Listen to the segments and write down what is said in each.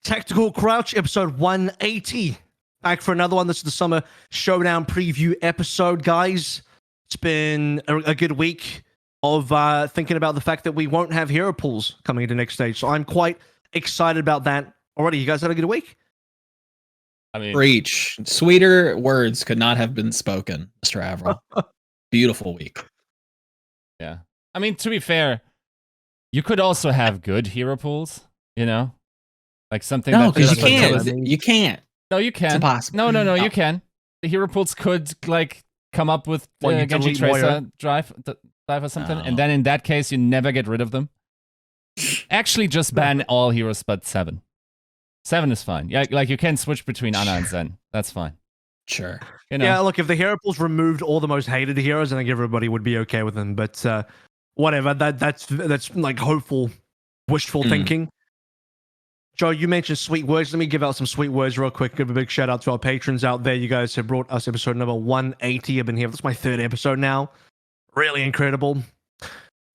Tactical Crouch, episode 180. Back for another one. This is the Summer Showdown preview episode, guys. It's been a good week of thinking about the fact that we won't have hero pools coming into next stage. So I'm quite excited about that already. You guys had a good week? I mean, Preach. Sweeter words could not have been spoken, Mr. AVRL. Beautiful week. Yeah. I mean, to be fair, you could also have good hero pools, you know? Like something No, that... because you feels like can't. jealousy. You can't. No, you can. It's impossible. No, you can. The hero pools could, like, come up with you Genji delete Tracer Moira. drive or something, No. and then in that case, you never get rid of them. Actually, just ban all heroes but 7. 7 is fine. Yeah, like, you can switch between Ana and Zen. That's fine. Sure. You know? Yeah, look, if the hero pools removed all the most hated heroes, I think everybody would be okay with them. But whatever, that's like hopeful, wishful thinking. Joe, you mentioned sweet words. Let me give out some sweet words real quick. Give a big shout out to our patrons out there. You guys have brought us episode number 180. I've been here. That's my 3rd episode now. Really incredible.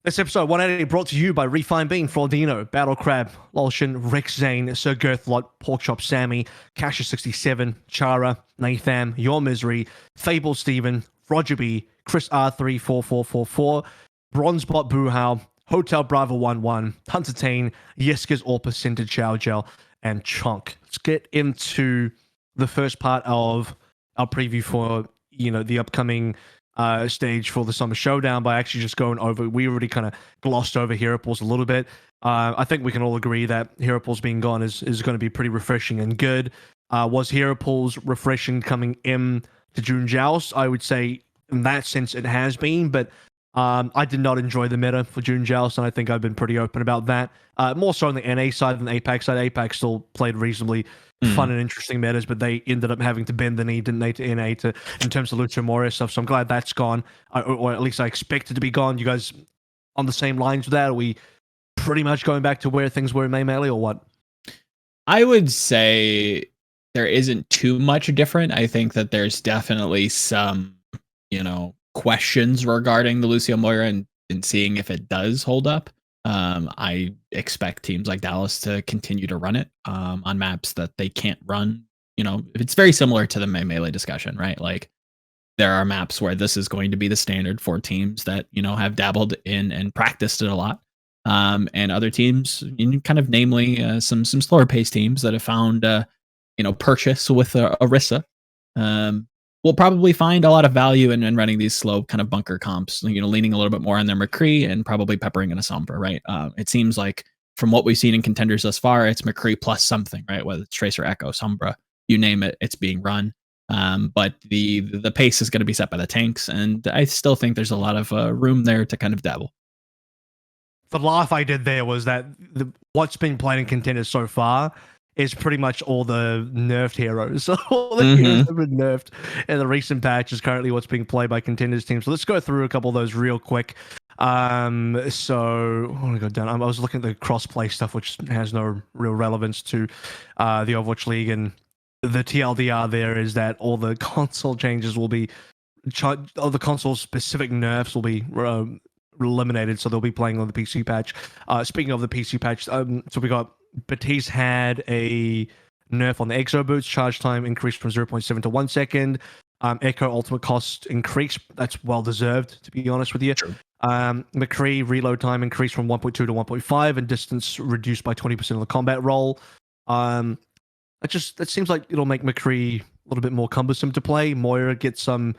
This episode 180 brought to you by Refine Bean, Fraudino, Battle Crab, Lolshin, Rex Zane, Sir Girthlot, Porkchop Sammy, Kasha67, Chara, Nathan, Your Misery, Fable Steven, Roger B, Chris R34444, Bronzebot Boohow, Hotel Bravo 11, Hunter Tane, Yiska's All Percentage Chow Gel, and Chonk. Let's get into the first part of our preview for, the upcoming stage for the Summer Showdown by actually just going over. We already kind of glossed over hero pools a little bit. I think we can all agree that hero pools being gone is going to be pretty refreshing and good. Was hero pools refreshing coming in to June Joust? I would say in that sense it has been, but I did not enjoy the meta for June Joust, and I think I've been pretty open about that. More so on the NA side than the APAC side. APAC still played reasonably fun and interesting metas, but they ended up having to bend the knee, didn't they, to NA in terms of Lucha Moria stuff. So I'm glad that's gone, or at least I expect it to be gone. You guys on the same lines with that? Are we pretty much going back to where things were in May Melee, or what? I would say there isn't too much different. I think that there's definitely some, questions regarding the Lucio Moira and seeing if it does hold up. I expect teams like Dallas to continue to run it on maps that they can't run. It's very similar to the Melee discussion, right? Like there are maps where this is going to be the standard for teams that, have dabbled in and practiced it a lot. And other teams, kind of namely some slower paced teams that have found, purchase with Orisa. We'll probably find a lot of value in running these slow kind of bunker comps, leaning a little bit more on their McCree and probably peppering in a Sombra, right? It seems like from what we've seen in contenders thus far, it's McCree plus something, right? Whether it's Tracer, Echo, Sombra, you name it, it's being run. But the pace is going to be set by the tanks, and I still think there's a lot of room there to kind of dabble. The laugh I did there was that what's been played in contenders so far is pretty much all the nerfed heroes. So all the heroes have been nerfed in the recent patch is currently what's being played by contenders teams. So let's go through a couple of those real quick. So I want to go down. I was looking at the cross-play stuff, which has no real relevance to the Overwatch League, and the TLDR there is that all the console changes will be, all the console-specific nerfs will be eliminated, so they'll be playing on the PC patch. Speaking of the PC patch, so we got Batiste had a nerf on the Exo boots. Charge time increased from 0.7 to 1 second. Echo ultimate cost increased. That's well deserved, to be honest with you. True. McCree reload time increased from 1.2 to 1.5, and distance reduced by 20% of the combat roll. That seems like it'll make McCree a little bit more cumbersome to play. Moira gets some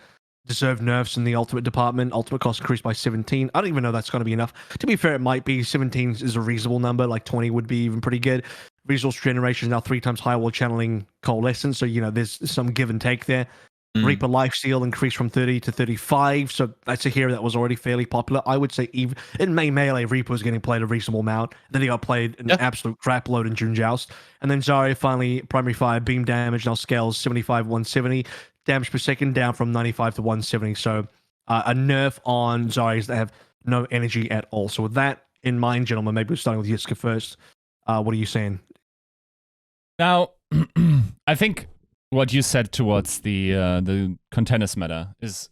deserved nerfs in the ultimate department. Ultimate cost increased by 17. I don't even know that's going to be enough. To be fair, it might be. 17 is a reasonable number. Like 20 would be even pretty good. Resource generation is now 3 times higher while channeling Coalescence. So, there's some give and take there. Reaper Lifesteal increased from 30 to 35. So that's a hero that was already fairly popular. I would say even in May Melee, Reaper was getting played a reasonable amount. Then he got played an absolute crap load in June Joust. And then Zarya finally, primary fire, beam damage now scales 75, 170. Damage per second down from 95 to 170. So a nerf on Zaryas that have no energy at all. So with that in mind, gentlemen, maybe we're starting with Yiska first. What are you saying? Now, I think what you said towards the contenders meta is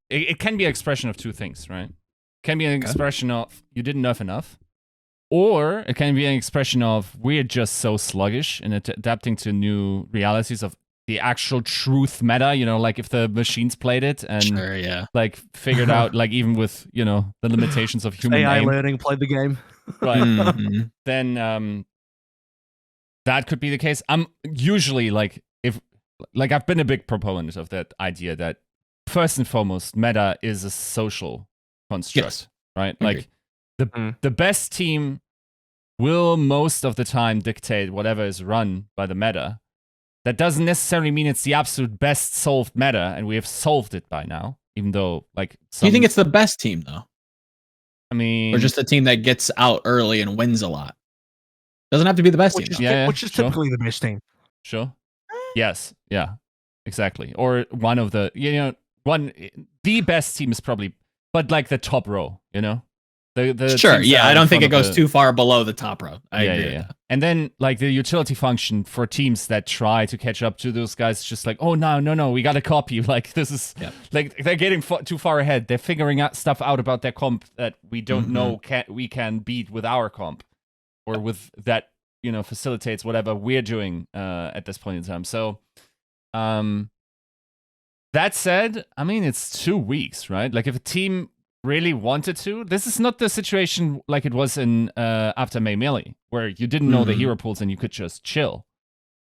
it can be an expression of two things, right? It can be an expression of you didn't nerf enough, Or it can be an expression of we're just so sluggish in adapting to new realities of the actual truth meta, like if the machines played it and Sure, yeah. like figured out, like even with, the limitations of human AI aim, learning played the game. right? Mhm. Then that could be the case. I'm usually I've been a big proponent of that idea that first and foremost, meta is a social construct, Yes. right? Agreed. Like the best team will most of the time dictate whatever is run by the meta. That doesn't necessarily mean it's the absolute best solved meta, and we have solved it by now, even though, like, Do you think it's the best team, though? I mean, Or just a team that gets out early and wins a lot? Doesn't have to be the best team, though. Which is sure. typically the best team. Sure. Yes. Yeah. Exactly. Or one of the, the best team is probably, but like the top row, The Sure, teams yeah. that are I in don't think front it of goes too far below the top row. I agree with that. And then, like, the utility function for teams that try to catch up to those guys, just like, oh, no, we got to copy. Like, this is, like, they're getting too far ahead. They're figuring out stuff out about their comp that we don't know we can beat with our comp, or with that, facilitates whatever we're doing at this point in time. So, that said, I mean, it's 2 weeks, right? Like, if a team really wanted to, this is not the situation like it was in after May Melee, where you didn't know the hero pools and you could just chill.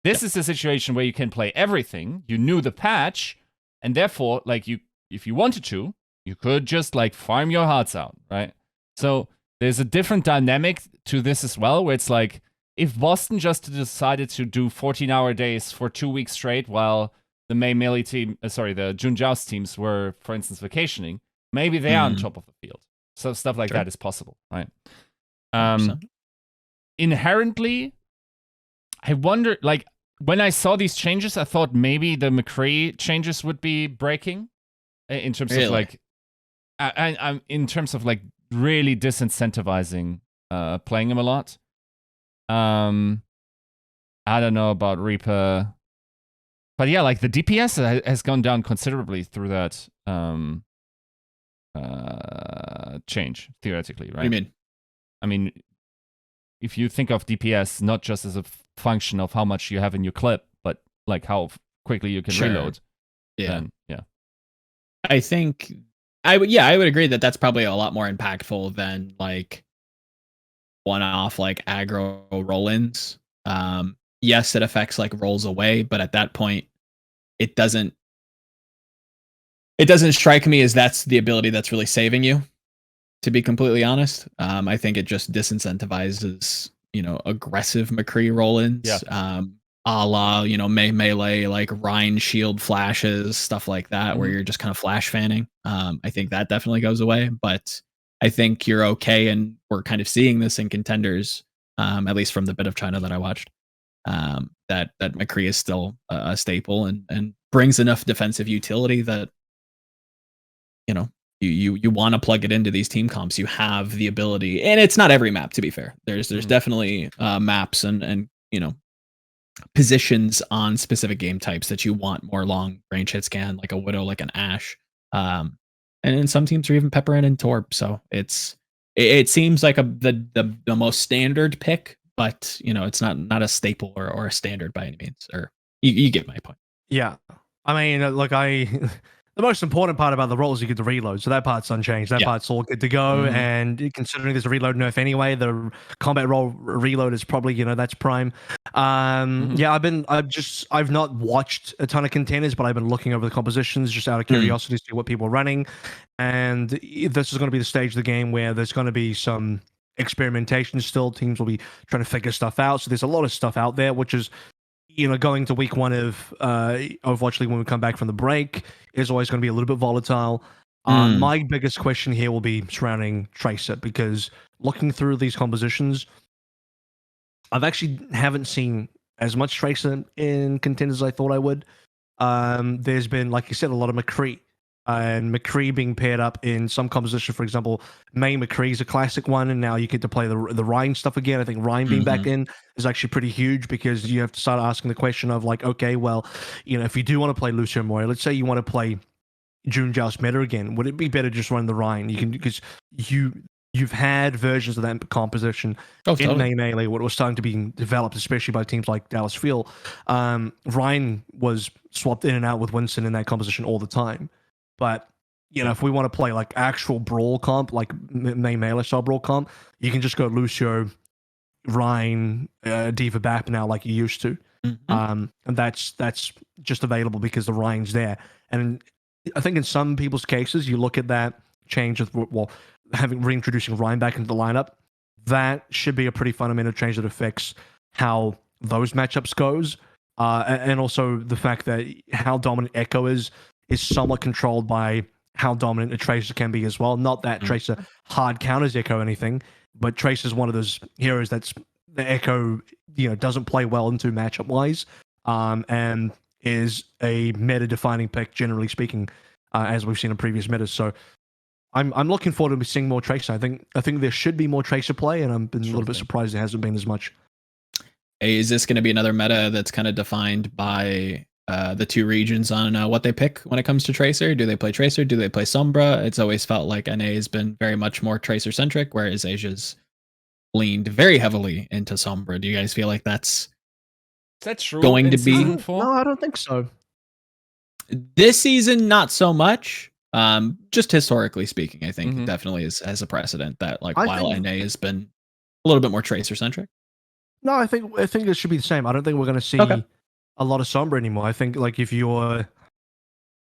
This is the situation where you can play everything. You knew the patch, and therefore, like, if you wanted to, you could just like farm your hearts out, right? So there's a different dynamic to this as well, where it's like, if Boston just decided to do 14-hour days for 2 weeks straight while the May Melee team, the Junjiao's teams were, for instance, vacationing, maybe they are on top of the field. So stuff like that is possible, right? 100%. Inherently, I wonder, like, when I saw these changes, I thought maybe the McCree changes would be breaking in terms of like, I'm in terms of like really disincentivizing playing him a lot. I don't know about Reaper, but yeah, like the DPS has gone down considerably through that change, theoretically, right? What do you mean? I mean, if you think of DPS not just as a function of how much you have in your clip, but like how quickly you can reload. Then, I think I would agree that that's probably a lot more impactful than like one-off like aggro roll-ins. Yes, it affects like rolls away, but at that point, it doesn't strike me as that's the ability that's really saving you, to be completely honest. I think it just disincentivizes, aggressive McCree roll-ins. A la, melee, like Rhine shield flashes, stuff like that, where you're just kind of flash fanning. I think that definitely goes away, but I think you're okay, and we're kind of seeing this in contenders, at least from the bit of China that I watched, that McCree is still a staple and brings enough defensive utility that, you want to plug it into these team comps. You have the ability, and it's not every map, to be fair. There's definitely maps and positions on specific game types that you want more long range hit scan, like a Widow, like an Ashe. And in some teams are even Pepper in and Torb. So it seems like the most standard pick, but it's not a staple or a standard by any means. Or you get my point. Yeah. I mean, look, the most important part about the roll is you get the reload, so that part's unchanged. That part's all good to go. And considering there's a reload nerf anyway, the combat roll reload is probably that's prime. Yeah, I've not watched a ton of contenders, but I've been looking over the compositions just out of curiosity to see what people are running. And this is going to be the stage of the game where there's going to be some experimentation still. Teams will be trying to figure stuff out. So there's a lot of stuff out there, which is going to week one of Overwatch League when we come back from the break is always going to be a little bit volatile. My biggest question here will be surrounding Tracer, because looking through these compositions, I've actually haven't seen as much Tracer in contenders as I thought I would. There's been, like you said, a lot of McCree. And McCree being paired up in some composition, for example, May McCree is a classic one, and now you get to play the Rhine stuff again. I think Rhine being back in is actually pretty huge, because you have to start asking the question of like, okay, well, if you do want to play Lucio Moira, let's say you want to play Junjiao's meta again, would it be better just run the Rhine? You can, because you you've had versions of that composition in Melee what was starting to be developed, especially by teams like Dallas Fuel. Ryan was swapped in and out with Winston in that composition all the time. But, you know, if we want to play like actual brawl comp, like Melee style brawl comp, you can just go Lucio, Ryan, Diva Bap now like you used to. And that's just available because the Ryan's there. And I think in some people's cases, you look at that change of, well, reintroducing Ryan back into the lineup, that should be a pretty fundamental change that affects how those matchups goes. And also the fact that how dominant Echo is somewhat controlled by how dominant a Tracer can be as well. Not that Tracer hard counters Echo or anything, but Tracer's one of those heroes that's the Echo, you know, doesn't play well into matchup wise, and is a meta defining pick generally speaking, as we've seen in previous metas. So I'm looking forward to seeing more Tracer. I think there should be more Tracer play, and I've been a little bit surprised there hasn't been as much. Hey, is this going to be another meta that's kind of defined by the two regions on what they pick when it comes to Tracer? Do they play Tracer? Do they play Sombra? It's always felt like NA has been very much more Tracer centric, whereas Asia's leaned very heavily into Sombra. Do you guys feel like that's true going to be? No, I don't think so. This season, not so much. Just historically speaking, I think definitely has a precedent that like while NA has been a little bit more Tracer centric. No, I think it should be the same. I don't think we're going to see a lot of Sombra anymore. I think like if you're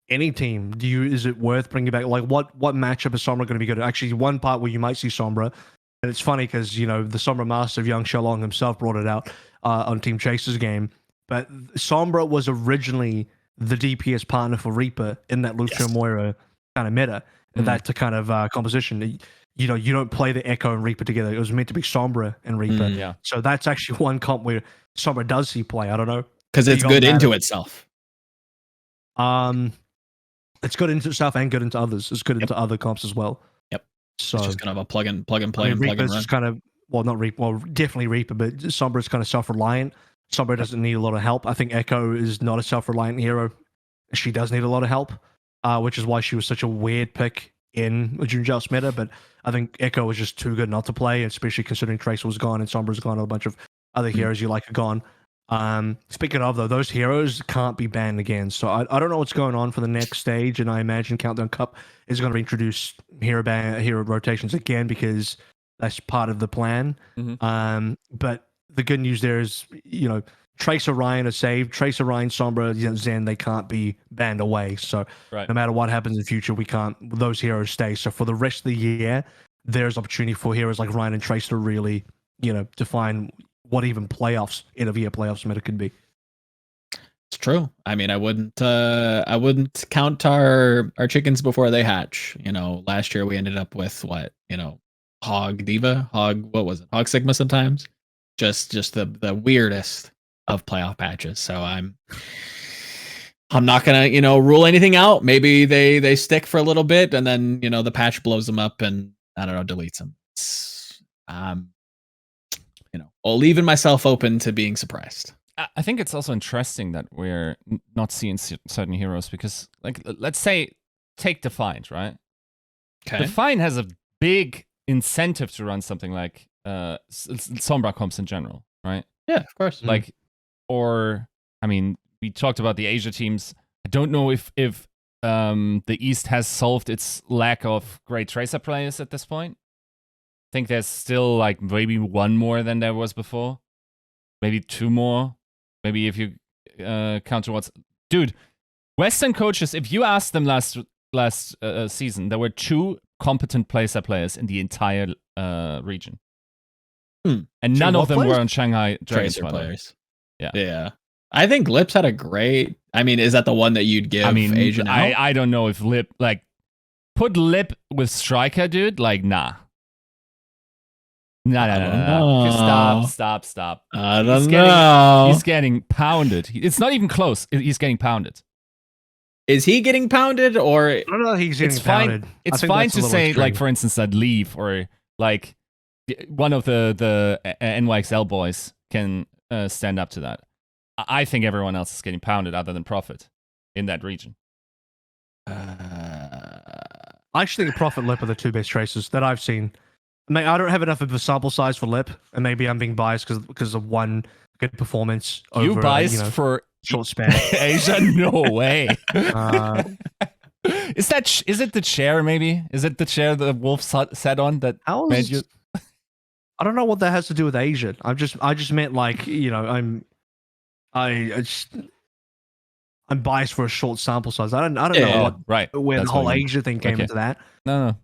any team, is it worth bringing back? Like what matchup is Sombra going to be good at? Actually, one part where you might see Sombra, and it's funny because you know the Sombra master of Young Shalong himself brought it out on Team Chaser's game. But Sombra was originally the DPS partner for Reaper in that Lucio Moira kind of meta, and that kind of composition. You know, you don't play the Echo and Reaper together. It was meant to be Sombra and Reaper. So that's actually one comp where Sombra does see play. I don't know. Because it's good into itself. It's good into itself and good into others. It's good into other comps as well. Yep. So it's just kind of a plug and play and Reaper's plug and run. just kind of, well, not Reaper, well, definitely Reaper, but Sombra's kind of self-reliant. Sombra doesn't need a lot of help. I think Echo is not a self-reliant hero. She does need a lot of help, which is why she was such a weird pick in a June Joust meta, but I think Echo was just too good not to play, especially considering Tracer was gone and Sombra's gone and a bunch of other heroes you like are gone. Speaking of though, those heroes can't be banned again, so I don't know what's going on for the next stage, and I imagine Countdown Cup is going to reintroduce hero rotations again because that's part of the plan. But the good news there is, you know, Tracer Ryan are saved. Tracer Ryan, Sombra, Zen, they can't be banned away. So no matter what happens in the future, those heroes stay. So for the rest of the year, there's opportunity for heroes like Ryan and Tracer to really, you know, define what even playoffs, end of year playoffs meta could be. It's true. I mean, I wouldn't count our chickens before they hatch. You know, last year we ended up with what, you know, Hog Diva, what was it? Hog Sigma sometimes. Just the weirdest of playoff patches. So I'm not gonna, you know, rule anything out. Maybe they stick for a little bit and then, you know, the patch blows them up and I don't know, deletes them. You know, I'll leaving myself open to being surprised. I think it's also interesting that we're not seeing certain heroes because, like, let's say take Defiant, right? Okay. Defiant has a big incentive to run something like Sombra comps in general, right? Yeah, of course. Like, or I mean, we talked about the Asia teams. I don't know if the East has solved its lack of great Tracer players at this point. I think there's still like maybe one more than there was before, maybe two more. Maybe if you count what's dude, Western coaches. If you asked them last season, there were two competent Tracer players in the entire region, and none of them were on Shanghai Tracer players. Yeah. I think Lips had a great. I mean, is that the one that you'd give? Asian out? I don't know if Lip put Lip with Striker, dude. Like, nah. No. Stop. I don't know. He's getting pounded. It's not even close. He's getting pounded. Is he getting pounded or? I don't know. He's getting pounded. It's fine to say, extreme. Like, for instance, that Leaf or like one of the NYXL boys can stand up to that. I think everyone else is getting pounded other than Prophet in that region. I actually think Prophet Lip are the two best Tracers that I've seen. Mate, I don't have enough of a sample size for Lip, and maybe I'm being biased because of one good performance. You over, biased for short span. Asia? No way. Uh, Is it the chair? Maybe is it the chair the wolf sat on that made you? I don't know what that has to do with Asia. I just meant like I'm biased for a short sample size. I don't know where That's the whole what Asia thing came into that. No.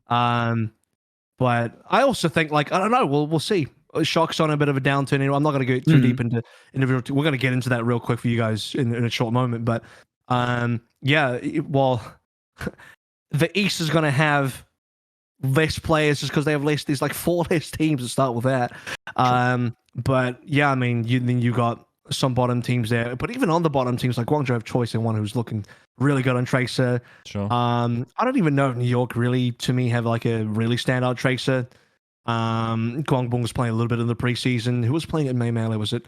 But I also think like I don't know. We'll see. Shock's on a bit of a downturn. I'm not going to go too deep into individual. We're going to get into that real quick for you guys in a short moment. But well, the East is going to have less players just because they have less. There's like 4 less teams to start with that. But yeah, I mean, you got some bottom teams there, but even on the bottom teams like Guangzhou have Choice and one who's looking really good on Tracer. Sure. I don't even know if New York really, to me, have like a really standout Tracer. Guangdong was playing a little bit in the preseason. Who was playing at May Melee? Was it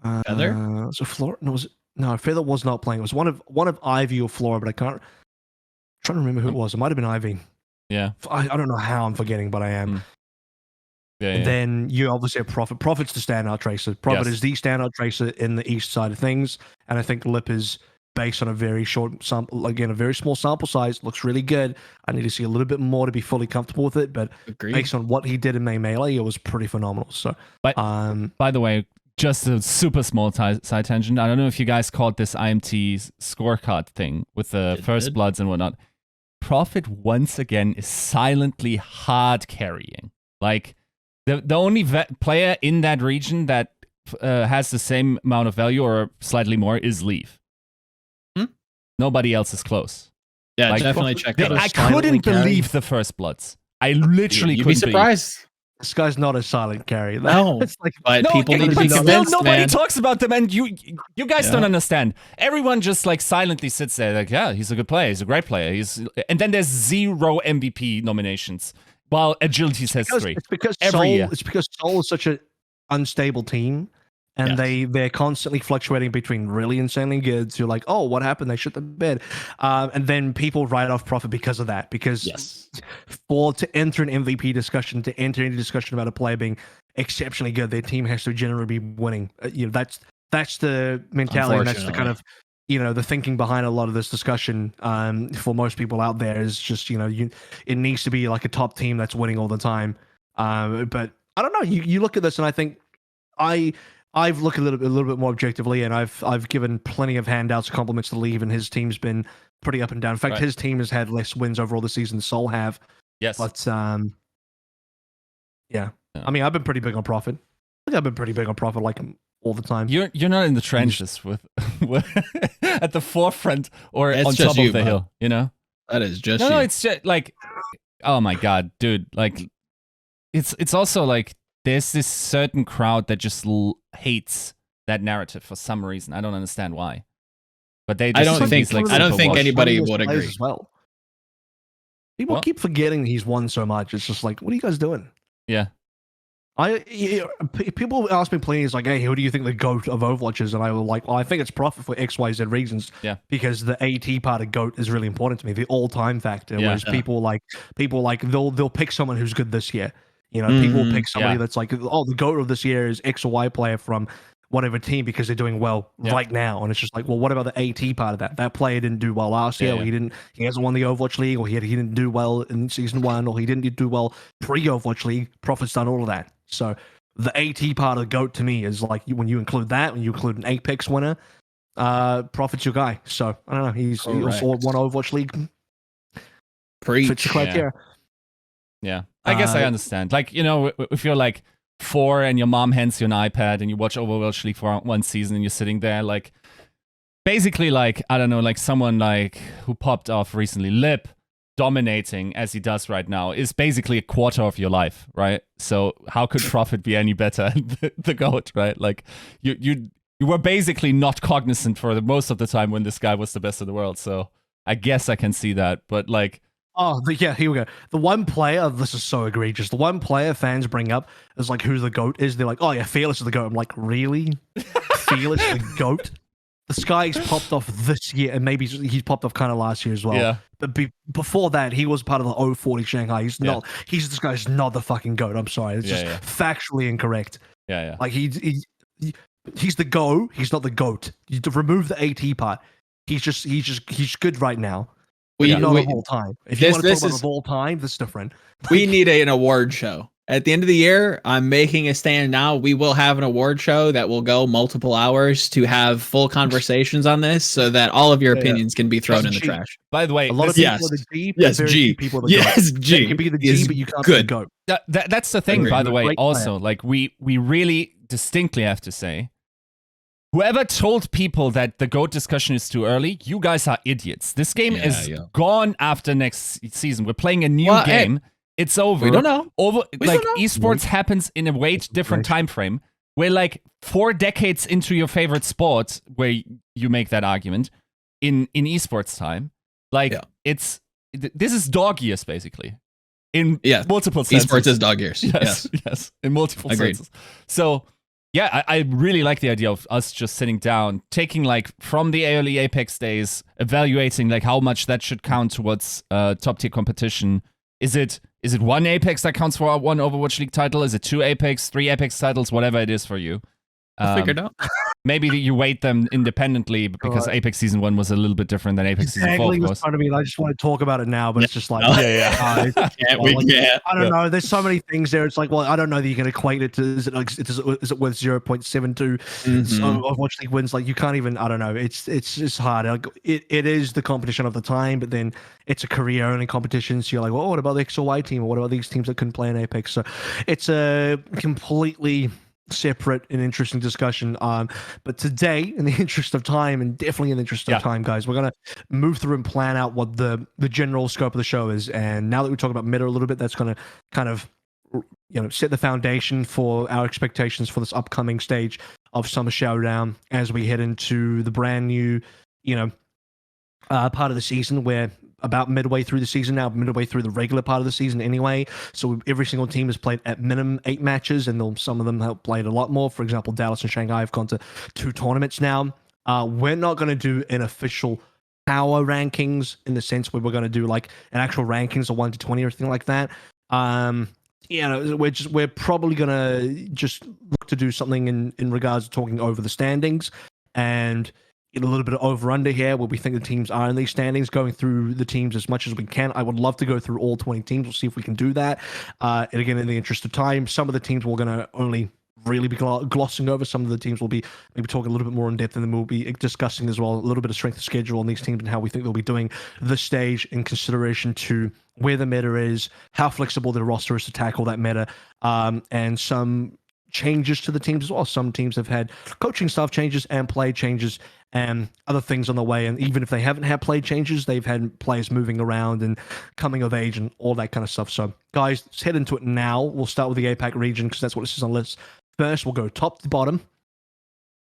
Feather? Was it Flora? No, was it? No, Feather was not playing. It was one of Ivy or Flora, but I'm trying to remember who it was. It might have been Ivy. Yeah. I don't know how I'm forgetting, but I am. Yeah, and then you obviously have Profit. Profit's the standout Tracer. Profit is the standout Tracer in the east side of things, and I think Lip is based on a very short sample, again, a very small sample size. Looks really good. I need to see a little bit more to be fully comfortable with it, but based on what he did in May Melee, it was pretty phenomenal. So, but by the way, just a super small side tangent. I don't know if you guys caught this IMT scorecard thing with the First Bloods and whatnot. Profit once again is silently hard carrying. Like the only player in that region that has the same amount of value or slightly more is Leaf. Nobody else is close. Yeah, like, definitely check out. I couldn't believe the First Bloods. I literally couldn't. You'd be surprised. This guy's not a silent carry. No, it's like, but people need to be convinced, nobody man. talks about them, and you guys don't understand. Everyone just like silently sits there, like, yeah, he's a good player, he's a great player. And then there's 0 MVP nominations, while Agility says 3. It's because Seoul is such an unstable team, and they're constantly fluctuating between really insanely good to like, oh, what happened? They shit the bed, and then people write off Profit because of that. Because to enter an MVP discussion, to enter any discussion about a player being exceptionally good, their team has to generally be winning. That's the mentality, and that's the kind of the thinking behind a lot of this discussion. For most people out there is just it needs to be like a top team that's winning all the time. But I don't know. You look at this, and I think I've looked a little bit more objectively, and I've given plenty of handouts, compliments to Leave, and his team's been pretty up and down. In fact, his team has had less wins overall this season than Seoul have. Yes, but yeah. I mean, I've been pretty big on Profit. I think I've been pretty big on Profit, like all the time. You're not in the trenches with at the forefront or on top of the hill. That is just no. It's just like, oh my god, dude! Like, it's also like. There's this certain crowd that just hates that narrative for some reason. I don't understand why. But they just I don't think anybody would agree. As well. People keep forgetting he's won so much. It's just like, what are you guys doing? Yeah. People ask me please, like, hey, who do you think the GOAT of Overwatch is? And I was like, well, I think it's Profit for XYZ reasons. Yeah. Because the AT part of GOAT is really important to me. The all-time factor. Whereas people like they'll pick someone who's good this year. People will pick somebody that's like, oh, the GOAT of this year is X or Y player from whatever team because they're doing well right now. And it's just like, well, what about the AT part of that? That player didn't do well last year, or he hasn't won the Overwatch League, or he didn't do well in Season 1, or he didn't do well pre-Overwatch League. Profit's done all of that. So the AT part of the GOAT to me is like, when you include that, when you include an Apex winner, Profit's your guy. So I don't know. He also won Overwatch League. Fits the criteria. Yeah, I guess I understand. Like, if you're like 4 and your mom hands you an iPad and you watch Overwatch League for one season and you're sitting there, like, basically, like, I don't know, like someone like who popped off recently, Lip, dominating as he does right now, is basically a quarter of your life, right? So how could Profit be any better the GOAT, right? Like, you were basically not cognizant for the most of the time when this guy was the best in the world. So I guess I can see that, but like. Oh, here we go. The one player, this is so egregious. The one player fans bring up is like who the GOAT is. They're like, oh yeah, Fearless is the GOAT. I'm like, really? Fearless the GOAT? the Sky's popped off this year, and maybe he's popped off kind of last year as well. Yeah. But before that, he was part of the 040 Shanghai. He's not. This guy's not the fucking GOAT. I'm sorry. It's just factually incorrect. Yeah. Like he's the GO. He's not the GOAT. You to remove the AT part. He's good right now. Not of all time. If you want to talk about of all time, that's different. We need an award show. At the end of the year, I'm making a stand now. We will have an award show that will go multiple hours to have full conversations on this so that all of your opinions can be thrown in the trash. By the way, a lot of people are the G. Yes, G. People are the yes, G. You can be the G, but you can't be the GOAT. That's the thing, by the way, also. Like, we really distinctly have to say, whoever told people that the GOAT discussion is too early, you guys are idiots. This game is gone after next season. We're playing a new game. It's over. We don't know. Esports happens in a way different time frame. We're like 4 decades into your favorite sport where you make that argument in esports time. Like this is dog years basically. In multiple senses. Esports is dog years. Yes. In multiple senses. So yeah, I really like the idea of us just sitting down, taking like from the early Apex days, evaluating like how much that should count towards top tier competition. Is it 1 Apex that counts for 1 Overwatch League title? Is it 2 Apex, 3 Apex titles, whatever it is for you? I'll figure it out. Maybe you weight them independently because Apex Season 1 was a little bit different than Apex Season 4. Exactly, was front of me. I just want to talk about it now, but it's just like, we can't. I don't know. There's so many things there. It's like, well, I don't know that you can equate it to. Is it worth 0.72 Overwatch League wins? Like, you can't even. I don't know. It's just hard. Like, it is the competition of the time, but then it's a career-only competition. So you're like, well, what about the X or Y team, or what about these teams that couldn't play in Apex? So it's a completely separate and interesting discussion. But today, in the interest of time, and definitely in the interest of time, guys, we're gonna move through and plan out what the general scope of the show is. And now that we talk about meta a little bit, that's gonna kind of set the foundation for our expectations for this upcoming stage of Summer Showdown as we head into the brand new, part of the season. Where about midway through the season now, midway through the regular part of the season anyway. So every single team has played at minimum 8 matches, and some of them have played a lot more. For example, Dallas and Shanghai have gone to 2 tournaments now. We're not going to do an official power rankings in the sense where we're going to do like an actual rankings of 1 to 20 or anything like that. We're probably going to just look to do something in regards to talking over the standings and a little bit of over-under here where we think the teams are in these standings, going through the teams as much as we can. I would love to go through all 20 teams. We'll see if we can do that. And again, in the interest of time, some of the teams we're going to only really be glossing over. Some of the teams will be maybe talking a little bit more in depth, and then we'll be discussing as well a little bit of strength of schedule on these teams and how we think they'll be doing this stage in consideration to where the meta is, how flexible their roster is to tackle that meta, and some changes to the teams as well. Some teams have had coaching staff changes and play changes and other things on the way. And even if they haven't had play changes, they've had players moving around and coming of age and all that kind of stuff. So guys, let's head into it now. We'll start with the APAC region because that's what this is on the list. First, we'll go top to bottom.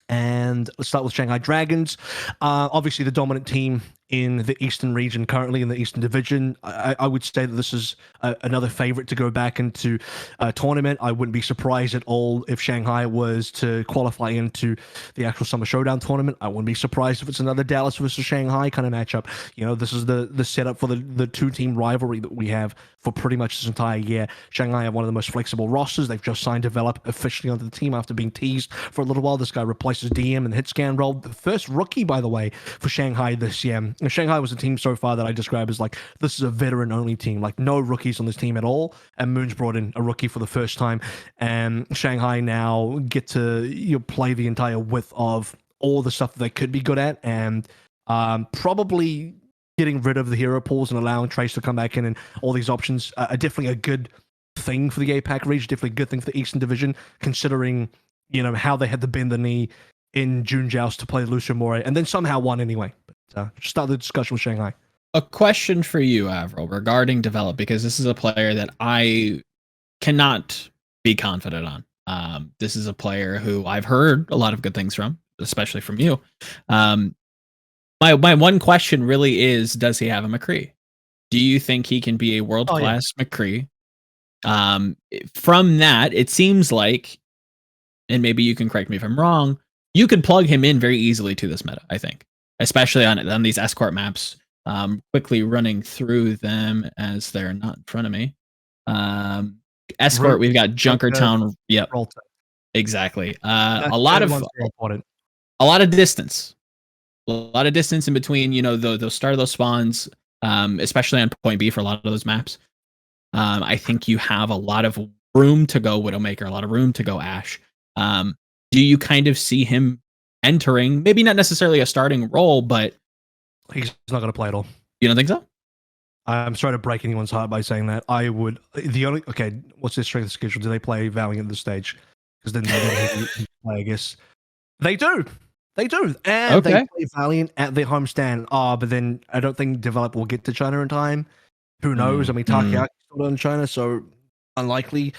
And let's start with Shanghai Dragons. Obviously, the dominant team in the Eastern region, currently in the Eastern Division. I would say that this is another favorite to go back into a tournament. I wouldn't be surprised at all if Shanghai was to qualify into the actual Summer Showdown tournament. I wouldn't be surprised if it's another Dallas versus Shanghai kind of matchup. This is the setup for the 2-team rivalry that we have for pretty much this entire year. Shanghai have one of the most flexible rosters. They've just signed Develop officially onto the team after being teased for a little while. This guy replaces DM in the hit scan role. The first rookie, by the way, for Shanghai this year. Shanghai was a team so far that I describe as like, this is a veteran-only team, like no rookies on this team at all. And Moon's brought in a rookie for the first time. And Shanghai now get to play the entire width of all the stuff that they could be good at, and probably getting rid of the hero pools and allowing Trace to come back in and all these options are definitely a good thing for the APAC region, definitely a good thing for the Eastern Division, considering how they had to bend the knee in June Joust to play Lucio Moore, and then somehow won anyway. But start the discussion with Shanghai. A question for you, AVRL, regarding Develop, because this is a player that I cannot be confident on. This is a player who I've heard a lot of good things from, especially from you. My one question really is, does he have a McCree? Do you think he can be a world-class McCree? From that, it seems like, and maybe you can correct me if I'm wrong, you could plug him in very easily to this meta, I think, especially on these escort maps. Quickly running through them as they're not in front of me. Escort, we've got Junkertown. Yep, exactly. A lot of distance. A lot of distance in between, those start of those spawns, especially on point B for a lot of those maps. I think you have a lot of room to go Widowmaker, a lot of room to go Ashe. Do you kind of see him entering, maybe not necessarily a starting role, but he's not going to play at all. You don't think so? I'm sorry to break anyone's heart by saying that. I would. What's their strength of schedule? Do they play Valiant at this stage? Because then they play, I guess. They do. And they play Valiant at their homestand. But then I don't think Develop will get to China in time. Who knows? I mean, Takiyaki's still in China, so unlikely.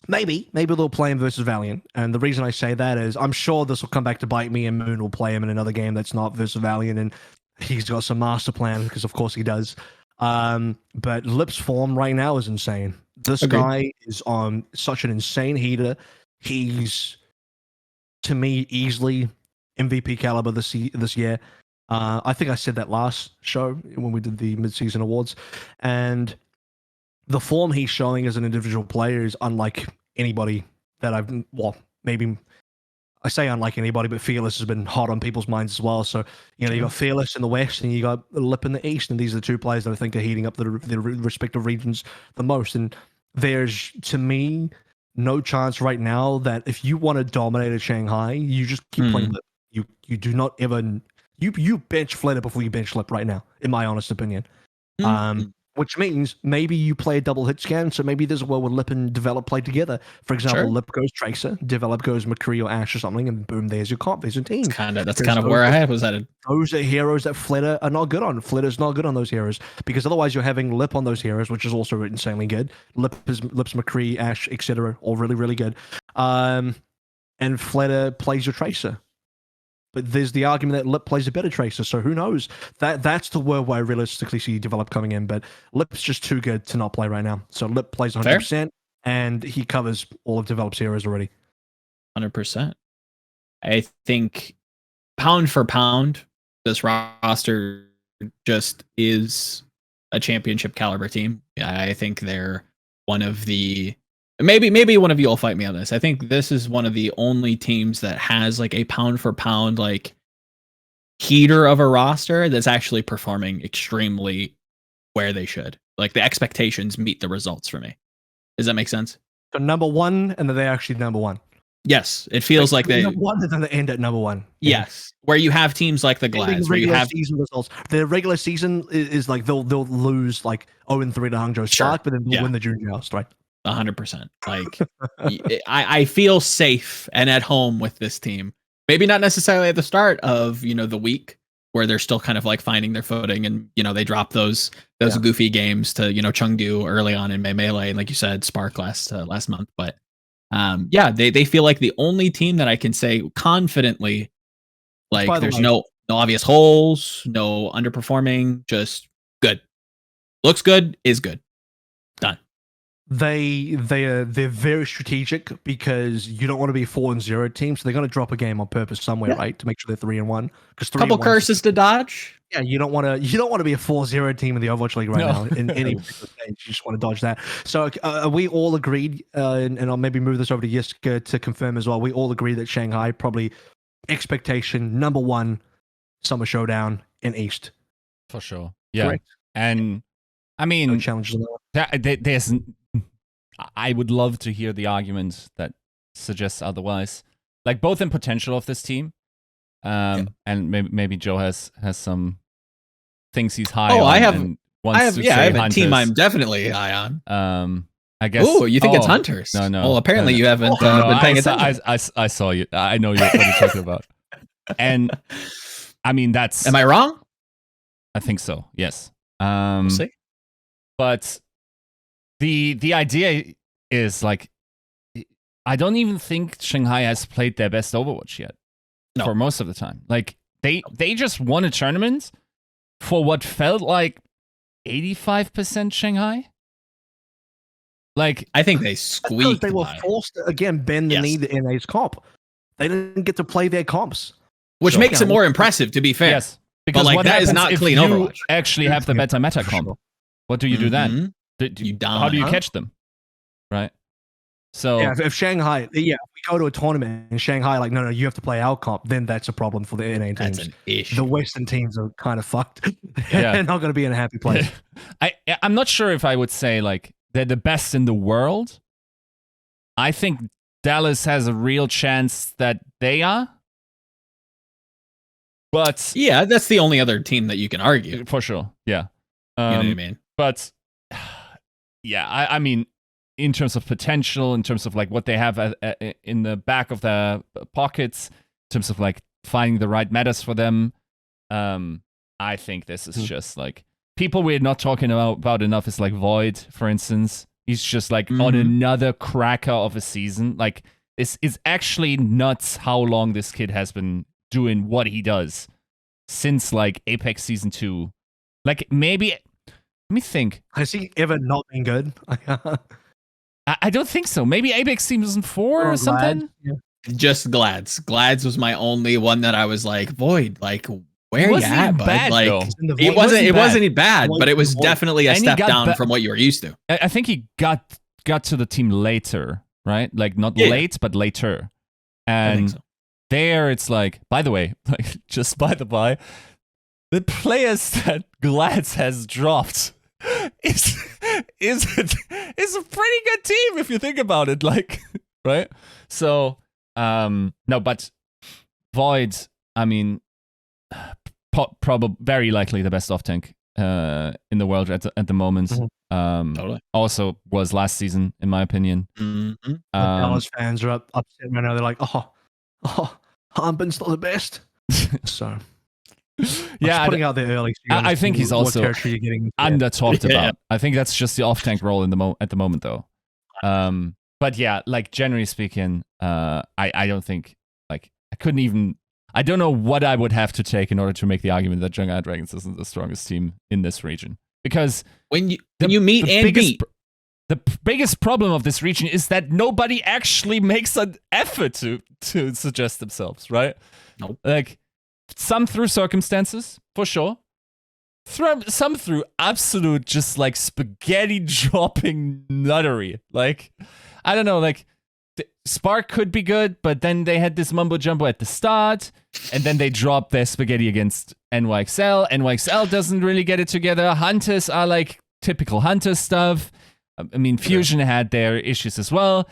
Maybe they'll play him versus Valiant. And the reason I say that is I'm sure this will come back to bite me, and Moon will play him in another game that's not versus Valiant, and he's got some master plan, because of course he does. But Lip's form right now is insane. This guy is on such an insane heater. He's, to me, easily MVP caliber this year. I think I said that last show when we did the Midseason awards. And the form he's showing as an individual player is unlike anybody that maybe I say unlike anybody, but Fearless has been hot on people's minds as well. So, you got Fearless in the West and you got Lip in the East, and these are the two players that I think are heating up the respective regions the most. And there's, to me, no chance right now that if you want to dominate at Shanghai, you just keep playing Lip. You do not ever... You bench Flitter before you bench Lip right now, in my honest opinion. Which means maybe you play a double hit scan, so maybe there's a world where Lip and Develop play together. For example, Lip goes Tracer, Develop goes McCree or Ashe or something, and boom, there's your comp, there's your team. That's kind of where I was headed. Those are heroes that Flitter are not good on. Flitter's not good on those heroes, because otherwise you're having Lip on those heroes, which is also insanely good. Lip's McCree, Ashe, etc., all really, really good. And Flitter plays your Tracer. But there's the argument that Lip plays a better Tracer, so who knows? That's the world where I realistically see Develop coming in, but Lip's just too good to not play right now. So Lip plays 100%, and he covers all of Develop's heroes already. 100%. I think pound for pound, this roster just is a championship caliber team. I think they're one of the... Maybe one of you will fight me on this. I think this is one of the only teams that has like a pound for pound like heater of a roster that's actually performing extremely where they should. Like the expectations meet the results for me. Does that make sense? So number one, and then they're actually number one. Yes, it feels like they number one, and then they end at number one. Yes, where you have teams like the Glads, where you have season results. Their regular season is like they'll lose like 0-3 to Hangzhou Spark, but then they'll win the junior house, right? 100%. Like I feel safe and at home with this team. Maybe not necessarily at the start of the week where they're still kind of like finding their footing, and they drop those goofy games to Chengdu early on in Melee, and like you said, Spark last month. But they feel like the only team that I can say confidently, like there's no obvious holes, no underperforming, just good, looks good, is good, done. They're very strategic, because you don't want to be a 4-0 team, so they're going to drop a game on purpose somewhere, right, to make sure they're 3-1. Because couple curses to dodge. Yeah, you don't want to be a 4-0 team in the Overwatch League right now in any particular stage. You just want to dodge that. So are we all agreed, and I'll maybe move this over to Yiska to confirm as well. We all agree that Shanghai probably expectation number one, Summer Showdown in East. For sure. Yeah. Correct. And I mean, no challenges in that. There's. I would love to hear the argument that suggests otherwise. Like both in potential of this team, and maybe Joe has some things he's high on. I have a team I'm definitely high on. I guess. Oh, you think it's Hunters? No. Well, apparently you haven't been paying attention. I saw you. I know what you're talking about. And I mean, that's. Am I wrong? I think so. Yes. We'll see. But the idea is like, I don't even think Shanghai has played their best Overwatch yet. No. For most of the time. Like they just won a tournament for what felt like 85% Shanghai. Like I think they squeaked. They were forced to again bend the knee to NA's comp. they didn't get to play their comps. Which makes it more impressive, to be fair. Yes. Because like, what that is happens not if clean you Overwatch. actually have the better meta comp? Sure. What do you do then? You How do you down. catch them? Right? So Yeah, if Shanghai, if we go to a tournament in Shanghai, like, no, you have to play our comp, then that's a problem for the NA teams. That's an issue. The Western teams are kind of fucked. Yeah. They're not going to be in a happy place. I'm not sure if I would say like they're the best in the world. I think Dallas has a real chance that they are. But yeah, that's the only other team that you can argue. For sure. Yeah. You know what I mean? But yeah, I mean, in terms of potential, in terms of like what they have in the back of their pockets, in terms of like finding the right matters for them, I think this is just like people we're not talking about enough is like Void, for instance. He's just like on another cracker of a season. Like, it's actually nuts how long this kid has been doing what he does since like Apex Season 2. Like, maybe, let me think. Has he ever not been good? I don't think so. Maybe Apex Season 4 or something? Yeah. Just Glads. Glads was my only one that I was like, Void, like, where you at, bud? Bad, like, though. it wasn't bad, but it was definitely a step down from what you were used to. I think he got to the team later, right? Like, not late, but later. And there it's like, by the way, like, just by the by, the players that Glads has dropped is a pretty good team if you think about it, like, right? So no, but Void, I mean, probably very likely the best off tank in the world at the moment. Totally. Also was last season, in my opinion. Dallas fans are upset right now. They're like, oh, Harbin's not the best. So yeah, putting out there early. I think he's also under talked about. I think that's just the off tank role at the moment, though. But yeah, like, generally speaking, I don't think, like, I don't know what I would have to take in order to make the argument that Shanghai Dragons isn't the strongest team in this region. Because when you meet and beat, the biggest problem of this region is that nobody actually makes an effort to suggest themselves, right? Nope. Like, some through circumstances, for sure. Some through absolute just like spaghetti dropping nuttery. Like, I don't know, like, Spark could be good, but then they had this mumbo jumbo at the start, and then they dropped their spaghetti against NYXL. NYXL doesn't really get it together. Hunters are like typical Hunter stuff. I mean, Fusion had their issues as well.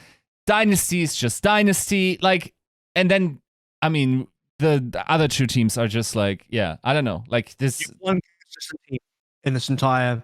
Dynasty is just Dynasty. Like, and then, I mean, the other two teams are just like, yeah, I don't know. Like, this one consistent team in this entire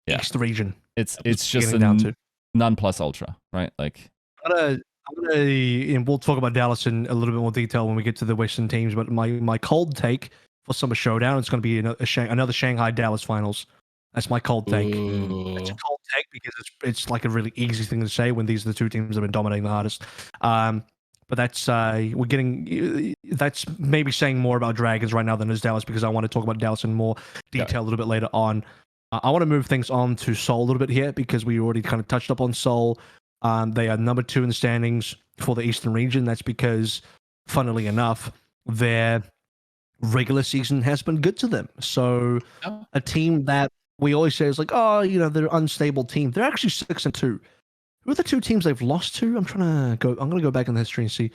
East region. It's just a non plus ultra, right? Like, I'm gonna, and we'll talk about Dallas in a little bit more detail when we get to the Western teams. But my cold take for Summer Showdown, it's going to be another Shanghai Dallas finals. That's my cold take. Ooh. It's a cold take because it's like a really easy thing to say when these are the two teams that have been dominating the hardest. But that's that's maybe saying more about Dragons right now than is Dallas, because I want to talk about Dallas in more detail a little bit later on. I want to move things on to Seoul a little bit here because we already kind of touched up on Seoul. They are number 2 in the standings for the Eastern region. That's because, funnily enough, their regular season has been good to them. So a team that we always say is like, oh, you know, they're an unstable team. They're actually 6-2. Who are the two teams they've lost to? I'm going to go back in the history and see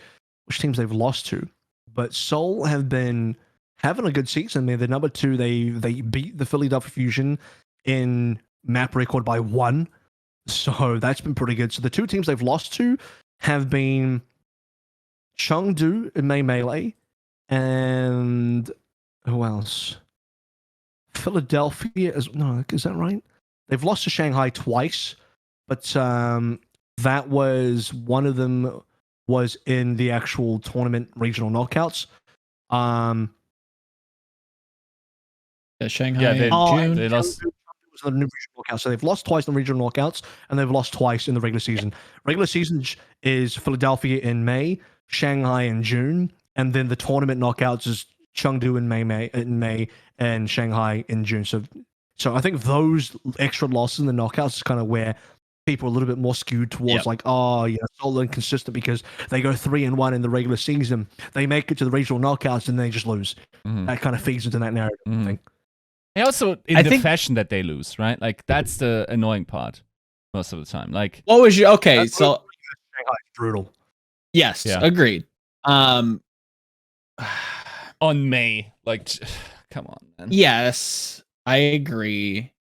which teams they've lost to. But Seoul have been having a good season. They're number 2. They beat the Philadelphia Fusion in map record by 1. So that's been pretty good. So the two teams they've lost to have been Chengdu in Melee, and who else? Philadelphia. Is that right? They've lost to Shanghai twice, but that was one of them was in the actual tournament regional knockouts. Shanghai in June. They lost. The new regional knockouts. So they've lost twice in the regional knockouts, and they've lost twice in the regular season. Regular season is Philadelphia in May, Shanghai in June, and then the tournament knockouts is Chengdu in May, and Shanghai in June. So I think those extra losses in the knockouts is kind of where people are a little bit more skewed towards like, oh, yeah, Seoul inconsistent because they go 3-1 in the regular season. They make it to the regional knockouts and they just lose. That kind of feeds into that narrative, I think. And also in the fashion that they lose, right? Like that's the annoying part most of the time. Like, what was your so brutal. Yes, agreed. On May, like, come on, man. Yes, I agree.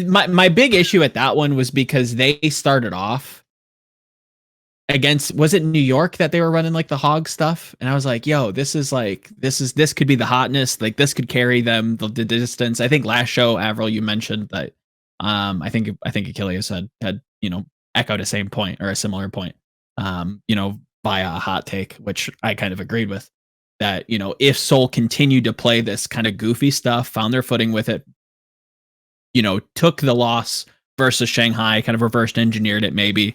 My big issue at that one was because they started off against, was it New York that they were running like the hog stuff? And I was like, yo, this could be the hotness. Like this could carry them the distance. I think last show, AVRL, you mentioned that I think Achilles had echoed a same point or a similar point. Via a hot take, which I kind of agreed with, that, if Seoul continued to play this kind of goofy stuff, found their footing with it, took the loss versus Shanghai, kind of reversed engineered it, maybe,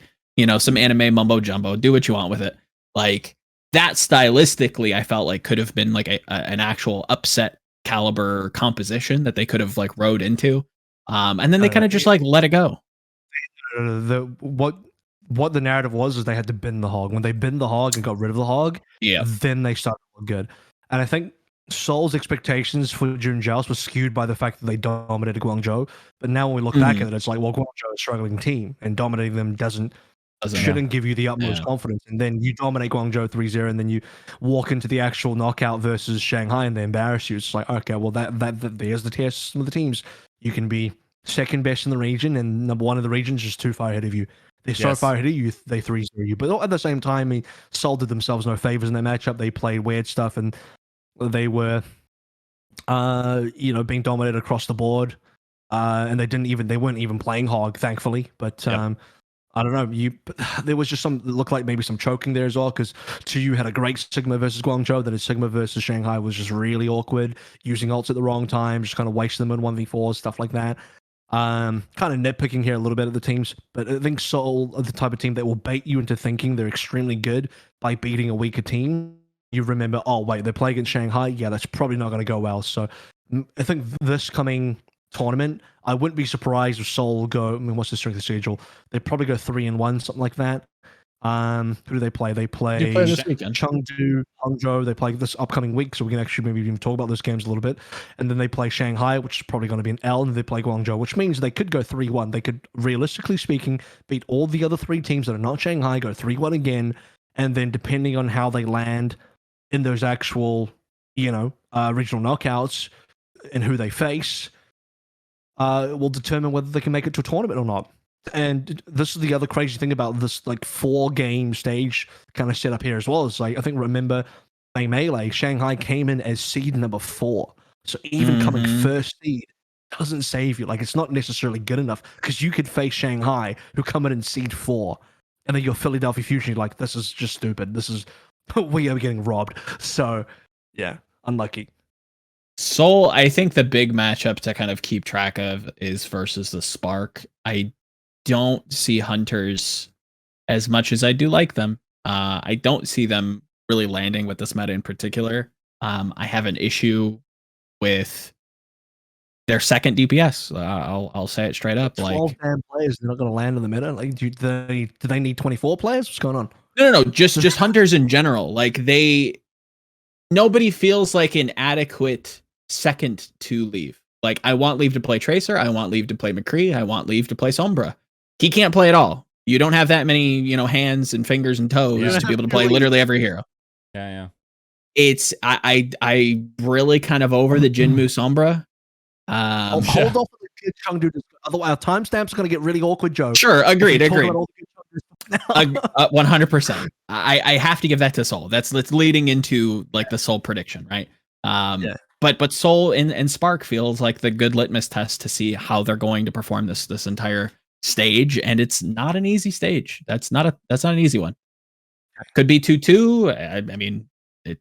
some anime mumbo jumbo, do what you want with it. Like that stylistically, I felt like could have been like an actual upset caliber composition that they could have like rode into. And then they kind of just like let it go. What the narrative was is they had to bin the hog. When they binned the hog and got rid of the hog, then they started to look good. And I think Seoul's expectations for June Joust was skewed by the fact that they dominated Guangzhou. But now when we look back at it, it's like, well, Guangzhou is a struggling team, and dominating them shouldn't give you the utmost confidence. And then you dominate Guangzhou 3-0, and then you walk into the actual knockout versus Shanghai, and they embarrass you. It's like, okay, well, that there's the tier system of the teams. You can be second best in the region, and number one in the region is just too far ahead of you. They're so far ahead of you, they 3-0 you. But at the same time, I mean, Seoul did themselves no favors in their matchup. They played weird stuff, and they were, being dominated across the board. And they weren't even playing hog, thankfully. But I don't know. There was just it looked like maybe some choking there as well, because Chiyu had a great Sigma versus Guangzhou, then his Sigma versus Shanghai was just really awkward, using ults at the wrong time, just kind of wasting them in 1v4, stuff like that. Kind of nitpicking here a little bit at the teams, but I think Seoul are the type of team that will bait you into thinking they're extremely good by beating a weaker team. You remember, oh wait, they're playing against Shanghai. Yeah, that's probably not going to go well. So I think this coming tournament, I wouldn't be surprised if Seoul go. I mean, what's the strength of schedule? They probably go 3-1, something like that. Who do they play? They play this weekend. Chengdu, Hangzhou. They play this upcoming week, so we can actually maybe even talk about those games a little bit. And then they play Shanghai, which is probably going to be an L, and they play Guangzhou, which means they could go 3-1. They could, realistically speaking, beat all the other three teams that are not Shanghai, go 3-1 again, and then depending on how they land in those actual, regional knockouts and who they face, will determine whether they can make it to a tournament or not. And this is the other crazy thing about this like 4-game stage kind of setup here as well. Is like, I think, remember, May Melee, Shanghai came in as seed number 4. So even coming first seed doesn't save you. Like, it's not necessarily good enough, because you could face Shanghai, who come in seed 4, and then you're Philadelphia Fusion, you're like, this is just stupid. We are getting robbed. So yeah, unlucky. Seoul, I think the big matchup to kind of keep track of is versus the Spark. I don't see Hunters as much as I do like them. I don't see them really landing with this meta in particular. I have an issue with their second DPS. I'll say it straight up. 12 damn players, they're not going to land in the meta. Like, do they need 24 players? What's going on? No. Just Hunters in general. Like nobody feels like an adequate second to Leave. Like, I want Leave to play Tracer. I want Leave to play McCree. I want Leave to play Sombra. He can't play at all. You don't have that many, hands and fingers and toes to be able to play literally every hero. Yeah. It's I really kind of over the Jinmu Sombra. Hold off with the Chengdu. Otherwise, our timestamp's going to get really awkward, Joe. Sure, agreed. 100%. I have to give that to Seoul. That's leading into like the Seoul prediction, right? But Seoul and Spark feels like the good litmus test to see how they're going to perform this entire stage, and it's not an easy stage. That's not an easy one. Could be 2-2. I mean, it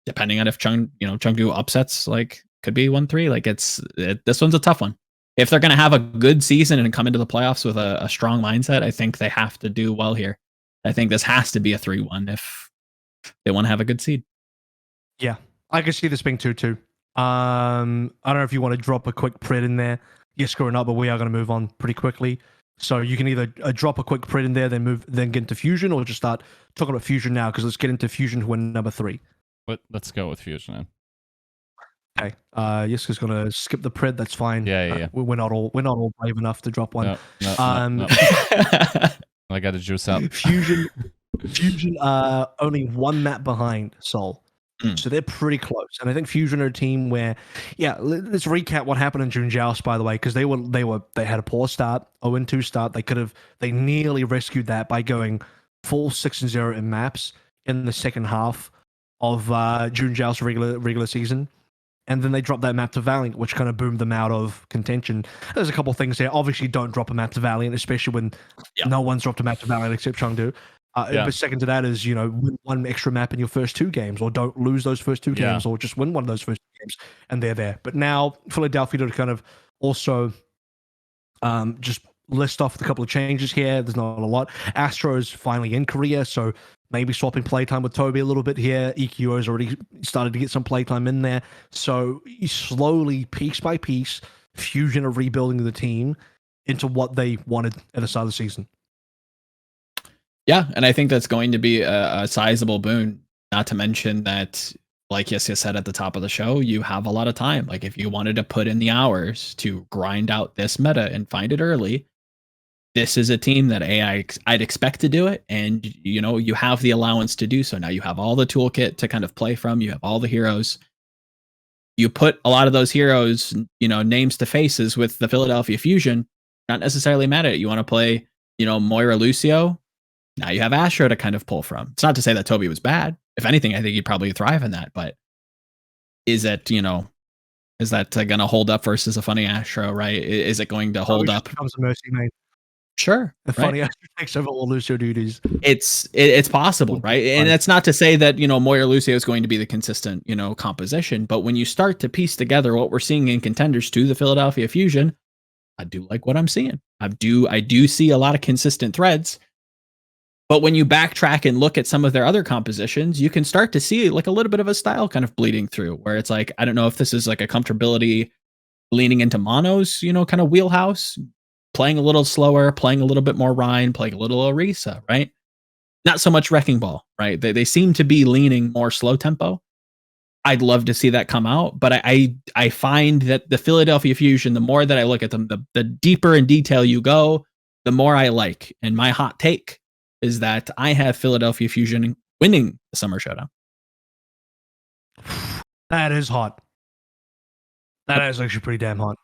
depending on if Chengdu upsets, like, could be 1-3. Like, this one's a tough one. If they're going to have a good season and come into the playoffs with a strong mindset, I think they have to do well here. I think this has to be a 3-1 if they want to have a good seed. Yeah, I can see this being 2-2. I don't know if you want to drop a quick pred in there, Yiska or not, but we are going to move on pretty quickly. So you can either drop a quick pred in there, then get into fusion, or just start talking about fusion now, because let's get into fusion to win number 3. But let's go with fusion then. Okay. Yiska's gonna skip the pred. That's fine. Yeah. We're not all brave enough to drop one. No. I got to juice up. Fusion, only one map behind Seoul. So they're pretty close. And I think Fusion are a team where, let's recap what happened in Junjiaos, by the way, because they had a poor start, 0-2 start. They nearly rescued that by going full 6-0 in maps in the second half of Junjiaos regular season. And then they dropped that map to Valiant, which kind of boomed them out of contention. There's a couple of things there. Obviously, don't drop a map to Valiant, especially when no one's dropped a map to Valiant except Chengdu. But second to that is, win one extra map in your first 2 games, or don't lose those first 2 games, or just win one of those first 2 games, and they're there. But now Philadelphia to kind of also just list off a couple of changes here. There's not a lot. Astro's finally in Korea, so maybe swapping playtime with Toby a little bit here. EQO's already started to get some playtime in there. So slowly, piece by piece, Fusion are rebuilding the team into what they wanted at the start of the season. Yeah, and I think that's going to be a sizable boon, not to mention that, like Yiska said at the top of the show, you have a lot of time. Like, if you wanted to put in the hours to grind out this meta and find it early, this is a team that I'd expect to do it, and you have the allowance to do so. Now you have all the toolkit to kind of play from. You have all the heroes. You put a lot of those heroes, names to faces with the Philadelphia Fusion. Not necessarily mad at it. You want to play, Moira Lucio. Now you have Astro to kind of pull from. It's not to say that Toby was bad. If anything, I think he'd probably thrive in that. But is that going to hold up versus a funny Astro, right? Is it going to hold up? Becomes a mercy main. Sure. The funny Astro takes over all Lucio duties. It's possible, right? And that's not to say that, Moira Lucio is going to be the consistent, composition. But when you start to piece together what we're seeing in contenders to the Philadelphia Fusion, I do like what I'm seeing. I do see a lot of consistent threads. But when you backtrack and look at some of their other compositions, you can start to see like a little bit of a style kind of bleeding through, where it's like, I don't know if this is like a comfortability leaning into Mono's, kind of wheelhouse, playing a little slower, playing a little bit more Rhine, playing a little Orisa, right? Not so much Wrecking Ball, right? They seem to be leaning more slow tempo. I'd love to see that come out, but I find that the Philadelphia Fusion, the more that I look at them, the deeper in detail you go, the more I like. And my hot take is that I have Philadelphia Fusion winning the Summer Showdown. That is hot. That is actually pretty damn hot.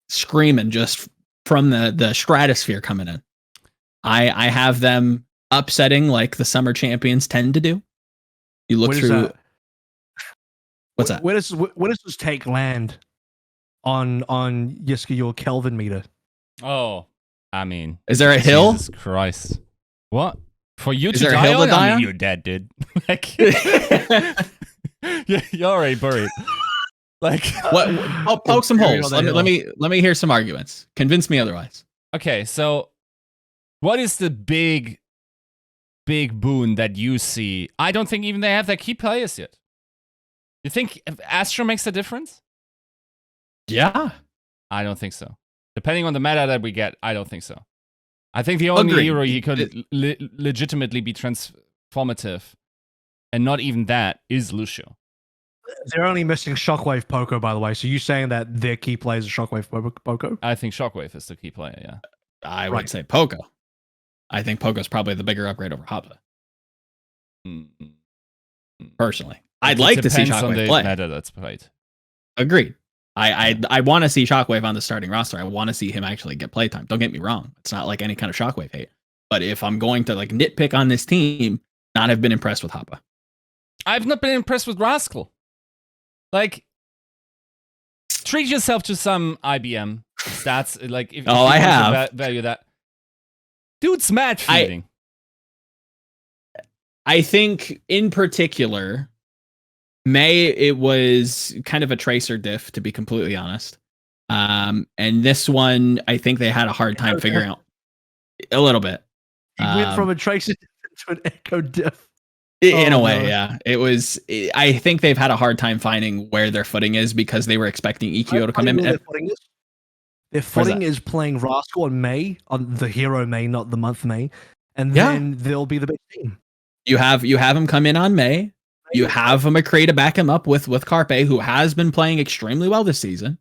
Screaming just from the stratosphere coming in. I have them upsetting like the summer champions tend to do. You look through. What's that? Where does this take land on Yiska, your Kelvin meter? Oh, I mean, is there a hill? Jesus Christ! What? For you is to there die a hill on? to die on? You're dead, dude. Like, you're already buried. Like, what? I'll poke some holes. Let me hear some arguments. Convince me otherwise. Okay, so what is the big boon that you see? I don't think even they have their key players yet. You think Astro makes a difference? Yeah, I don't think so. Depending on the meta that we get, I don't think so. I think the only hero he could legitimately be transformative, and not even that, is Lucio. They're only missing Shockwave Poco, by the way. So you saying that their key player is Shockwave Poco? I think Shockwave is the key player, yeah. I would say Poco. I think Poco's probably the bigger upgrade over Hoppa. Personally. I'd like to see Shockwave play. Meta that's played. Agreed. I want to see Shockwave on the starting roster. I want to see him actually get playtime. Don't get me wrong. It's not like any kind of Shockwave hate. But if I'm going to like nitpick on this team, not have been impressed with Hoppa. I've not been impressed with Rascal. Like, treat yourself to some IBM stats. Like, if I have value that. Dude's mad feeding. I think in particular, it was kind of a tracer diff, to be completely honest. And this one, I think they had a hard time figuring out a little bit. You went from a tracer diff to an echo diff. In a way, yeah. It was. I think they've had a hard time finding where their footing is because they were expecting EQO to come in. Their footing is playing Rascal in May, on the hero May, not the month May, and then they'll be the big team. You have him come in on May. You have a McCree to back him up with Carpe, who has been playing extremely well this season.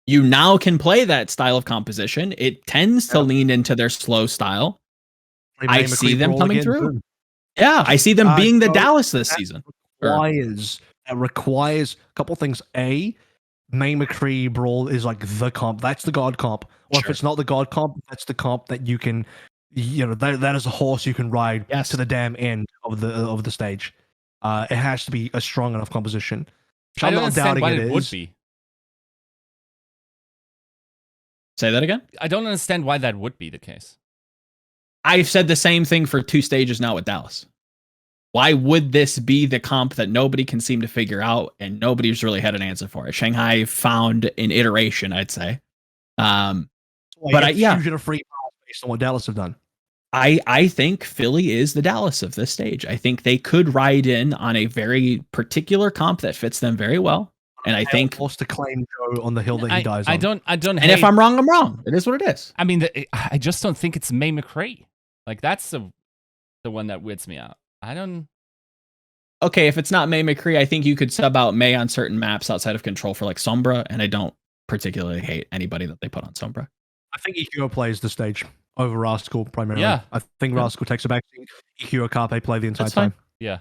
You now can play that style of composition. It tends to lean into their slow style. I see them coming through. Yeah, I see them being the Dallas this season. That requires a couple things. A, May McCree Brawl is like the comp. That's the God comp. Or if it's not the God comp, that's the comp that you can, that is a horse you can ride to the damn end of the stage. It has to be a strong enough composition. I don't understand why it would be. Say that again? I don't understand why that would be the case. I've said the same thing for 2 stages now with Dallas. Why would this be the comp that nobody can seem to figure out and nobody's really had an answer for it? Shanghai found an iteration, I'd say. Fusion of free based on what Dallas have done. I think Philly is the Dallas of this stage. I think they could ride in on a very particular comp that fits them very well. And I think to claim Joe on the hill that he dies on. I don't. And if I'm wrong, I'm wrong. It is what it is. I mean, I just don't think it's May McCree. Like that's the one that weirds me out. I don't. Okay, if it's not May McCree, I think you could sub out May on certain maps outside of control for like Sombra, and I don't particularly hate anybody that they put on Sombra. I think EQO plays the stage over Rascal primarily. Yeah. I think Rascal takes a back seat. EQO Carpe play the entire time. Yeah.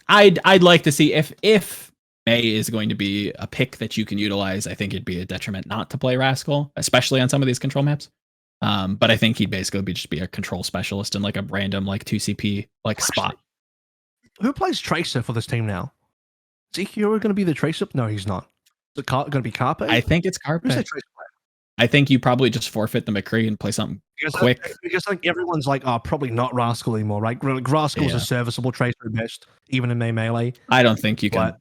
I'd like to see if May is going to be a pick that you can utilize. I think it'd be a detriment not to play Rascal, especially on some of these control maps. But I think he'd basically just be a control specialist in like a random like 2CP like spot. Who plays Tracer for this team now? Is EQO going to be the Tracer? No, he's not. Is it going to be Carpe? I think it's Carpe. Who's the Tracer player? I think you probably just forfeit the McCree and play something quick. Because like everyone's like, probably not Rascal anymore, right? Rascal's a serviceable tracer at best, even in May Melee. I don't think you can.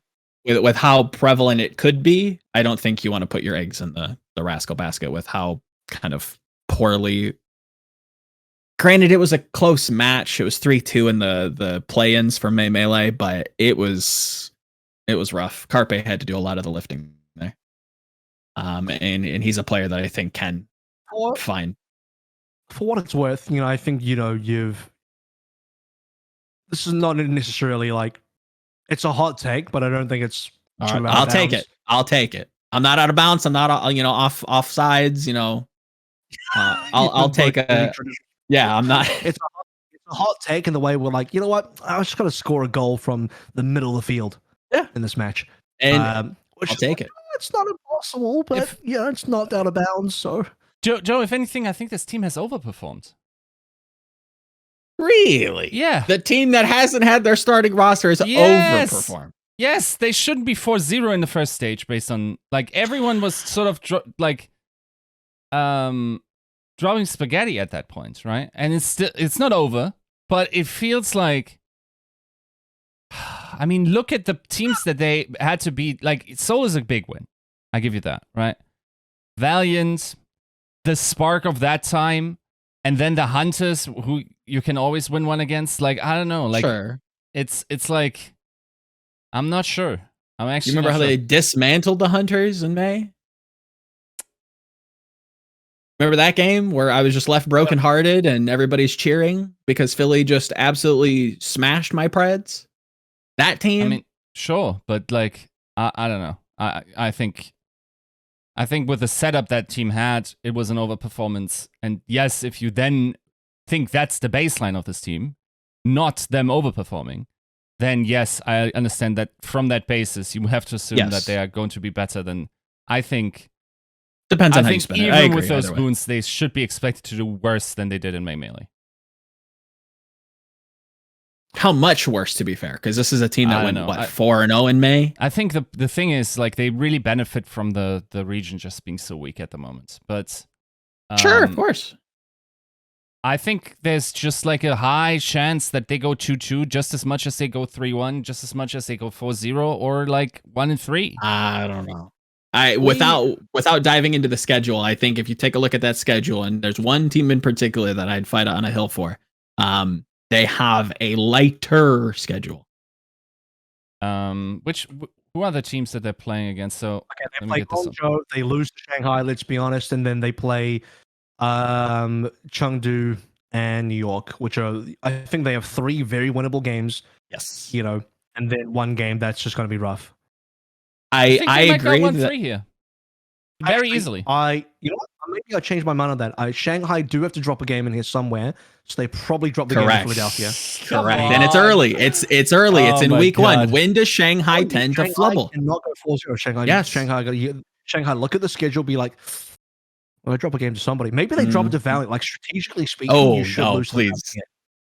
With how prevalent it could be, I don't think you want to put your eggs in the Rascal basket with how kind of poorly. Granted, it was a close match. It was 3-2 in the play-ins for May Melee, but it was rough. Carpe had to do a lot of the lifting there. And he's a player that I think can find. For what it's worth, I think, this is not necessarily like, it's a hot take, but I don't think it's true. Right, I'll take it. I'm not out of bounds. I'm not, off sides, I'll take a, I'm not. It's a hot take in the way we're like, you know what? I was just going to score a goal from the middle of the field in this match. And I'll take it. It's not impossible, but it's not out of bounds. So, Joe, if anything, I think this team has overperformed. Really? Yeah. The team that hasn't had their starting roster has overperformed. Yes, they shouldn't be 4-0 in the first stage based on like everyone was sort of dropping spaghetti at that point, right? And it's not over, but it feels like. I mean, look at the teams that they had to beat. Like, Seoul is a big win. I give you that, right? Valiant, the spark of that time, and then the Hunters, who you can always win one against. Like, I don't know. Like, sure. It's like, I'm not sure. I'm actually. You remember how they dismantled the Hunters in May? Remember that game where I was just left brokenhearted and everybody's cheering because Philly just absolutely smashed my Preds? That team? I mean, sure, but like, I don't know. I think with the setup that team had, it was an overperformance. And yes, if you then think that's the baseline of this team, not them overperforming, then yes, I understand that from that basis, you have to assume that they are going to be better than, I think. Depends on how you spend it. Even with those boons, they should be expected to do worse than they did in May Melee. How much worse, to be fair? Because this is a team that went 4-0 in May. I think the thing is, like, they really benefit from the region just being so weak at the moment. But sure, of course. I think there's just like a high chance that they go 2-2 just as much as they go 3-1, just as much as they go 4-0, or like 1-3. I don't know. Without diving into the schedule, I think if you take a look at that schedule, and there's one team in particular that I'd fight on a hill for, they have a lighter schedule. Which Who are the teams that they're playing against? So Okay, let they me play get this up. Guangzhou, they lose to Shanghai, let's be honest, and then they play Chengdu and New York, which are, I think they have 3 very winnable games, Yes. you know, and then 1 game that's just going to be rough. I think they might go agree 1-3 that here. Very Actually, easily. You know what? Maybe I changed my mind on that. Shanghai do have to drop a game in here somewhere, so they probably drop the game in correct. Philadelphia. Correct. Come And it's on. early. It's early. It's Oh in my week 1. God. When does Shanghai tend to flubble? Cannot go 4-0. Shanghai. Yes. Shanghai. Look at the schedule. Be like, well, I drop a game to somebody. Maybe they drop it to Valiant. Like strategically speaking, you should lose. Please.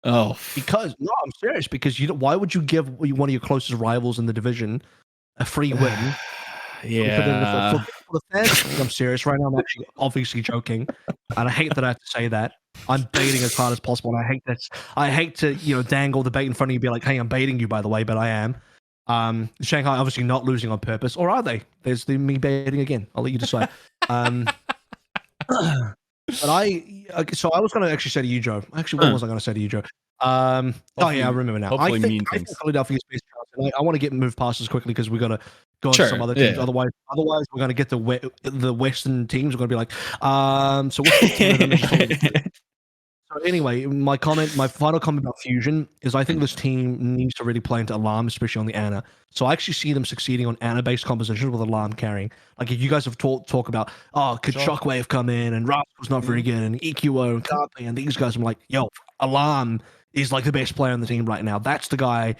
Because no, I'm serious. Because why would you give one of your closest rivals in the division a free win? Yeah. For the fans, I'm serious right now. I'm actually obviously joking, and I hate that I have to say that. I'm baiting as hard as possible, and I hate to dangle the bait in front of you, and be like, "Hey, I'm baiting you, by the way," but I am. Shanghai obviously not losing on purpose, or are they? There's me baiting again. I'll let you decide. But so I was going to actually say to you, Joe. Actually, what was I going to say to you, Joe? Oh yeah, I remember now. I think Philadelphia's best chance. And I want to move past this quickly because we got to go on to some other teams. Yeah. Otherwise, we're going to get the Western teams. We're going to be like, so what's the team? So anyway, my final comment about Fusion is I think this team needs to really play into Alarm, especially on the Ana. So I actually see them succeeding on Ana-based compositions with Alarm carrying. Like if you guys have talk about, could Shockwave come in and Rascal's not very good and EQO and Carpe and these guys, I'm like, yo, Alarm is like the best player on the team right now. That's the guy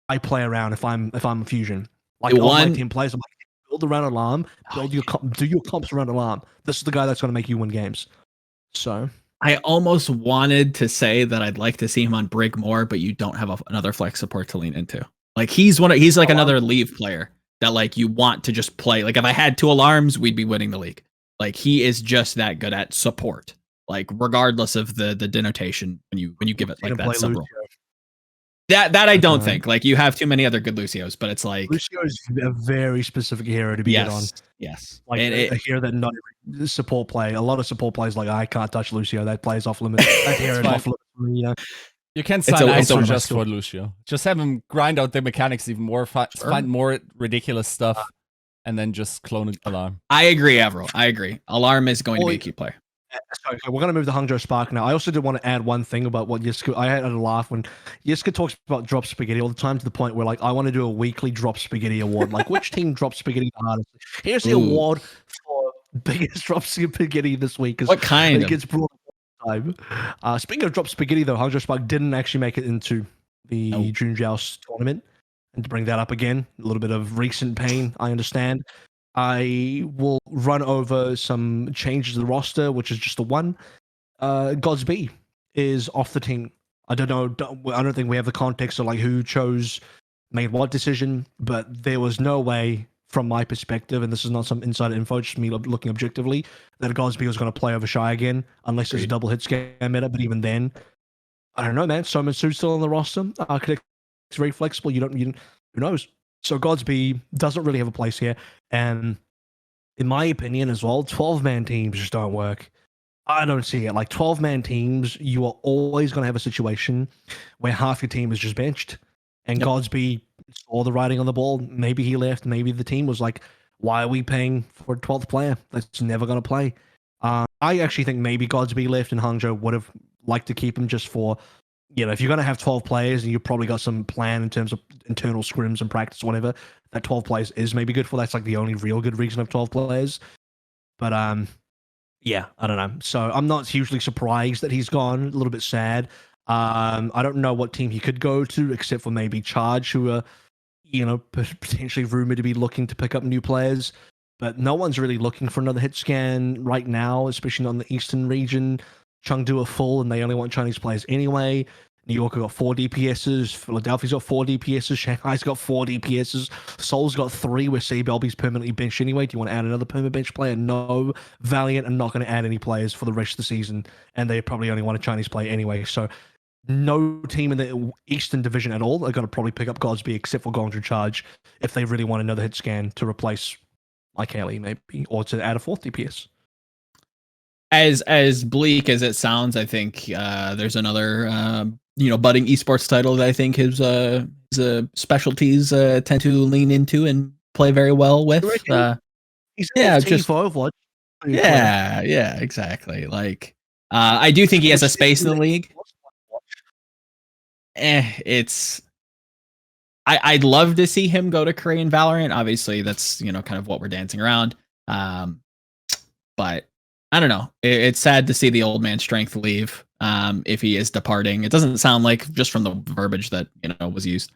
I play around if I'm a Fusion. Like all my team plays, I'm like, build around Alarm, do your comps around Alarm. This is the guy that's going to make you win games. So I almost wanted to say that I'd like to see him on Brig more, but you don't have another flex support to lean into. Like he's like another leave player that like you want to just play. Like if I had 2 alarms, we'd be winning the league. Like he is just that good at support. Like regardless of the denotation when you give it like that sub role. That I don't think. Like you have too many other good Lucios, but it's like Lucio is a very specific hero to be good on. Yes, like a hero that not every support play. A lot of support plays like I can't touch Lucio. That plays off limit. That hero is off limit. You can sign ISO just for Lucio. Just have him grind out the mechanics even more, find more ridiculous stuff, and then just clone Alarm. I agree, AVRL. I agree. Alarm is going to be a key player. Sorry, we're going to move to Hangzhou Spark now. I also did want to add one thing about what Yiska. I had a laugh when Yiska talks about drop spaghetti all the time to the point where like I want to do a weekly drop spaghetti award. Like which team drops spaghetti the hardest? Here's the award for biggest drop spaghetti this week. What kind? It gets brought up all the time. Speaking of drop spaghetti though, Hangzhou Spark didn't actually make it into the June Joust tournament. And to bring that up again, a little bit of recent pain, I understand. I will run over some changes to the roster, which is just the one. Godsby is off the team. I don't know. I don't think we have the context of like who made what decision, but there was no way, from my perspective, and this is not some insider info, just me looking objectively, that Godsby was going to play over Shy again, unless there's a double hit scam meta. But even then, I don't know, man. Somansu's still on the roster. Architect's very flexible. Who knows? So Godsby doesn't really have a place here. And in my opinion as well, 12-man teams just don't work. I don't see it. Like 12-man teams, you are always going to have a situation where half your team is just benched. And Godsby saw the writing on the ball. Maybe he left. Maybe the team was like, why are we paying for a 12th player that's never going to play? I actually think maybe Godsby left and Hangzhou would have liked to keep him just for, if you're going to have 12 players and you've probably got some plan in terms of internal scrims and practice, whatever, that 12 players is maybe good for. That's like the only real good reason of 12 players. But yeah, I don't know. So I'm not hugely surprised that he's gone. A little bit sad. I don't know what team he could go to, except for maybe Charge, who are, potentially rumored to be looking to pick up new players. But no one's really looking for another hit scan right now, especially not in the Eastern region. Chengdu are full, and they only want Chinese players anyway. New York have got 4 DPSs. Philadelphia's got 4 DPSs. Shanghai's got 4 DPSs. Seoul's got 3, where CBLB's permanently benched anyway. Do you want to add another permanent bench player? No. Valiant are not going to add any players for the rest of the season, and they probably only want a Chinese player anyway. So no team in the Eastern Division at all are going to probably pick up Godsby, except for Guangzhou Charge, if they really want another hit scan to replace IKLE maybe, or to add a 4th DPS. As bleak as it sounds, I think there's another budding esports title that I think his specialties tend to lean into and play very well with. He's yeah, just for Overwatch. Yeah, exactly. Like, I do think he has a space in the league. It's. I'd love to see him go to Korean Valorant. Obviously, that's kind of what we're dancing around. But I don't know. It's sad to see the old man strength leave. If he is departing, it doesn't sound like, just from the verbiage that was used.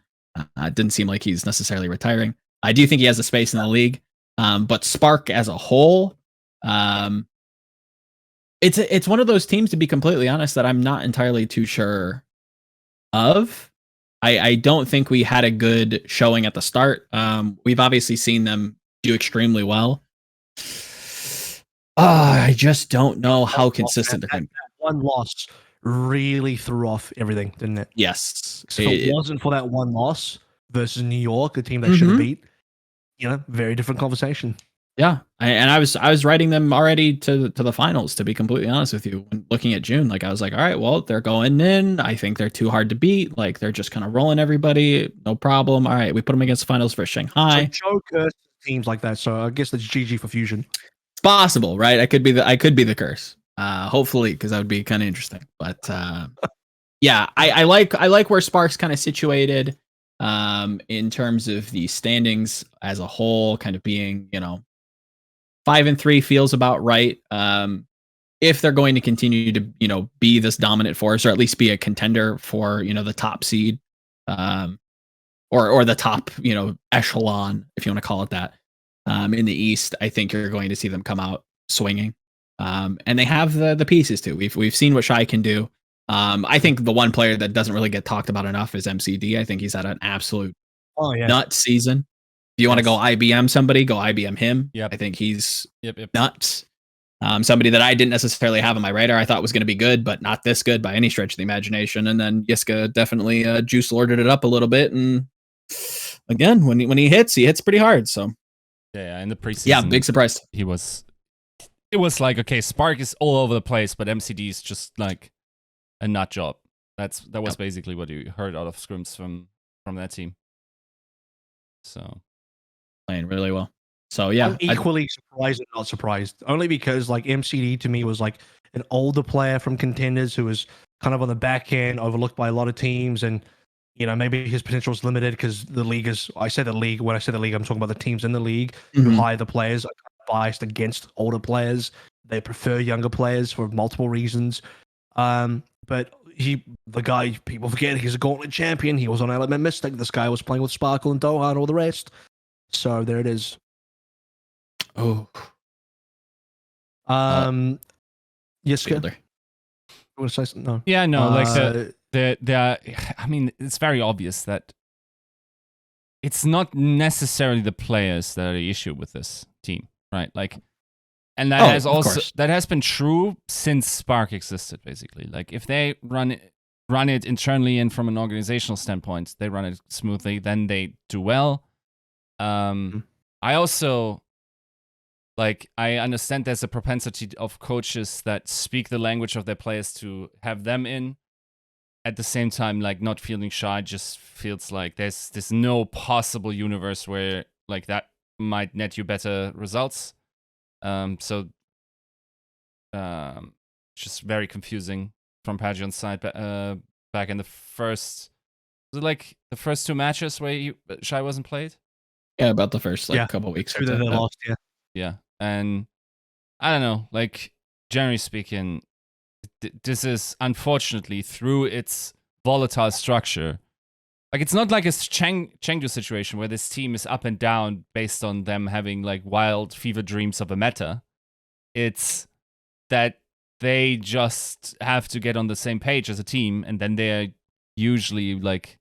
It didn't seem like he's necessarily retiring. I do think he has a space in the league. But Spark as a whole, it's one of those teams, to be completely honest, that I'm not entirely too sure of. I don't think we had a good showing at the start. We've obviously seen them do extremely well. I just don't know how consistent they're going to be. One loss really threw off everything, didn't it? Yes. So if it wasn't for that one loss versus New York, a team that should have beat, very different conversation. Yeah, I was writing them already to the finals, to be completely honest with you. When looking at June, like, I was like, all right, well, they're going in. I think they're too hard to beat. Like, they're just kind of rolling everybody, no problem. All right, we put them against the finals for Shanghai. So Joe cursed teams like that, so I guess that's GG for Fusion. It's possible, right? I could be the curse. Hopefully, because that would be kind of interesting. But yeah, I like where Spark's kind of situated in terms of the standings as a whole, kind of being 5-3 feels about right. If they're going to continue to, be this dominant force, or at least be a contender for, the top seed, or the top, echelon, if you want to call it that, in the East, I think you're going to see them come out swinging. And they have the pieces too. We've seen what Shy can do. I think the one player that doesn't really get talked about enough is MCD. I think he's had an absolute nut season. If you want to go IBM somebody, go IBM him. Yep. I think he's nuts. Somebody that I didn't necessarily have on my radar. I thought was going to be good, but not this good by any stretch of the imagination. And then Yiska definitely juice lorded it up a little bit. And again, when he hits pretty hard. So yeah, in the preseason, big surprise. It was like, okay, Spark is all over the place, but MCD is just like a nut job. That was basically what you heard out of scrims from that team. So playing really well. So yeah, I'm equally surprised and not surprised. Only because like MCD to me was like an older player from Contenders who was kind of on the back end, overlooked by a lot of teams, and maybe his potential is limited because the league is. I say the league. When I say the league, I'm talking about the teams in the league who hire the players. Are biased against older players. They prefer younger players for multiple reasons. But the guy, people forget he's a gauntlet champion. He was on Element Mystic. This guy was playing with Sparkle and Doha and all the rest. So there it is. Oh. Yiska. You want to say something? No. Yeah, no, like I mean, it's very obvious that it's not necessarily the players that are the issue with this team, right? Like, and that has been true since Spark existed, basically. Like, if they run it internally and from an organizational standpoint, they run it smoothly, then they do well. I also, like, I understand there's a propensity of coaches that speak the language of their players to have them in. At the same time, like, not feeling shy just feels like there's no possible universe where, like, that might net you better results. So just very confusing from Pagion's side. Back in the first, was it like the first two matches where Shy wasn't played? Yeah, about the first couple weeks. They lost, yeah, and I don't know. Like, generally speaking, this is unfortunately, through its volatile structure. Like, it's not like a Chengdu situation where this team is up and down based on them having like wild fever dreams of a meta. It's that they just have to get on the same page as a team, and then they're usually like,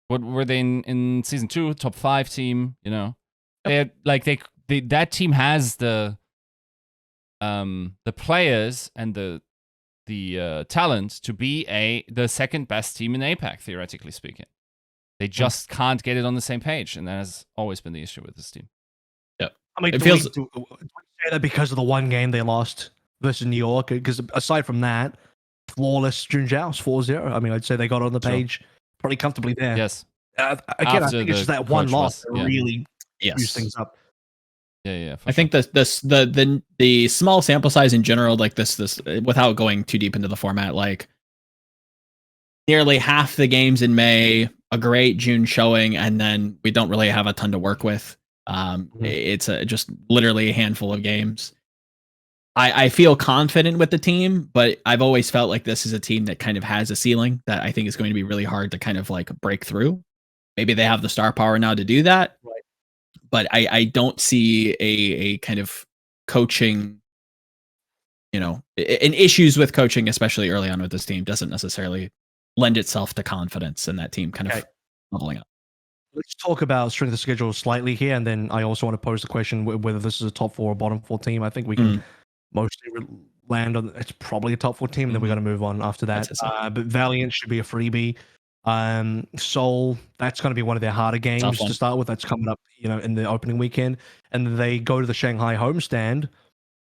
what were they in season 2? Top 5 team, They're like that team has the players and the talent to be the second best team in APAC, theoretically speaking. They just can't get it on the same page, and that has always been the issue with this team. Yeah, I mean, do we say that because of the one game they lost versus New York? Because aside from that, flawless Junjiao's 4-0. I mean, I'd say they got on the page pretty comfortably there. Yes. Again, I think it's just that one loss that really use things up. Yeah. I think the small sample size in general, like this without going too deep into the format, like nearly half the games in May, a great June showing, and then we don't really have a ton to work with. It's just literally a handful of games. I feel confident with the team, but I've always felt like this is a team that kind of has a ceiling that I think is going to be really hard to kind of like break through. Maybe they have the star power now to do that, Right. but I don't see a kind of coaching, and issues with coaching, especially early on with this team, doesn't necessarily lend itself to confidence in that team kind of leveling up. Let's talk about strength of schedule slightly here, and then I also want to pose the question whether this is a top 4 or bottom 4 team. I think we can mostly land on it's probably a top 4 team, and then we're going to move on after that. But Valiant should be a freebie. Seoul, that's going to be one of their harder games to start with. That's coming up, in the opening weekend, and then they go to the Shanghai homestand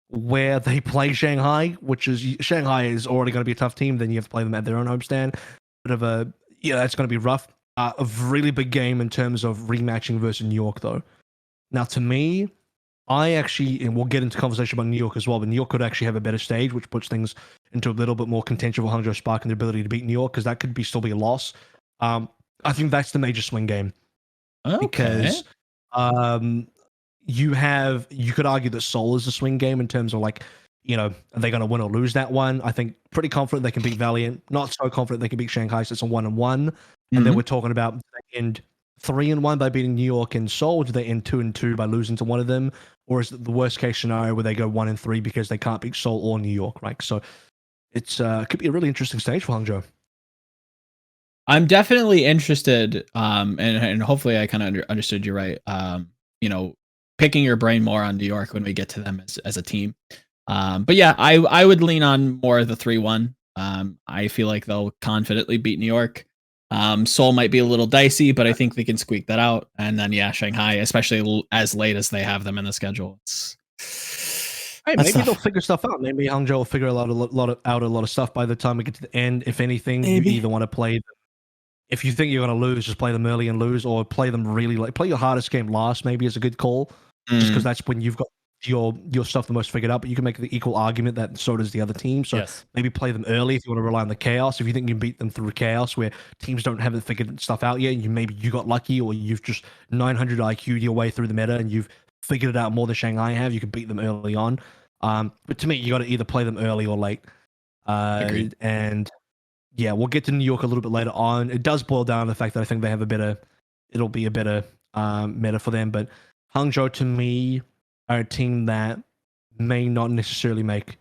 where they play Shanghai, which is Shanghai is already going to be a tough team. Then you have to play them at their own homestand. Bit of that's going to be rough. A really big game in terms of rematching versus New York, though. Now, to me, and we'll get into conversation about New York as well, but New York could actually have a better stage, which puts things into a little bit more contention for Hangzhou Spark and their ability to beat New York, because that could still be a loss. I think that's the major swing game. Because you could argue that Seoul is a swing game in terms of are they going to win or lose that one? I think pretty confident they can beat Valiant. Not so confident they can beat Shanghai, so it's a 1-1. And then we're talking about they end 3-1 by beating New York and Seoul. Do they end 2-2 by losing to one of them? Or is it the worst case scenario where they go 1-3 because they can't beat Seoul or New York, right? So it's could be a really interesting stage for Hangzhou. I'm definitely interested, and hopefully I kind of understood you right. Picking your brain more on New York when we get to them as a team. But yeah, I would lean on more of the 3-1. I feel like they'll confidently beat New York. Seoul might be a little dicey, but I think they can squeak that out. And then Shanghai, especially as late as they have them in the schedule. Maybe they'll figure stuff out. Maybe Hangzhou will figure out a lot of stuff by the time we get to the end. If anything, you either want to play them. If you think you're going to lose, just play them early and lose, or play them really play your hardest game last. Maybe is a good call, just because that's when you've got your stuff the most figured out. But you can make the equal argument that so does the other team. So maybe play them early if you want to rely on the chaos. If you think you can beat them through chaos, where teams haven't figured stuff out yet, maybe you got lucky, or you've just 900 IQ'd your way through the meta and you've figured it out more than Shanghai have. You can beat them early on. But to me, you got to either play them early or late. Agreed. And yeah, we'll get to New York a little bit later on. It does boil down to the fact that I think they have it'll be a better meta for them. But Hangzhou, to me, are a team that may not necessarily make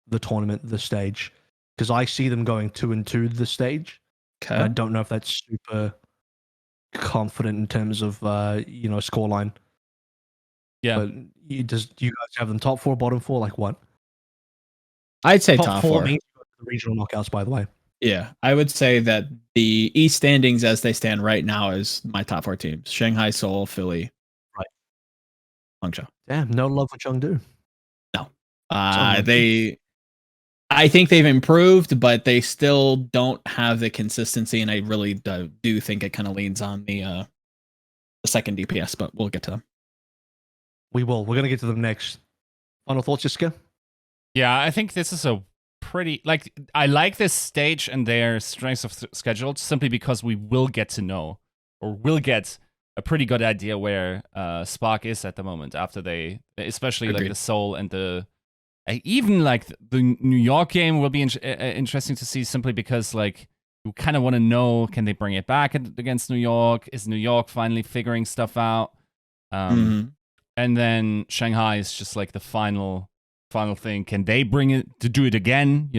the tournament, the stage, because I see them going 2-2 the stage. Okay. I don't know if that's super confident in terms of scoreline. Yeah. But do you guys have them top 4, bottom 4? Like what? I'd say top 4. Means the regional knockouts, by the way. Yeah, I would say that the East standings as they stand right now is my top 4 teams: Shanghai, Seoul, Philly, right, Hangzhou. Damn, no love for Chengdu. No, I think they've improved, but they still don't have the consistency, and I really do think it kind of leans on the second DPS. But we'll get to them. We will. We're gonna get to them next. Final thoughts, Yiska? Yeah, I think this is a pretty I like this stage and their strengths of schedule simply because we will get to know, or will get a pretty good idea where Spark is at the moment after they, especially Agreed. like the Seoul and the even like the New York game will be interesting to see, simply because like you kind of want to know, can they bring it back against New York? Is New York finally figuring stuff out? And then Shanghai is just like the final thing. Can they bring it to do it again?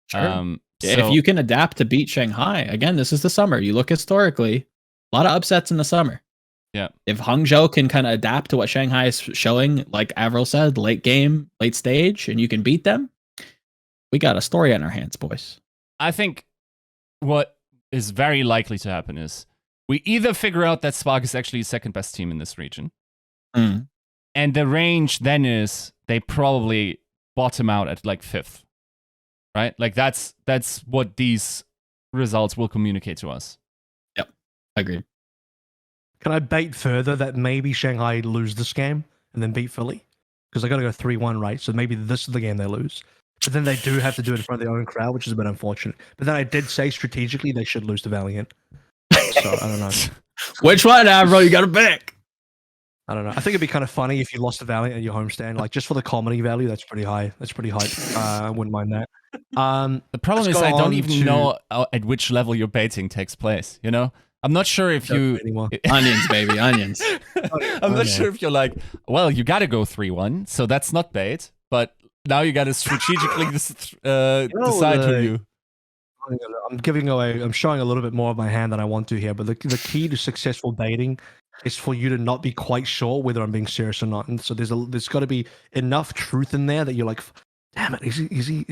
Sure. So if you can adapt to beat Shanghai again, this is the summer. You look historically, a lot of upsets in the summer. Yeah. If Hangzhou can kind of adapt to what Shanghai is showing, like AVRL said, late game, late stage, and you can beat them, we got a story on our hands, boys. I think what is very likely to happen is we either figure out that Spark is actually the second best team in this region. And the range then is they probably bottom out at like 5th, right? Like that's what these results will communicate to us. Yep, agreed. Can I bait further that maybe Shanghai lose this game and then beat Philly? Because they got to go 3-1, right? So maybe this is the game they lose. But then they do have to do it in front of their own crowd, which is a bit unfortunate. But then I did say strategically they should lose to Valiant. So I don't know. Which one, AVRL? You got to pick. I don't know. I think it'd be kind of funny if you lost to Valiant at your homestand. Like, just for the comedy value, that's pretty high. That's pretty high. I wouldn't mind that. The problem is I don't even know at which level your baiting takes place, you know? I'm not sure if you... Onions, baby, onions. I'm not sure if you're like, well, you got to go 3-1, so that's not bait, but now you got to strategically decide who you... I'm showing a little bit more of my hand than I want to here, but the key to successful baiting is for you to not be quite sure whether I'm being serious or not. And so there's got to be enough truth in there that you're like, damn it, is he?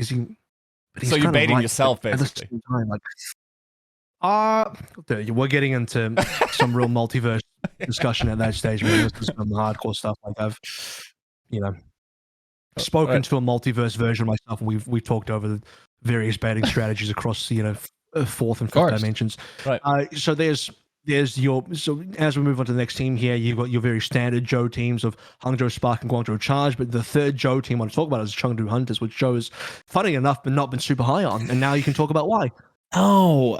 But so you're baiting yourself, basically. At the same time, like, we're getting into some real multiverse discussion at that stage, man. This is some hardcore stuff. Like I've, spoken to a multiverse version of myself, and we've talked over the various baiting strategies across, fourth and fifth dimensions. Right. So so as we move on to the next team here, you've got your very standard Joe teams of Hangzhou Spark and Guangzhou Charge, but the third Joe team I want to talk about is Chengdu Hunters, which Joe is, funny enough, but not been super high on, and now you can talk about why. Oh,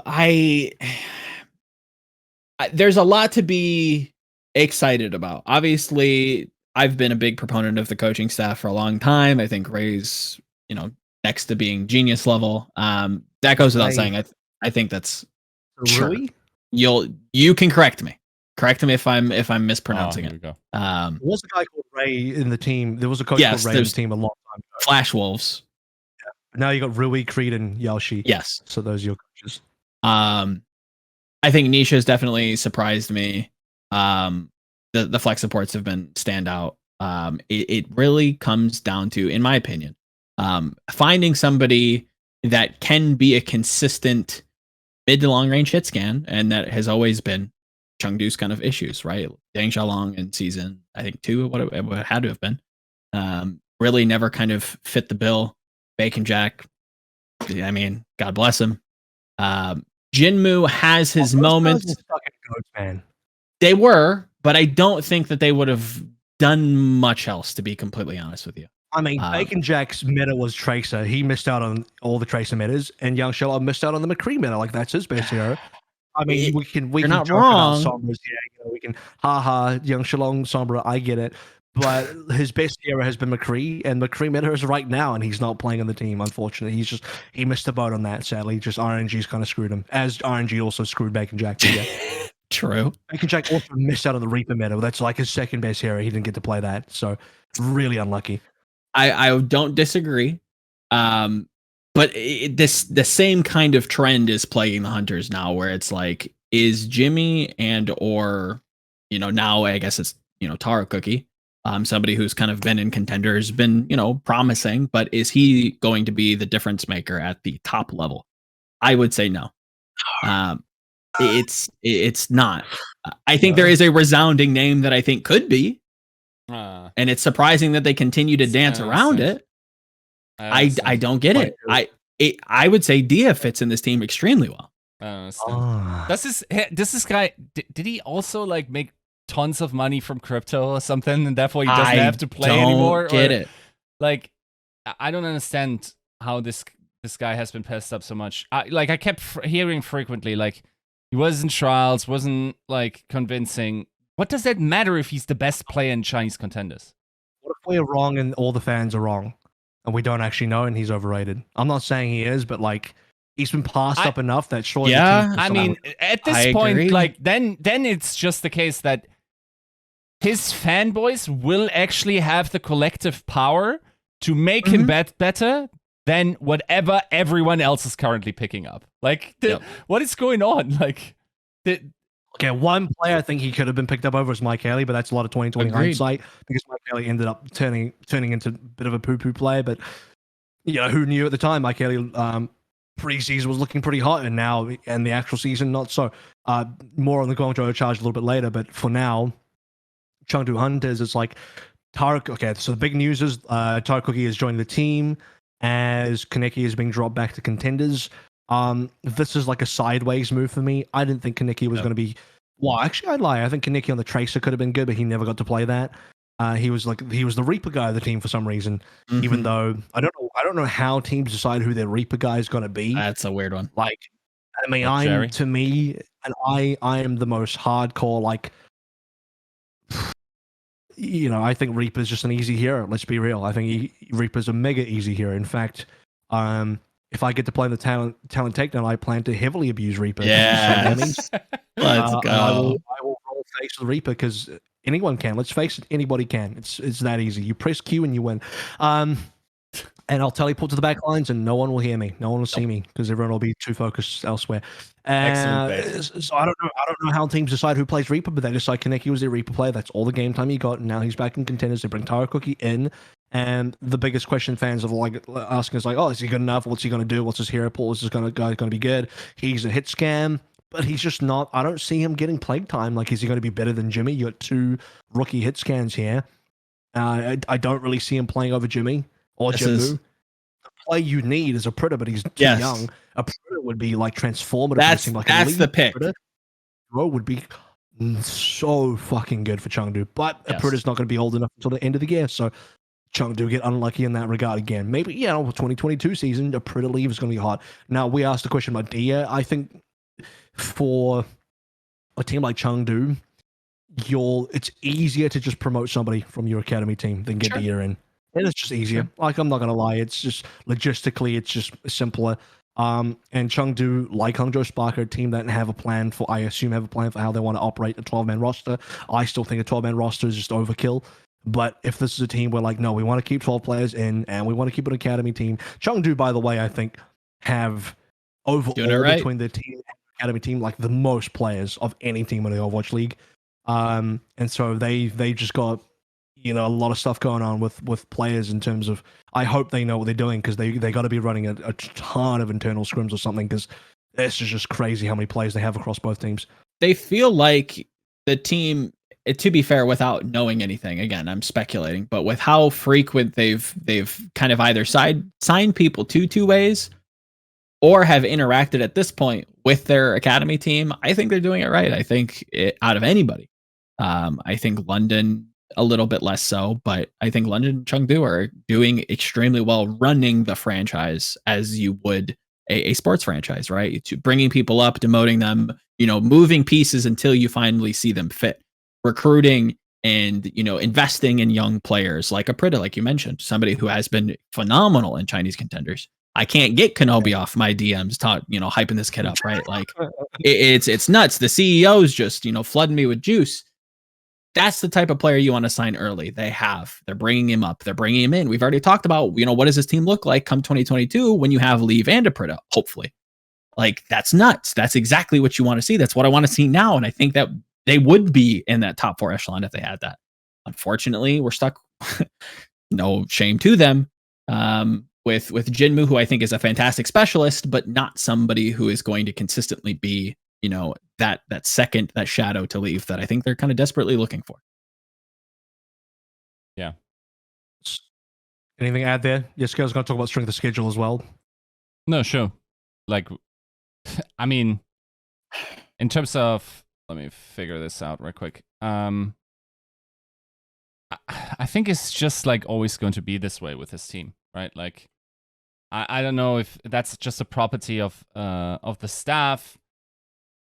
there's a lot to be excited about. Obviously, I've been a big proponent of the coaching staff for a long time. I think Ray's, next to being genius level. That goes without saying. I think that's sure. You can correct me. Correct me if I'm mispronouncing it. Go. There was a guy called Ray in the team. There was a coach called Ray in the team a long time ago. Flash Wolves. Yeah. Now you got Rui, Creed, and Yaoshi. Yes. So those are your coaches. I think Nisha has definitely surprised me. The flex supports have been standout. It really comes down to, in my opinion, finding somebody that can be a consistent mid to long range hit scan, and that has always been Chengdu's kind of issues, right? Deng Xiaolong in season, I think 2, what it had to have been, really never kind of fit the bill. Bacon Jack, I mean, God bless him. Jinmu has his moments. Man. They were, but I don't think that they would have done much else, to be completely honest with you. I mean, Bacon Jack's meta was Tracer. He missed out on all the Tracer metas, and Young Sherlock missed out on the McCree meta. Like, that's his best hero. I mean, we can not joke wrong. about Sombras. Yeah, we can Young Shalong Sombra. I get it, but his best hero has been McCree, and McCree meta is right now, and he's not playing on the team. Unfortunately, he missed the boat on that. Sadly, just RNG's kind of screwed him, as RNG also screwed Bacon Jack. Yeah. True. Bacon Jack also missed out on the Reaper meta. That's like his second best hero. He didn't get to play that, so really unlucky. I don't disagree. But the same kind of trend is plaguing the Hunters now, where it's like, is Jimmy or now I guess it's Taro Cookie, somebody who's kind of been in contenders, been promising, but is he going to be the difference maker at the top level? I would say no. It's not. I think there is a resounding name that I think could be. And it's surprising that they continue to dance around it. I don't get it. I would say Dia fits in this team extremely well. Does this guy did he also like make tons of money from crypto or something, and therefore he doesn't have to play anymore? Get it? Like, I don't understand how this guy has been passed up so much. I kept hearing frequently, like, he was in trials, wasn't like convincing. What does that matter if he's the best player in Chinese contenders? What if we're wrong and all the fans are wrong, and we don't actually know, and he's overrated? I'm not saying he is, but like, he's been passed up enough that surely. Yeah, I mean, at this point, agree. Like, then it's just the case that his fanboys will actually have the collective power to make him better than whatever everyone else is currently picking up. Like, what is going on? Like, okay, one player I think he could have been picked up over is Mike Haley, but that's a lot of 2020 hindsight, because Mike Haley ended up turning into a bit of a poo-poo player. But who knew at the time Mike Haley pre-season was looking pretty hot, and now in the actual season not so. More on the Guangzhou charge a little bit later, but for now, Chengdu Hunters, it's like Tarek. Okay, so the big news is Tarek Cookie has joined the team as Kaneki is being dropped back to contenders. This is like a sideways move for me. I didn't think Kaneki was going to be Well, actually, I'd lie. I think Kaneki on the Tracer could have been good, but he never got to play that. He was the Reaper guy of the team for some reason. Even though I don't know how teams decide who their Reaper guy is going to be. That's a weird one. Like, I mean, What, I am the most hardcore. Like, I think Reaper's just an easy hero. Let's be real. I think Reaper's a mega easy hero. In fact, if I get to play in the talent takedown, I plan to heavily abuse Reaper. Yeah, Let's go. I will roll face with Reaper because anyone can. Let's face it, anybody can. It's that easy. You press Q and you win. And I'll teleport to the back lines, and no one will hear me. No one will see me because everyone will be too focused elsewhere. So I don't know how teams decide who plays Reaper, but they decide Kaneki was their Reaper player. That's all the game time he got, and now he's back in contenders. They bring Taro Cookie in, and the biggest question fans are like asking is like, oh, is he good enough? What's he going to do? What's his hero pool? Is this guy going to be good? He's a hit scam, but he's just not. I don't see him getting playing time. Like, is he going to be better than Jimmy? You got 2 rookie hit scans here. I don't really see him playing over Jimmy or Chengdu. The play you need is a Pritter, but he's too young. A Pritter would be like transformative. That's the pick. Bro would be so fucking good for Chengdu, but a Pritter's not going to be old enough until the end of the year. So Chengdu get unlucky in that regard again. Maybe 2022 season, a Pritter leave is going to be hard. Now we asked the question about Dia. I think for a team like Chengdu, it's easier to just promote somebody from your academy team than get Dia in. And it's just easier. Like, I'm not gonna lie, it's just logistically, it's just simpler. And Chengdu, like Hangzhou Spark, are a team that have a plan for, I assume, have a plan for how they want to operate a 12-man roster. I still think a 12-man roster is just overkill. But if this is a team where, like, no, we want to keep 12 players in, and we want to keep an academy team. Chengdu, by the way, I think have overall between their team and academy team, like, the most players of any team in the Overwatch League. And so they just got a lot of stuff going on with players in terms of, I hope they know what they're doing, because they got to be running a ton of internal scrims or something, because this is just crazy how many players they have across both teams. They feel like the team, to be fair, without knowing anything, again, I'm speculating, but with how frequent they've kind of either signed people to 2-ways or have interacted at this point with their academy team, I think they're doing it right. I think out of anybody. I think London a little bit less so, but I think London and Chengdu are doing extremely well running the franchise as you would a sports franchise, right? To bringing people up, demoting them, moving pieces until you finally see them fit, recruiting and, investing in young players like a Pritta, like you mentioned, somebody who has been phenomenal in Chinese contenders. I can't get Kenobi off my DMs, hyping this kid up, right? Like it's nuts. The CEO's just, flooding me with juice. That's the type of player you want to sign early. They're bringing him up. They're bringing him in. We've already talked about, what does this team look like come 2022 when you have Lee and a Pritta, hopefully. Like, that's nuts. That's exactly what you want to see. That's what I want to see now. And I think that they would be in that top 4 echelon if they had that. Unfortunately, we're stuck. No shame to them. With Jinmu, who I think is a fantastic specialist, but not somebody who is going to consistently be, that shadow to leave that I think they're kind of desperately looking for. Yeah. Anything to add there? Yes, I was going to talk about strength of schedule as well. No, sure. Like, I mean, in terms of, let me figure this out real quick. I think it's just like always going to be this way with this team, right? Like, I don't know if that's just a property of the staff.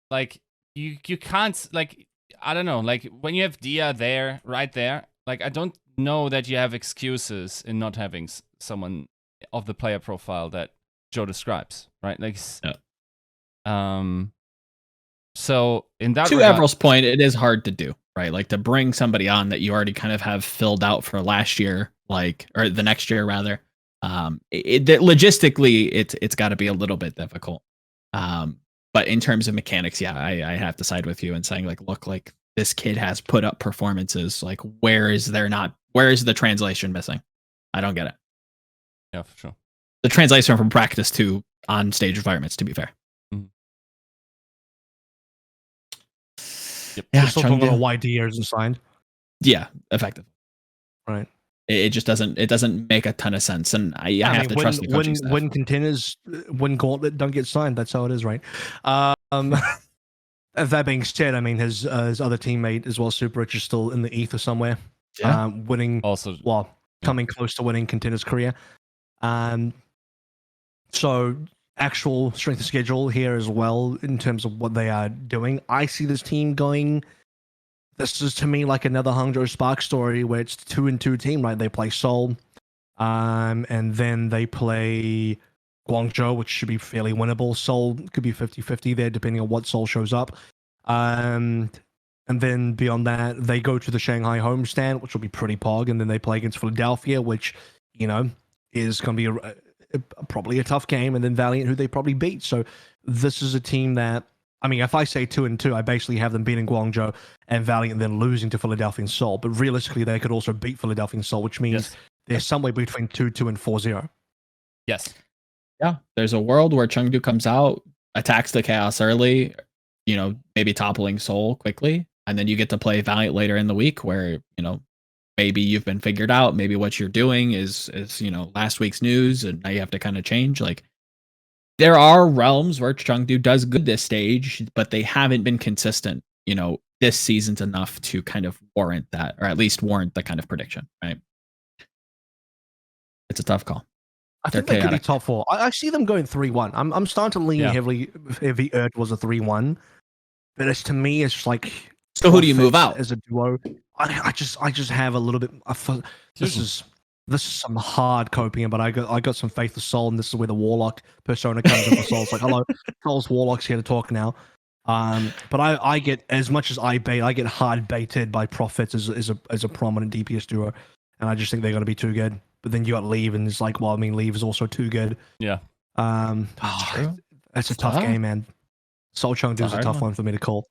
Like, you can't, like, I don't know, like, when you have Dia right there, like, I don't know that you have excuses in not having someone of the player profile that Joe describes, right? Like, so in that to Avral's point, it is hard to do, right? Like, to bring somebody on that you already kind of have filled out for last year, or the next year rather. Logistically, it's got to be a little bit difficult. But in terms of mechanics, I have to side with you and saying, like, look, like, this kid has put up performances. Like, where is the translation missing? I don't get it. Yeah, for sure. The translation from practice to on stage environments, to be fair. Mm-hmm. Yep. Yeah, still talking about why Dia isn't signed. Yeah, effective. Right. It just doesn't make a ton of sense, and I have to trust the coaching staff. When Gauntlet don't get signed, that's how it is, right? That's That being said, I mean his other teammate as well, Super Rich, is still in the ether somewhere, Yeah. winning. Also, Well, coming close to winning Contenders career. So actual strength of schedule here as well in terms of what they are doing. I see this team going. This is to me like another Hangzhou Spark story where it's 2-2 team, right? They play Seoul, and then they play Guangzhou, which should be fairly winnable. Seoul could be 50-50 there, depending on what Seoul shows up. And then beyond that, they go to the Shanghai homestand, which will be pretty pog, and then they play against Philadelphia, which, you know, is going to be probably a tough game, and then Valiant, who they probably beat. So this is a team that, I mean, if I say 2-2, I basically have them beating Guangzhou and Valiant then losing to Philadelphia and Seoul. But realistically, they could also beat Philadelphia and Seoul, which means they're somewhere between 2-2 and 4-0. Yes. Yeah, there's a world where Chengdu comes out, attacks the Chaos early, you know, maybe toppling Seoul quickly, and then you get to play Valiant later in the week where, you know, maybe you've been figured out, maybe what you're doing is you know, last week's news, and now you have to kind of change. Like, there are realms where Chengdu does good this stage, but they haven't been consistent, you know, this season's enough to kind of warrant that, or at least warrant the kind of prediction, right? It's a tough call. I think they could be top 4. I see them going 3-1. I'm starting to lean heavy towards a 3-1, but it's, to me, it's just like. So who do you move out as a duo? I just have a little bit. This is some hard coping, but I got some faith of Soul, and this is where the Warlock persona comes in for Soul. It's like, hello, Soul's Warlock's here to talk now. But I get, as much as I get hard baited by Prophets as a prominent DPS duo, and I just think they're going to be too good. But then you got Leave, and it's like, well, I mean, Leave is also too good. Yeah. That's a tough game, man. Seoul Chengdu is a tough one for me to call.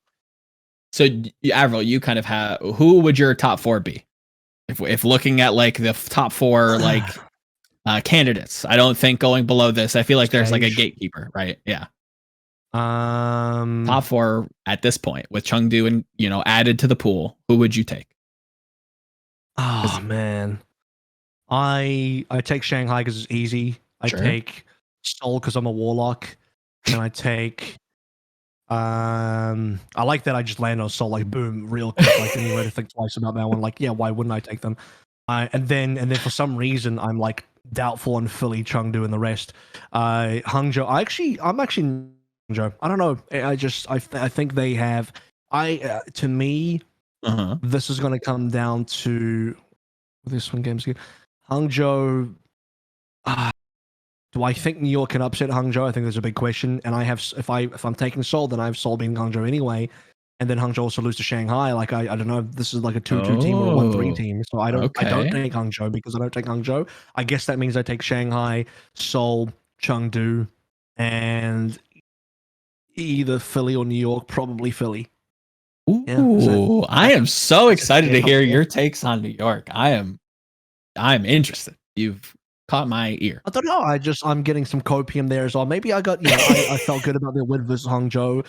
So, AVRL, you kind of have, who would your top 4 be? If looking at like the top 4 like candidates, I don't think going below this. I feel like there's like a gatekeeper, right? Yeah. Top 4 at this point with Chengdu and, you know, added to the pool. Who would you take? Oh man, I take Shanghai because it's easy. I take Seoul because I'm a Warlock, and I take. I like that I just landed on Seoul like boom real quick. Like, didn't even really think twice about that one. Like, yeah, why wouldn't I take them? And then for some reason I'm like doubtful on Philly, Chengdu, and the rest. Hangzhou. I'm actually Hangzhou. I don't know. I think they have. To me, this is going to come down to this one game's good. Hangzhou. Do I think New York can upset Hangzhou? I think there's a big question. And I have, if I'm taking Seoul, then I have Seoul beating Hangzhou anyway. And then Hangzhou also lose to Shanghai. Like, I don't know if this is like a 2-2 team or a 1-3 team. So I don't take Hangzhou because I don't take Hangzhou. I guess that means I take Shanghai, Seoul, Chengdu, and either Philly or New York. Probably Philly. Ooh, I am so excited to hear your takes on New York. I'm interested. You've caught my ear. I don't know. I'm getting some copium there as well. Maybe I got, I felt good about their win versus Hangzhou.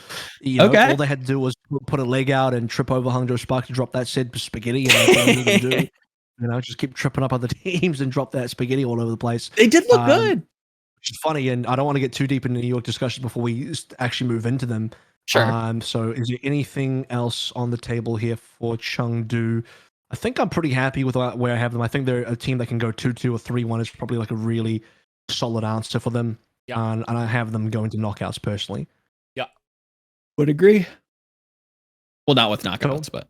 All they had to do was put a leg out and trip over Hangzhou Spark to drop that said spaghetti. And just keep tripping up other teams and drop that spaghetti all over the place. They did look good. Which is funny, and I don't want to get too deep into New York discussion before we actually move into them. Sure. So is there anything else on the table here for Chengdu? I think I'm pretty happy with where I have them. I think they're a team that can go 2-2 or 3-1 is probably like a really solid answer for them. Yeah. And I have them going to knockouts personally. Yeah. Would agree. Well, not with knockouts, but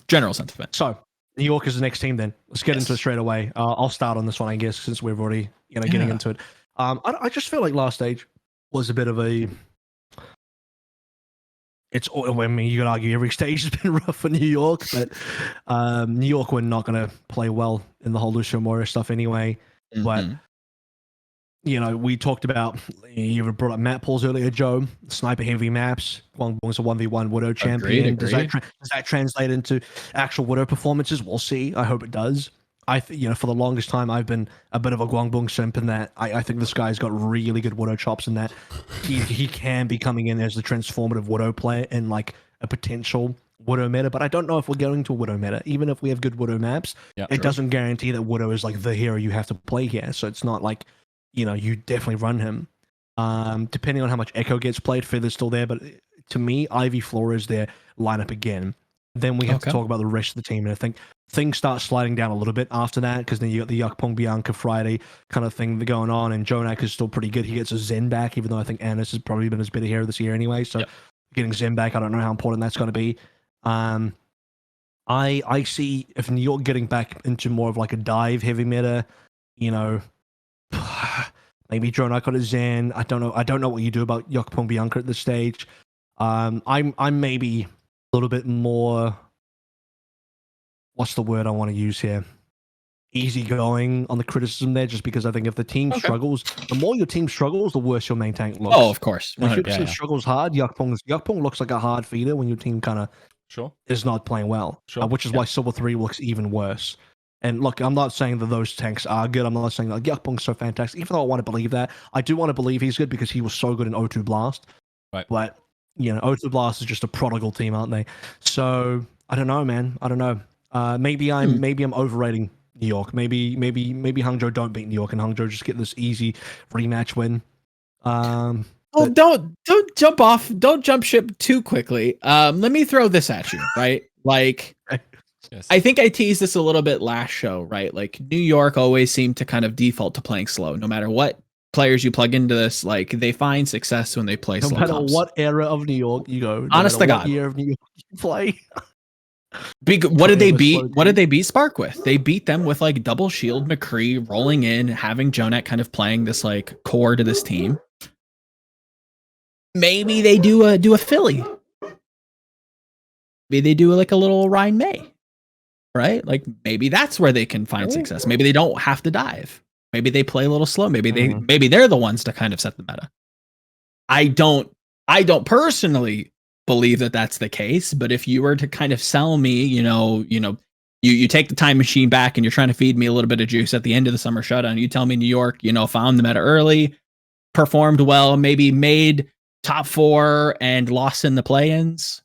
general sentiment. So New York is the next team then. Let's get into it straight away. I'll start on this one, I guess, since we've already getting into it. I just feel like last stage was a bit of a... I mean, you could argue every stage has been rough for New York, but New York were not going to play well in the whole Lucio Moira stuff anyway. But, we talked about, you brought up map pools earlier, Joe, sniper heavy maps. Guangzhou's a 1v1 Widow champion. Agreed. Does that translate into actual Widow performances? We'll see. I hope it does. For the longest time, I've been a bit of a Guangzhou simp in that I think this guy's got really good Widow chops in that he can be coming in as the transformative Widow player in like a potential Widow meta, but I don't know if we're going to a Widow meta. Even if we have good Widow maps, it doesn't guarantee that Widow is like the hero you have to play here. So it's not like, you definitely run him. Depending on how much Echo gets played, Feather's still there, but to me, Ivy Flores their lineup again. Then we have to talk about the rest of the team, and I think things start sliding down a little bit after that because then you got the Yukpong Bianca Friday kind of thing going on, and Jonak is still pretty good. He gets a Zen back, even though I think Annis has probably been his better hero this year anyway. So getting Zen back, I don't know how important that's going to be. I see if New York getting back into more of like a dive heavy meta, maybe Jonak got a Zen. I don't know what you do about Yukpong Bianca at this stage. I'm maybe a little bit more, what's the word I want to use here? Easygoing on the criticism there, just because I think if the team struggles, the more your team struggles, the worse your main tank looks. Oh, of course. If your team struggles hard, Yukpong looks like a hard feeder when your team kind of is not playing well, which is why Silver 3 looks even worse. And look, I'm not saying that those tanks are good. I'm not saying that Yukpong's so fantastic, even though I want to believe that. I do want to believe he's good because he was so good in O2 Blast. Right. But O2 Blast is just a prodigal team, aren't they? So I don't know, man. I don't know. Maybe I'm overrating New York. Maybe Hangzhou don't beat New York and Hangzhou just get this easy rematch win. Well, don't jump off. Don't jump ship too quickly. Let me throw this at you, right? Like, I think I teased this a little bit last show, right? Like New York always seemed to kind of default to playing slow, no matter what players you plug into this. Like they find success when they play slow. No matter what era of New York you go, honest to God, year of New York you play. What did they beat? What did they beat Spark with? They beat them with like double shield McCree rolling in, having Jonak kind of playing this like core to this team. Maybe they do a Philly. Maybe they do like a little Ryan May, right? Like maybe that's where they can find success. Maybe they don't have to dive. Maybe they play a little slow. Maybe they're the ones to kind of set the meta. I don't personally believe that that's the case, but if you were to kind of sell me, you take the time machine back and you're trying to feed me a little bit of juice at the end of the Summer Showdown, you tell me New York, found the meta early, performed well, maybe made top 4 and lost in the play-ins.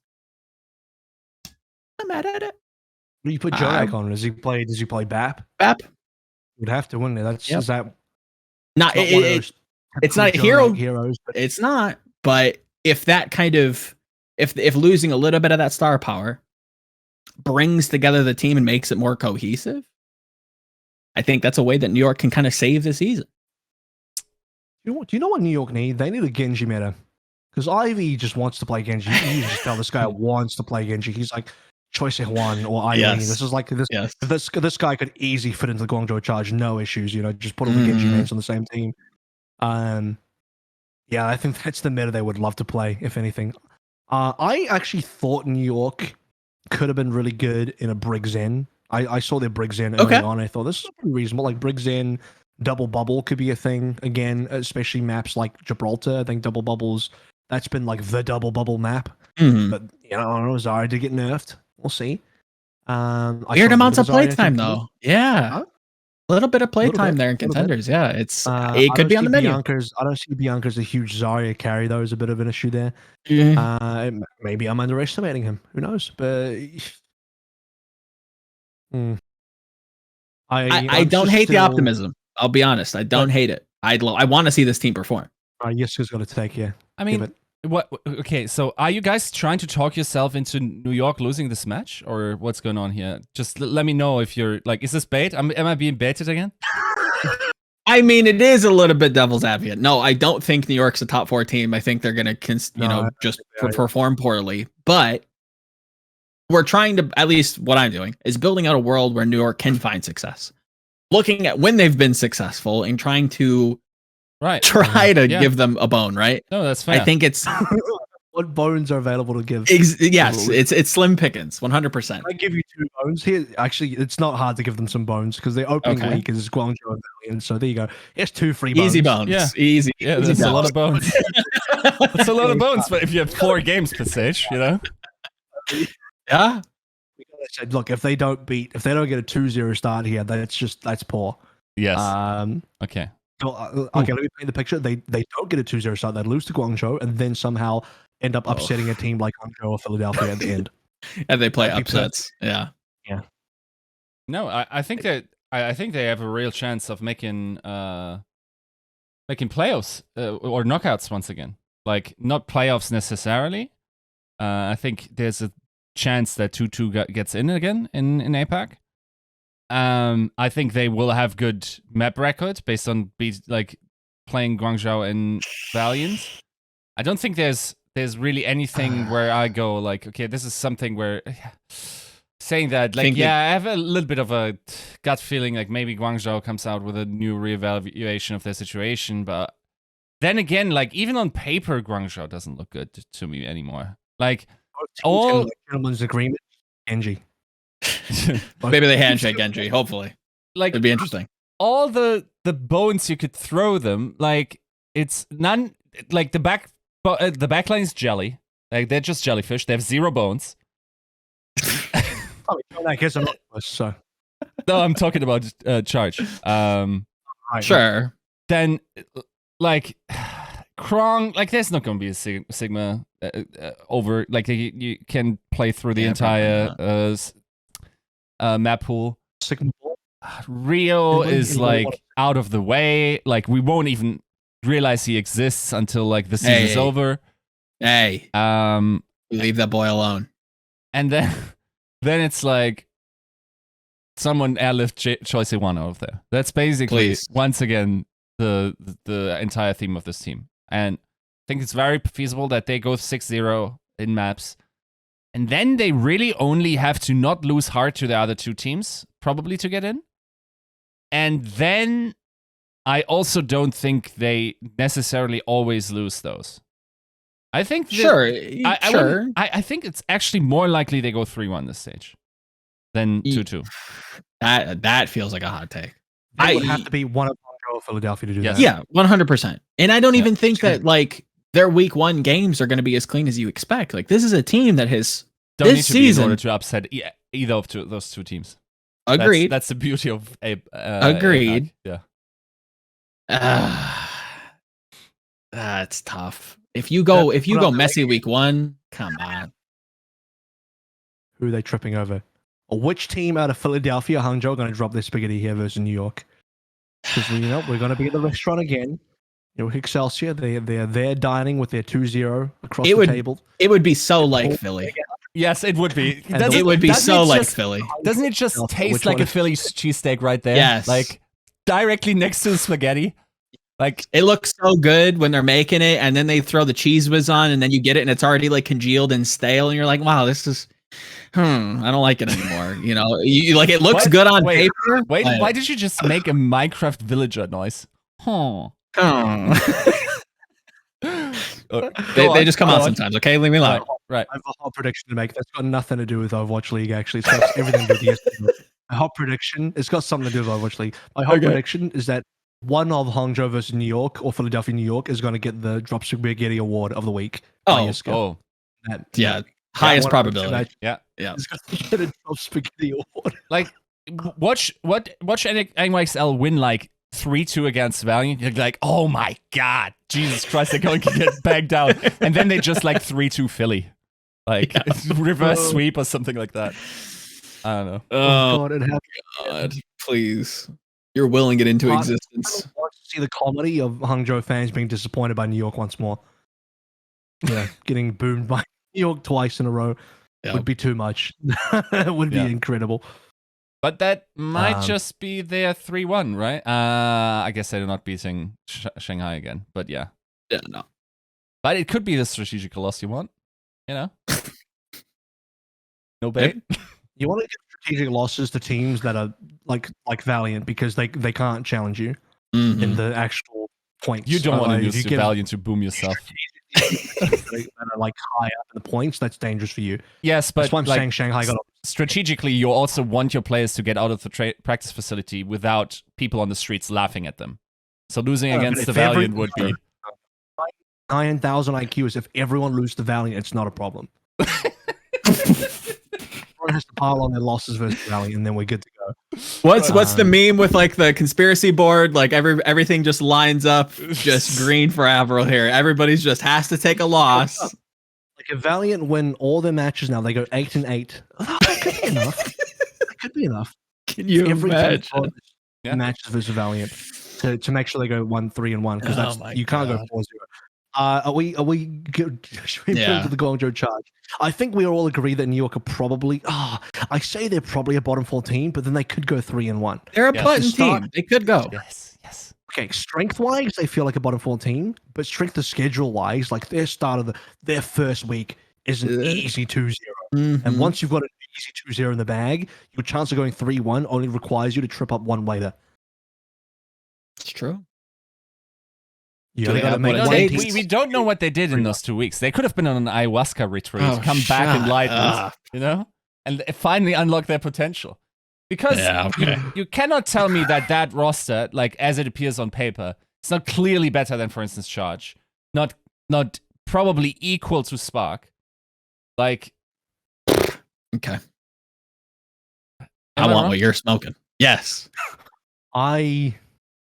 I'm mad at it. What do you put Jonak on? Does he play BAP? BAP? Would have to, wouldn't it? Is that it's not a heroes, but it's not. But if that kind of if losing a little bit of that star power brings together the team and makes it more cohesive, I think that's a way that New York can kind of save the season. Do you know what New York need? They need a Genji meta. Because Ivy just wants to play Genji. You just tell this guy wants to play Genji. He's like, choice one or Ivy. This is like this. Yes. This guy could easily fit into the Guangzhou charge, no issues. Just put all the Genji mates on the same team. Yeah, I think that's the meta they would love to play, if anything. I actually thought New York could have been really good in a Briggs Zen. I saw their Briggs Zen early on. I thought this is pretty reasonable. Like Briggs Zen, double bubble could be a thing again, especially maps like Gibraltar. I think double bubbles. That's been like the double bubble map. But I don't know. Zarya did get nerfed. We'll see. Weird amounts of playtime though. Yeah. A little bit of playtime there in contenders. Yeah. It's it could be on the menu. I don't see Bianca's a huge Zarya carry though. Is a bit of an issue there. Maybe I'm underestimating him. Who knows? But I don't hate the optimism. I'll be honest. I don't hate it. I want to see this team perform. Yiska's got to take, yeah. I mean, what? Okay, so are you guys trying to talk yourself into New York losing this match, or what's going on here? Just let me know if you're like, is this bait? Am I being baited again? I mean, it is a little bit devil's advocate. No, I don't think New York's a top 4 team. I think they're going to, just perform poorly. But we're trying to, at least what I'm doing, is building out a world where New York can find success. Looking at when they've been successful and trying to try to give them a bone, right? No, that's fair. I think it's what bones are available to give. Yes, it's slim pickings, 100%. I give you 2 bones here. Actually, it's not hard to give them some bones because their opening week is Guangzhou and Valiant. So there you go. It's 2 free bones. Easy bones. Yeah, easy. Yeah, that's a lot of bones. That's a lot of bones. But if you have 4 games per stage, Yeah. I said, look, if they don't get a 2-0 start here, that's poor. Yes. Okay. So, okay, let me paint the picture. They don't get a 2-0 start. They lose to Guangzhou and then somehow end up upsetting a team like Hangzhou or Philadelphia at the end. And they play upsets. Yeah. No, I think that I think they have a real chance of making playoffs or knockouts once again. Like not playoffs necessarily, I think there's a chance that 2-2 gets in again in APAC. I think they will have good map record based on playing Guangzhou and Valiant. I don't think there's really anything where I go like, okay, this is something where saying that, like, I have a little bit of a gut feeling like maybe Guangzhou comes out with a new reevaluation of their situation, but then again, like, even on paper, Guangzhou doesn't look good to me anymore. Like, all gentleman's agreement, Genji. Maybe they handshake Genji. Hopefully, like, it'd be interesting. All the bones you could throw them, like, it's none. Like the backline is jelly. Like, they're just jellyfish. They have 0 bones. I guess I'm not so. No, I'm talking about Charge. Right, sure. Then, like, Krong, like, there's not going to be a Sigma over. Like, you can play through the entire map pool. Sigma. Rio is like out of the way. Like, we won't even realize he exists until like the season's over. Hey, leave that boy alone. And then it's like someone airlift Choice 1 out of there. That's basically once again the entire theme of this team. And I think it's very feasible that they go 6-0 in maps. And then they really only have to not lose hard to the other 2 teams, probably, to get in. And then I also don't think they necessarily always lose those. I think I think it's actually more likely they go 3-1 this stage than 2-2. That feels like a hot take. It would have to be one of Hangzhou or Philadelphia to do that. Yeah, 100%. And I don't even think that like their week 1 games are going to be as clean as you expect. Like, this is a team that has don't this need to season be in order to upset either of those 2 teams. Agreed. That's the beauty of agreed. Yeah. That's tough. If you go messy week 1, come on. Who are they tripping over? Or which team out of Philadelphia, Hangzhou, are going to drop their spaghetti here versus New York? Because we're going to be at the restaurant again. Excelsior, they're there dining with their 2-0 across the table. It would be so like Philly. Yes, it would be. It would be so like Philly. Doesn't it just taste like a Philly cheesesteak right there? Yes. Like, directly next to the spaghetti. Like, it looks so good when they're making it, and then they throw the cheese whiz on, and then you get it, and it's already like congealed and stale, and you're like, wow, this is, I don't like it anymore. You like, it looks good on paper. Wait, why did you just make a Minecraft villager noise? They just come out sometimes, okay? Leave me alone. Right. I have a hot prediction to make. That's got nothing to do with Overwatch League, actually. It's got everything to do with the A hot prediction. It's got something to do with Overwatch League. My hot prediction is that one of Hangzhou versus New York or Philadelphia, New York is going to get the Drop Spaghetti Award of the week. Highest probability. Yeah. It's going to get a Drop Spaghetti Award. Like, watch NYXL win like 3-2 against Valiant. You're like, oh my god, Jesus Christ, they're going to get bagged down. And then they just like 3-2 Philly. Like, reverse sweep or something like that. I don't know. Oh, God, please. You're willing it into existence. I want to see the comedy of Hangzhou fans being disappointed by New York once more. Yeah, getting boomed by New York twice in a row would be too much. It would be incredible. But that might just be their 3-1, right? I guess they're not beating Shanghai again. But yeah. Yeah, no. But it could be the strategical loss you want. No bait. You want to get strategic losses to teams that are like Valiant because they can't challenge you in the actual points. You don't want to use Valiant to boom yourself. that are like high up in the points, that's dangerous for you. Yes, but that's why I'm saying Shanghai got strategically, you also want your players to get out of the practice facility without people on the streets laughing at them. So losing against the Valiant would be 9,000 IQs. If everyone loses the Valiant, it's not a problem. Everyone has to pile on their losses versus Valiant, and then we're good to go. What's the meme with like the conspiracy board? Like everything just lines up, just green for AVRL here. Everybody's just has to take a loss. Like if Valiant win all their matches now, they go 8-8. That could be enough. That could be enough. Can you imagine? Matches versus Valiant to make sure they go 1-3-1 because you can't go 4-0. Are we should we move Yeah. to the Guangzhou charge? I think we all agree that New York are probably. I say they're probably a bottom 14, but then they could go 3-1. They're a Yes. plotting Start- team. They could go. Yes, yes. Okay, strength wise, they feel like a bottom 14, but strength of schedule wise, like their start of their first week is an easy 2-0. And once you've got an easy 2-0 in the bag, your chance of going 3-1 only requires you to trip up one waiter. It's true. You Do only they got to have make what it one takes? decent- We don't know what they did in those 2 weeks. They could have been on an ayahuasca retreat, Oh, come back shut enlightened, up. you know, and finally unlock their potential. Because Yeah, okay. you cannot tell me that roster, like as it appears on paper, it's not clearly better than, for instance, Charge. Not probably equal to Spark. Like, Okay. am I want wrong? what you're smoking. Yes. I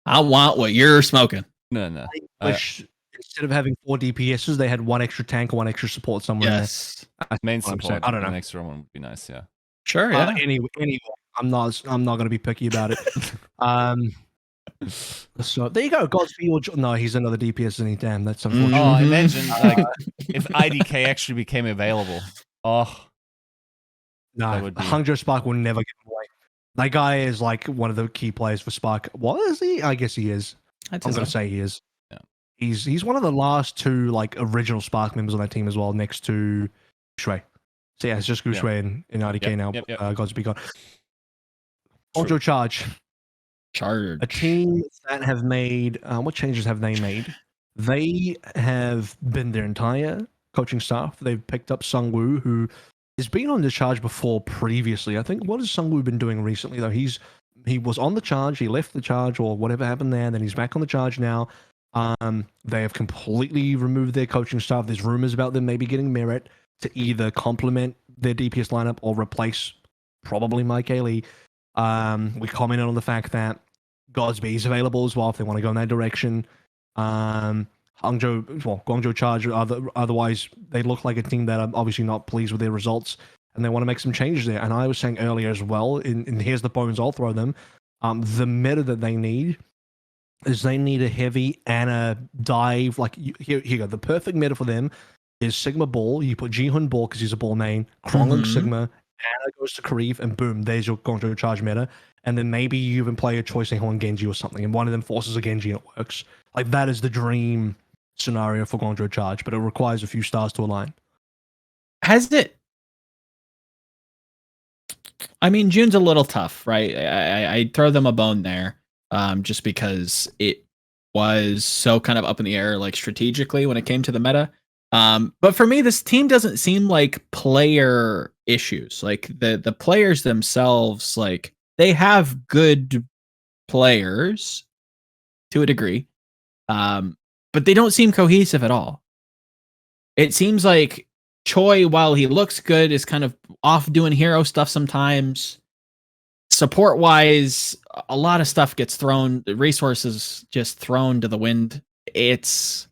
I want what you're smoking. No. wish instead of having 4 DPSs, they had one extra tank or one extra support somewhere. Yes. In there. Main That's what I'm support. saying. I don't know. An extra one would be nice, yeah. Sure. Yeah. Anyway, I'm not going to be picky about it. So there you go. Godspeed. No, he's another DPS, and damn, that's unfortunate. Oh, Mhm. imagine like if IDK actually became available. Oh, No, that would be- Hangzhou Spark will never get him away. That guy is like one of the key players for Spark. What is he? I guess he is. I'm going to say he is. Yeah. He's one of the last 2 like original Spark members on that team as well, next to Shui. So yeah, it's just Gu Shui in IDK now. Yep. Godspeed God. Guangzhou Charge. Charge. A team that have made what changes have they made? They have been their entire coaching staff. They've picked up Sungwoo, who has been on the charge before previously. I think what has Sungwoo been doing recently though? He was on the charge, he left the charge or whatever happened there, and then he's back on the charge now. They have completely removed their coaching staff. There's rumors about them maybe getting Merit to either complement their DPS lineup or replace probably Mike Ailey. We commented on the fact that Godsby is available as well if they want to go in that direction. Guangzhou Charge, otherwise they look like a team that are obviously not pleased with their results and they want to make some changes there. And I was saying earlier as well, and here's the bones I'll throw them. The meta that they need is they need a heavy and a dive. Like, here you go. The perfect meta for them is Sigma Ball. You put Jihun Ball because he's a ball main, Kronglin Sigma, Anna goes to Karif, and boom, there's your Guangzhou Charge meta. And then maybe you even play a Choice on Genji or something, and one of them forces a Genji and it works. Like, that is the dream scenario for Guangzhou Charge, but it requires a few stars to align. Has it? I mean, June's a little tough, right? I throw them a bone there, just because it was so kind of up in the air, like strategically when it came to the meta. But for me, this team doesn't seem like player issues. Like the players themselves, like they have good players to a degree, but they don't seem cohesive at all. It seems like Choi, while he looks good, is kind of off doing hero stuff sometimes. Support wise, a lot of stuff gets thrown, resources just thrown to the wind. It's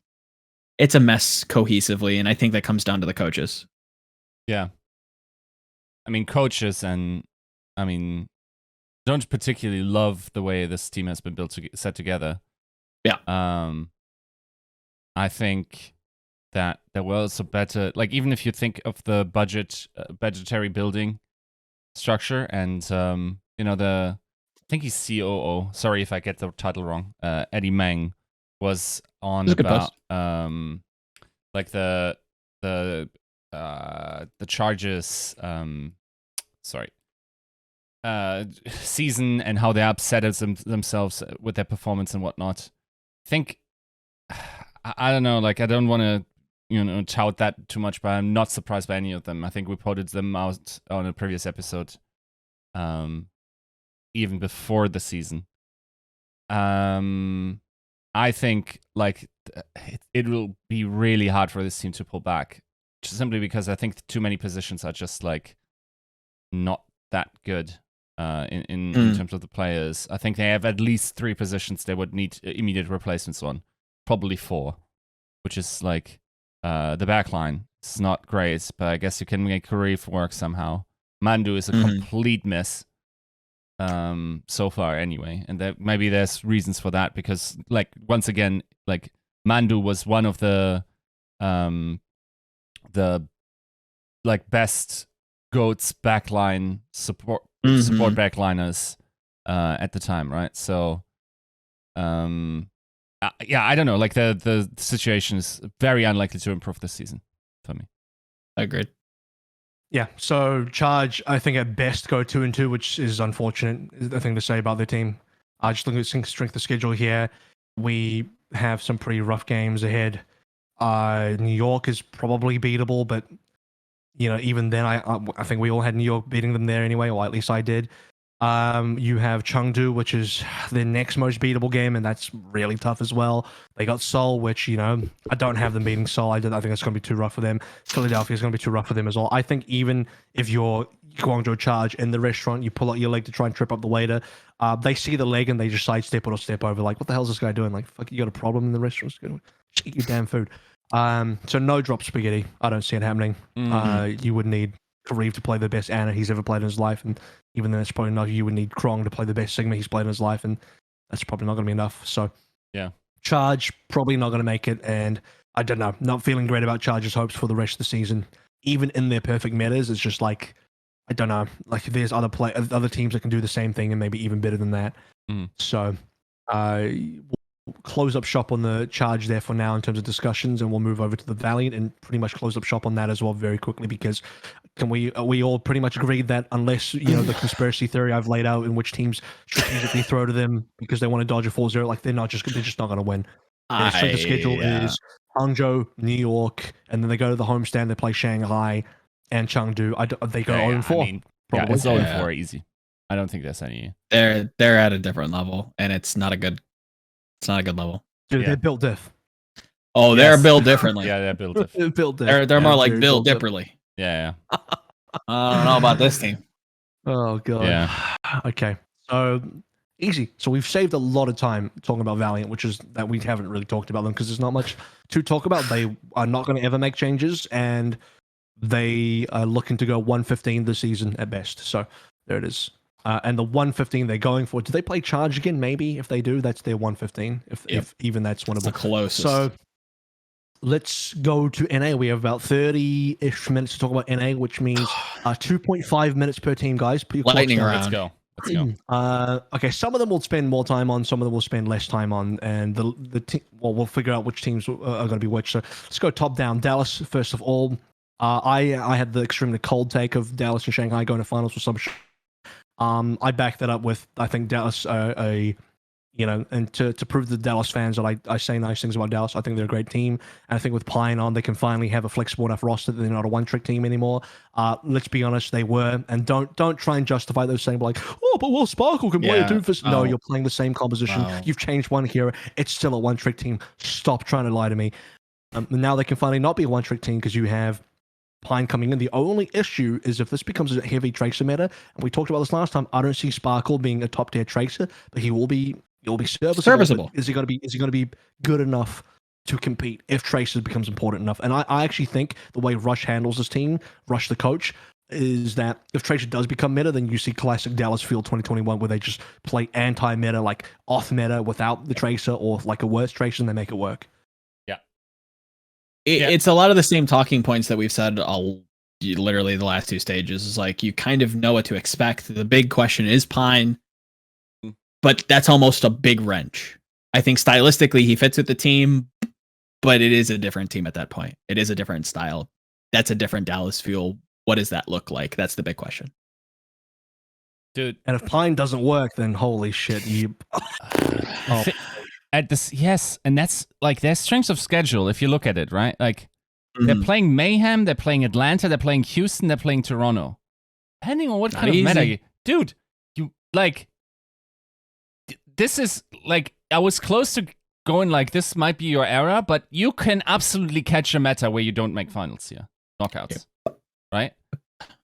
a mess cohesively, and I think that comes down to the coaches. Yeah. I mean, coaches don't particularly love the way this team has been set together. Yeah. I think that there were also better, like, even if you think of the budgetary building structure and, I think he's COO. Sorry if I get the title wrong. Eddie Meng was on about, like the Chargers, season and how they upset themselves with their performance and whatnot. I think, I don't know, like, I don't want to, tout that too much, but I'm not surprised by any of them. I think we quoted them out on a previous episode, even before the season. I think, like, it will be really hard for this team to pull back, just simply because I think too many positions are just, like, not that good in terms of the players. I think they have at least 3 positions they would need immediate replacements on, probably 4, which is, like, the back line. It's not great, but I guess you can make Karif work somehow. Mandu is a complete mess. So far anyway, and maybe there's reasons for that, because, like, once again, like, Mandu was one of the like best GOATs backline support backliners at the time, right? So yeah, I don't know. Like the situation is very unlikely to improve this season for me. Agreed. Yeah, so Charge, I think at best go 2-2, which is unfortunate. The thing to say about their team. Just looking at strength of schedule here, we have some pretty rough games ahead. New York is probably beatable, but even then, I think we all had New York beating them there anyway, or at least I did. You have Chengdu, which is the next most beatable game, and that's really tough as well. They got Seoul, which I don't have them beating Seoul. I think it's going to be too rough for them. Philadelphia is going to be too rough for them as well. I think even if you're Guangzhou Charge in the restaurant, you pull out your leg to try and trip up the waiter. They see the leg and they just sidestep it or step over. Like, what the hell is this guy doing? Like, fuck, you got a problem in the restaurant? Just eat your damn food. So no drop spaghetti. I don't see it happening. You would need Kareev to play the best Ana he's ever played in his life, and even then it's probably not. You would need Krong to play the best Sigma he's played in his life, and that's probably not going to be enough. So yeah, Charge probably not going to make it, and I don't know. Not feeling great about Charge's hopes for the rest of the season. Even in their perfect metas, it's just like I don't know. Like there's other teams that can do the same thing and maybe even better than that. So we'll close up shop on the Charge there for now in terms of discussions, and we'll move over to the Valiant and pretty much close up shop on that as well very quickly, because we all pretty much agreed that unless the conspiracy theory I've laid out in which teams strategically throw to them because they want to dodge a 4-0, like they're just not going to win. Their strength of schedule is Hangzhou, New York, and then they go to the homestand. They play Shanghai and Chengdu. They go 0-4. I mean, yeah, it's 0-4 easy. I don't think there's any. They're at a different level, and it's not a good level. Dude, they're built diff. Oh, they're built differently. Yeah, they're built diff. They're built diff. They're more like built differently. Yeah. I don't know about this team. Oh god. Yeah. Okay. So easy. So we've saved a lot of time talking about Valiant, which is that we haven't really talked about them because there's not much to talk about. They are not going to ever make changes, and they are looking to go 115 this season at best. So there it is. And the 115 they're going for. Do they play Charge again? Maybe if they do, that's their 115. If even that's winnable. The closest. So let's go to NA. We have about 30-ish minutes to talk about NA, which means 2.5 minutes per team, guys. Lightning round. Let's go. Okay, some of them will spend more time on, some of them will spend less time on, and we'll figure out which teams are going to be which. So let's go top down. Dallas, first of all. I had the extremely cold take of Dallas and Shanghai going to finals for Summer Showdown. I backed that up with, I think Dallas, and to prove to the Dallas fans that I say nice things about Dallas. I think they're a great team. And I think with Pine on, they can finally have a flexible enough roster that they're not a one-trick team anymore. Let's be honest, they were. And don't try and justify those saying like, oh, but well, Sparkle can play a doofus. No, you're playing the same composition. Wow. You've changed one hero. It's still a one-trick team. Stop trying to lie to me. Now they can finally not be a one-trick team because you have Pine coming in. The only issue is if this becomes a heavy tracer meta, and we talked about this last time, I don't see Sparkle being a top tier tracer, but he'll be serviceable. Is he going to be good enough to compete if tracer becomes important enough? And I actually think the way Rush handles this team, Rush the coach, is that if tracer does become meta, then you see classic Dallas Field 2021 where they just play anti-meta, like off meta without the tracer, or like a worse tracer, and they make it work. It's a lot of the same talking points that we've said literally the last two stages. Is like you kind of know what to expect. The big question is Pine, but that's almost a big wrench. I think stylistically he fits with the team, but it is a different team at that point. It is a different style. That's a different Dallas feel. What does that look like? That's the big question. Dude. And if Pine doesn't work, then holy shit, At this, yes, and that's like their strengths of schedule. If you look at it, right, like they're playing Mayhem, they're playing Atlanta, they're playing Houston, they're playing Toronto. Depending on what kind of meta, dude, you like. This is like I was close to going like this might be your era, but you can absolutely catch a meta where you don't make finals here, knockouts, right?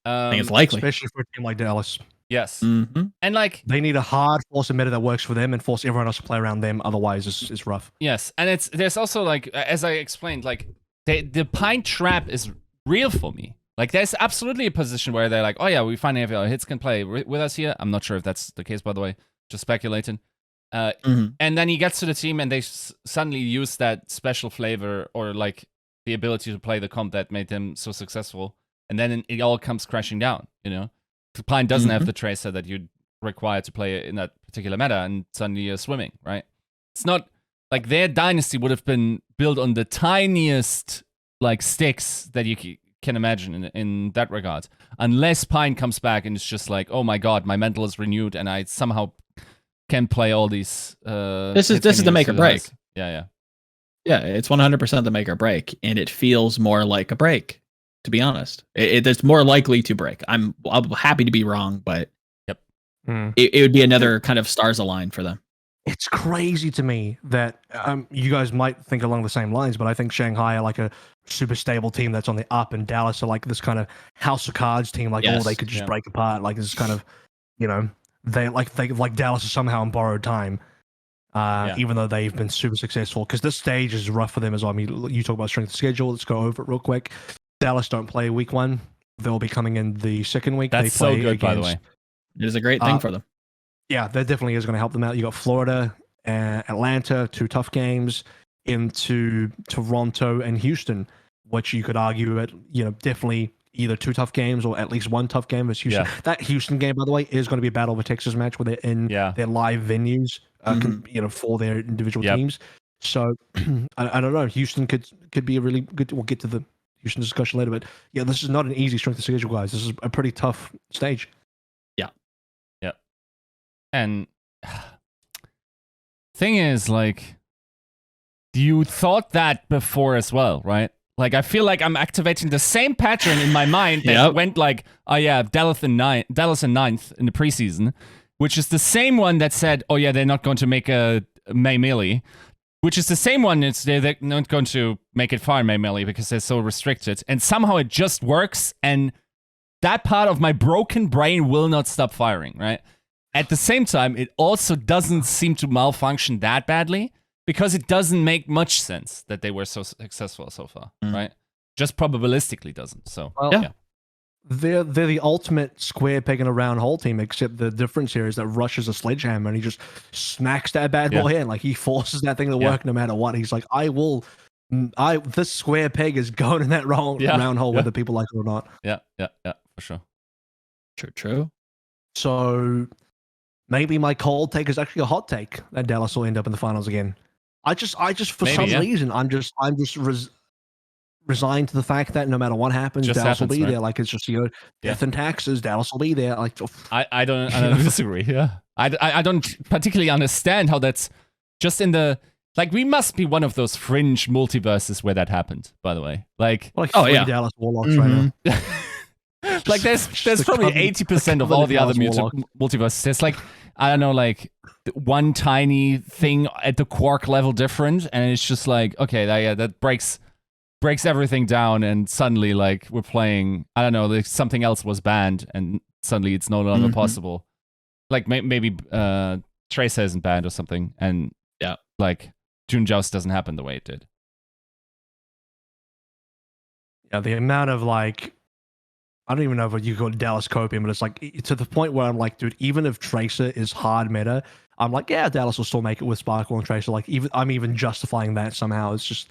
I think it's likely, especially for a team like Dallas. Yes, and like they need a hard force meta that works for them and force everyone else to play around them. Otherwise, it's rough. Yes, and there's also like as I explained, like the Pine trap is real for me. Like there's absolutely a position where they're like, oh yeah, we find AVRL hits can play with us here. I'm not sure if that's the case, by the way. Just speculating. And then he gets to the team, and they suddenly use that special flavor or like the ability to play the comp that made them so successful. And then it all comes crashing down, you know? Pine doesn't have the tracer that you'd require to play in that particular meta, and suddenly you're swimming, right? It's not like their dynasty would have been built on the tiniest like sticks that you can imagine in that regard. Unless Pine comes back and it's just like, oh my god, my mental is renewed and I somehow can play all these. This is the make or break. Yeah. Yeah, it's 100% the make or break, and it feels more like a break. To be honest, it's more likely to break. I'm happy to be wrong, but it would be another kind of stars align for them. It's crazy to me that you guys might think along the same lines, but I think Shanghai are like a super stable team that's on the up, and Dallas are like this kind of house of cards team. Like, they could just break apart. Like, this kind of, you know, they like Dallas is somehow in borrowed time. Even though they've been super successful, because this stage is rough for them as well. I mean, you talk about strength of schedule. Let's go over it real quick. Dallas don't play week 1. They'll be coming in the second week. That's they play so good, by the way. It is a great thing for them. Yeah, that definitely is going to help them out. You got Florida, Atlanta, 2 tough games, into Toronto and Houston, which you could argue at, you know, definitely either 2 tough games or at least 1 tough game versus Houston. Yeah. That Houston game, by the way, is going to be a Battle of the Texas match where they're in their live venues, you know, for their individual teams. So I don't know. Houston could be a really good. We'll get to the Houston discussion later, but yeah, this is not an easy strength of schedule, guys. This is a pretty tough stage. Yeah. And thing is, like, you thought that before as well, right? Like, I feel like I'm activating the same pattern in my mind that went like, oh yeah, Dallas in 9th in the preseason, which is the same one that said, oh yeah, they're not going to make a May Melee, which is the same one that's they're not going to make it far in May Melee because they're so restricted. And somehow it just works, and that part of my broken brain will not stop firing, right? At the same time, it also doesn't seem to malfunction that badly, because it doesn't make much sense that they were so successful so far, right? Just probabilistically doesn't. So, They're the ultimate square peg in a round hole team, except the difference here is that Rush is a sledgehammer and he just smacks that bad boy in. Like, he forces that thing to work no matter what. He's like, this square peg is going in that round hole whether people like it or not. Yeah, for sure. True. So maybe my cold take is actually a hot take that Dallas will end up in the finals again. I just for some reason, I'm just resigned to the fact that no matter what happens, Dallas will be there. Like, it's just, you know, death and taxes, Dallas will be there. Like, I don't disagree. Yeah, I don't particularly understand how that's just in the, like, we must be one of those fringe multiverses where that happened. By the way, like Dallas Warlocks right now. Like, there's probably 80% of all the other multiverses. There's like, I don't know, like one tiny thing at the quark level different, and it's just like, okay, that breaks everything down, and suddenly, like, we're playing, I don't know, like something else was banned, and suddenly it's no longer possible. Like, maybe Tracer isn't banned or something, and like, June Joust doesn't happen the way it did. Yeah, the amount of, like, I don't even know if you call it Dallas coping, but it's like, to the point where I'm like, dude, even if Tracer is hard meta, I'm like, yeah, Dallas will still make it with Sparkle and Tracer. Like, I'm even justifying that somehow. It's just,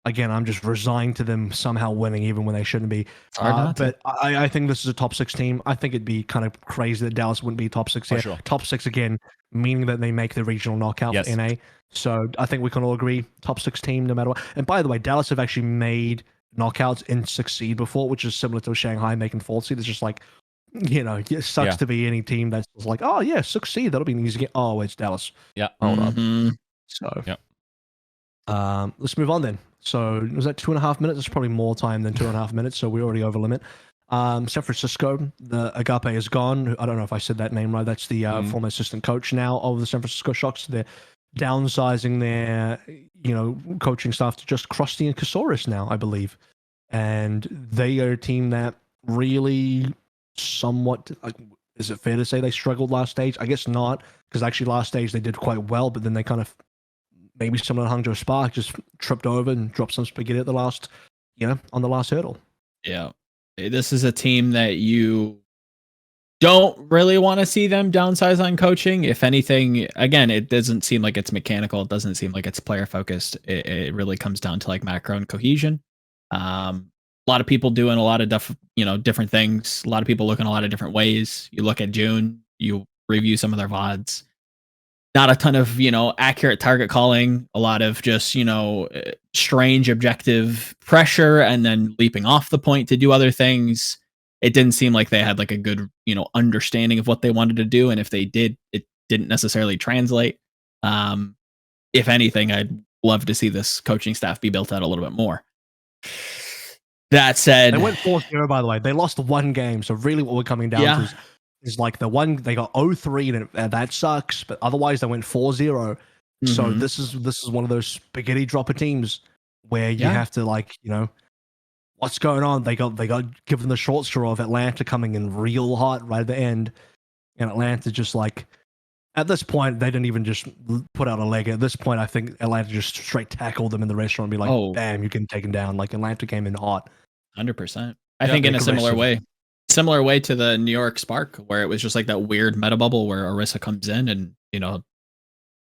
again, I'm just resigned to them somehow winning even when they shouldn't be. But I think this is a top 6 team. I think it'd be kind of crazy that Dallas wouldn't be top 6 here. Sure. Top 6 again, meaning that they make the regional knockout for NA. So I think we can all agree, top 6 team no matter what. And by the way, Dallas have actually made knockouts and succeed before, which is similar to Shanghai making 4th seed. It's just like, you know, it sucks to be any team that's like, oh yeah, succeed, that'll be an easy game. Oh, it's Dallas. Yeah. Hold up. So let's move on then. So was that 2.5 minutes? It's probably more time than 2.5 minutes, so we're already over limit. San Francisco, the Agape is gone. I don't know if I said that name right. That's the former assistant coach now of the San Francisco Shocks. They're downsizing their, you know, coaching staff to just Krusty and Kasaurus now, I believe. And they are a team that really somewhat, is it fair to say they struggled last stage? I guess not, because actually last stage they did quite well, but then they kind of, maybe similar to Hangzhou Spark, just tripped over and dropped some spaghetti at the last, you know, on the last hurdle. Yeah. This is a team that you don't really want to see them downsize on coaching. If anything, again, it doesn't seem like it's mechanical. It doesn't seem like it's player focused. It really comes down to like macro and cohesion. A lot of people doing a lot of different things. A lot of people looking a lot of different ways. You look at June, you review some of their VODs. Not a ton of, accurate target calling, a lot of just, strange objective pressure and then leaping off the point to do other things. It didn't seem like they had like a good, understanding of what they wanted to do. And if they did, it didn't necessarily translate. If anything, I'd love to see this coaching staff be built out a little bit more. That said, they went 4-0, by the way. They lost one game. So really what we're coming down to is like the one they got 0-3 and that sucks, but otherwise they went 4-0. So this is one of those spaghetti dropper teams where you have to what's going on? They got given the short straw of Atlanta coming in real hot right at the end, and Atlanta just at this point they didn't even just put out a leg. At this point, I think Atlanta just straight tackled them in the restaurant and be like, "Bam, you're getting taken down." Like Atlanta came in hot. 100%. I think in a similar way to the New York Spark, where it was just like that weird meta bubble where Orisa comes in and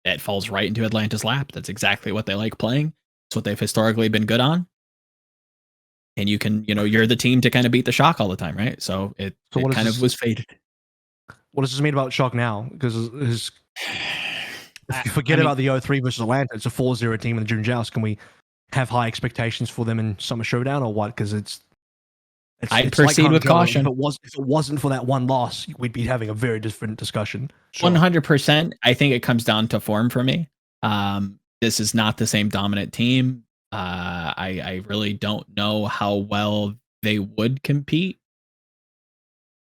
it falls right into Atlanta's lap. That's exactly what they like playing. It's what they've historically been good on. And you can, you're the team to kind of beat the Shock all the time, right? So it kind of was faded. What does this mean about Shock now? Because if you forget about the 0-3 versus Atlanta, it's a 4-0 team in the June Joust. Can we have high expectations for them in Summer Showdown or what? Because I'd proceed with caution. If it wasn't for that one loss, we'd be having a very different discussion. 100%. I think it comes down to form for me. This is not the same dominant team. I really don't know how well they would compete.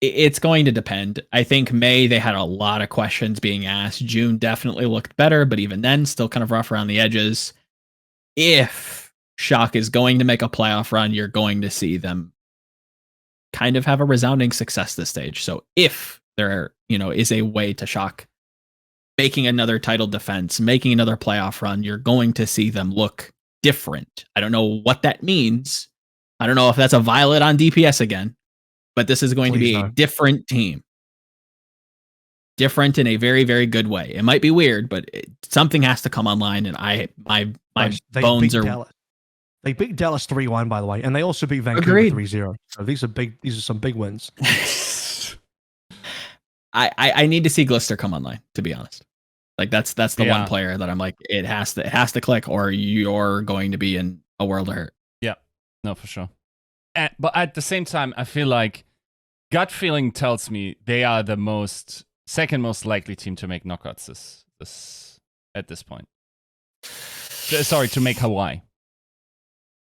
It's going to depend. I think May, they had a lot of questions being asked. June definitely looked better, but even then, still kind of rough around the edges. If Shock is going to make a playoff run, you're going to see them kind of have a resounding success this stage. So if there, is a way to Shock making another title defense, making another playoff run, you're going to see them look different. I don't know what that means. I don't know if that's a Violet on DPS again, but this is going to be a different team. Different in a very, very good way. It might be weird, but something has to come online, and my bones are. Dallas. They beat Dallas 3-1, by the way, and they also beat Vancouver 3-0. So these are some big wins. I need to see Glister come online, to be honest. Like that's the one player that I'm like, it has to click, or you're going to be in a world of hurt. Yeah, no, for sure. But at the same time, I feel like gut feeling tells me they are the second most likely team to make knockouts this at this point. Sorry, to make Hawaii.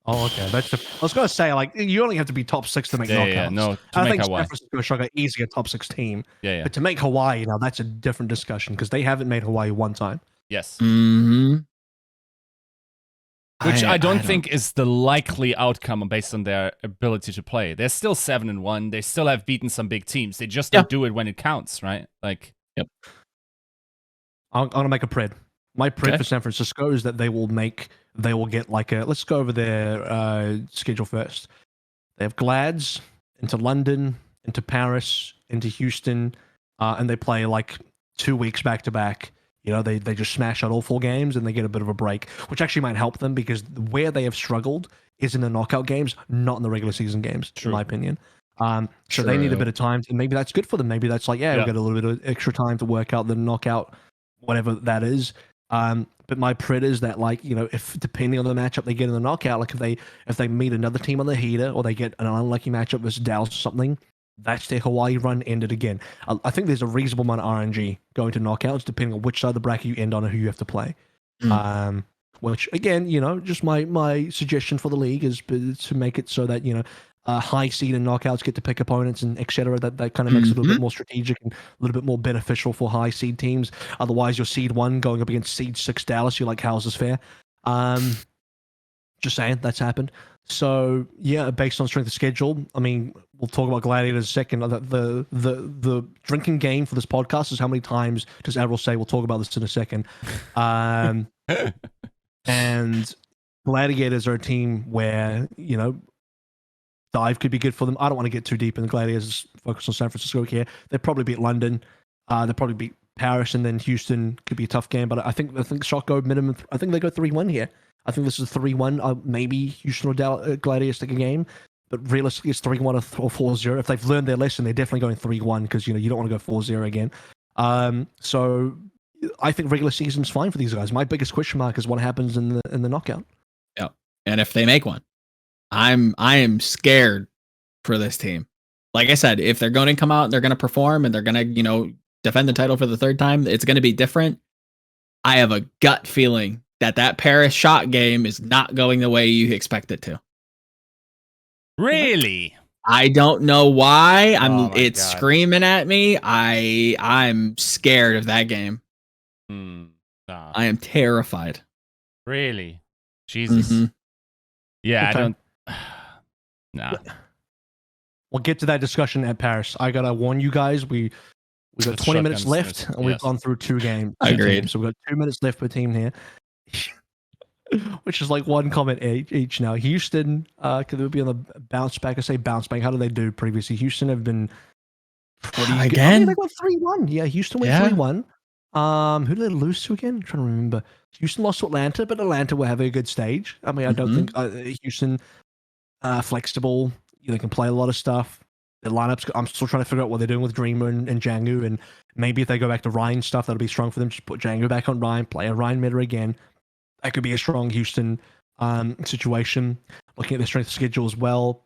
Oh, okay. I was going to say, you only have to be top 6 to make knockouts. Yeah, no, I think San Francisco Shock are easily a top 6 team. Yeah. But to make Hawaii, now that's a different discussion because they haven't made Hawaii one time. Yes. Mm-hmm. Which I don't think is the likely outcome based on their ability to play. They're still 7-1. They still have beaten some big teams. They just don't do it when it counts, right? Yep. I'm going to make a pred. My pred for San Francisco is that they will get let's go over their schedule first. They have Glads into London, into Paris, into Houston, and they play 2 weeks back to back. They just smash out all 4 games and they get a bit of a break, which actually might help them because where they have struggled is in the knockout games, not in the regular season games, in my opinion. So they need a bit of time, and maybe that's good for them. Maybe that's we've got a little bit of extra time to work out the knockout, whatever that is. But my pred is that if depending on the matchup they get in the knockout, if they meet another team on the heater or they get an unlucky matchup versus Dallas or something, that's their Hawaii run ended again. I think there's a reasonable amount of RNG going to knockouts depending on which side of the bracket you end on and who you have to play. Which again, just my suggestion for the league is to make it so that high seed and knockouts get to pick opponents and etc. That kind of makes it a little bit more strategic and a little bit more beneficial for high seed teams. Otherwise, your seed 1 going up against seed 6 Dallas, you're like, how's this fair? Just saying, that's happened. So yeah, based on strength of schedule, I mean, we'll talk about Gladiators in a second. The drinking game for this podcast is how many times does AVRL say? We'll talk about this in a second. And Gladiators are a team where dive could be good for them. I don't want to get too deep in the Gladiators. Focus on San Francisco here. They'll probably beat London. They'll probably beat Paris, and then Houston could be a tough game. But I think Shock go minimum. I think they go 3-1 here. I think this is 3-1. Maybe Houston or Gladiators take a game, but realistically, it's 3-1 or 4-0. If they've learned their lesson, they're definitely going 3-1 because you don't want to go 4-0 again. So I think regular season's fine for these guys. My biggest question mark is what happens in the knockout. Yeah, and if they make one, I am scared for this team. Like I said, if they're going to come out and they're going to perform and they're going to, defend the title for the third time, it's going to be different. I have a gut feeling that Paris Shock game is not going the way you expect it to. Really? I don't know why. It's God. screaming at me. I'm scared of that game. Nah. I am terrified. Really? Jesus. Mm-hmm. Yeah, okay. I don't. Nah. We'll get to that discussion at Paris. I gotta warn you guys. We got 20 minutes left, and we've gone through 2 games. Agreed. So we've got 2 minutes left per team here, which is like 1 comment each now. Houston, could they be on the bounce back? I say bounce back. How did they do previously? Houston have been pretty good. Again? They went 3-1. Yeah, Houston went 3-1. Who did they lose to again? I'm trying to remember. Houston lost to Atlanta, but Atlanta will have a good stage. I mean, I don't think Houston flexible. They can play a lot of stuff. The lineups, I'm still trying to figure out what they're doing with Dreamer and Django, and maybe if they go back to Ryan stuff, that'll be strong for them. Just put Django back on Ryan, play a Ryan meta again. That could be a strong Houston situation. Looking at the strength of schedule as well,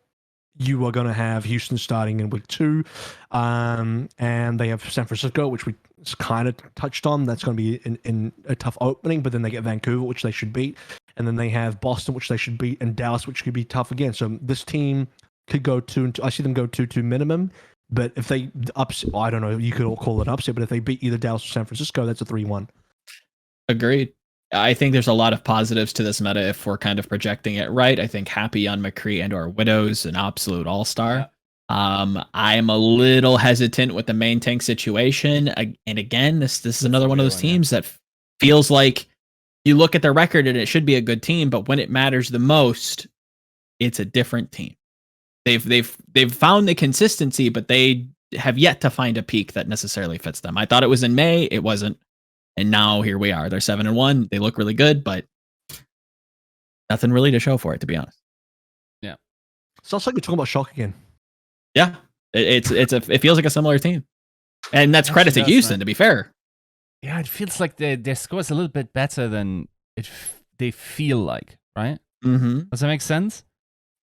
you are going to have Houston starting in week 2, and they have San Francisco, which we kind of touched on. That's going to be in a tough opening, but then they get Vancouver, which they should beat, and then they have Boston, which they should beat, and Dallas, which could be tough again. So this team could go 2-2. I see them go 2-2 minimum, but if they upset, I don't know, you could all call it an upset, but if they beat either Dallas or San Francisco, that's a 3-1. Agreed. I think there's a lot of positives to this meta if we're kind of projecting it right. I think Happy on McCree and or Widow's an absolute all-star. Yeah. I'm a little hesitant with the main tank situation. And again, this is another one of those teams that feels like you look at their record and it should be a good team, but when it matters the most, it's a different team. They've found the consistency, but they have yet to find a peak that necessarily fits them. I thought it was in May, it wasn't, and now here we are. They're 7-1. They look really good, but nothing really to show for it, to be honest. Yeah, sounds like we're talking about Shock again. Yeah, it feels like a similar team, and that's credit to Houston, to be fair. Yeah, it feels like their score is a little bit better than they feel like, right? Mm-hmm. Does that make sense?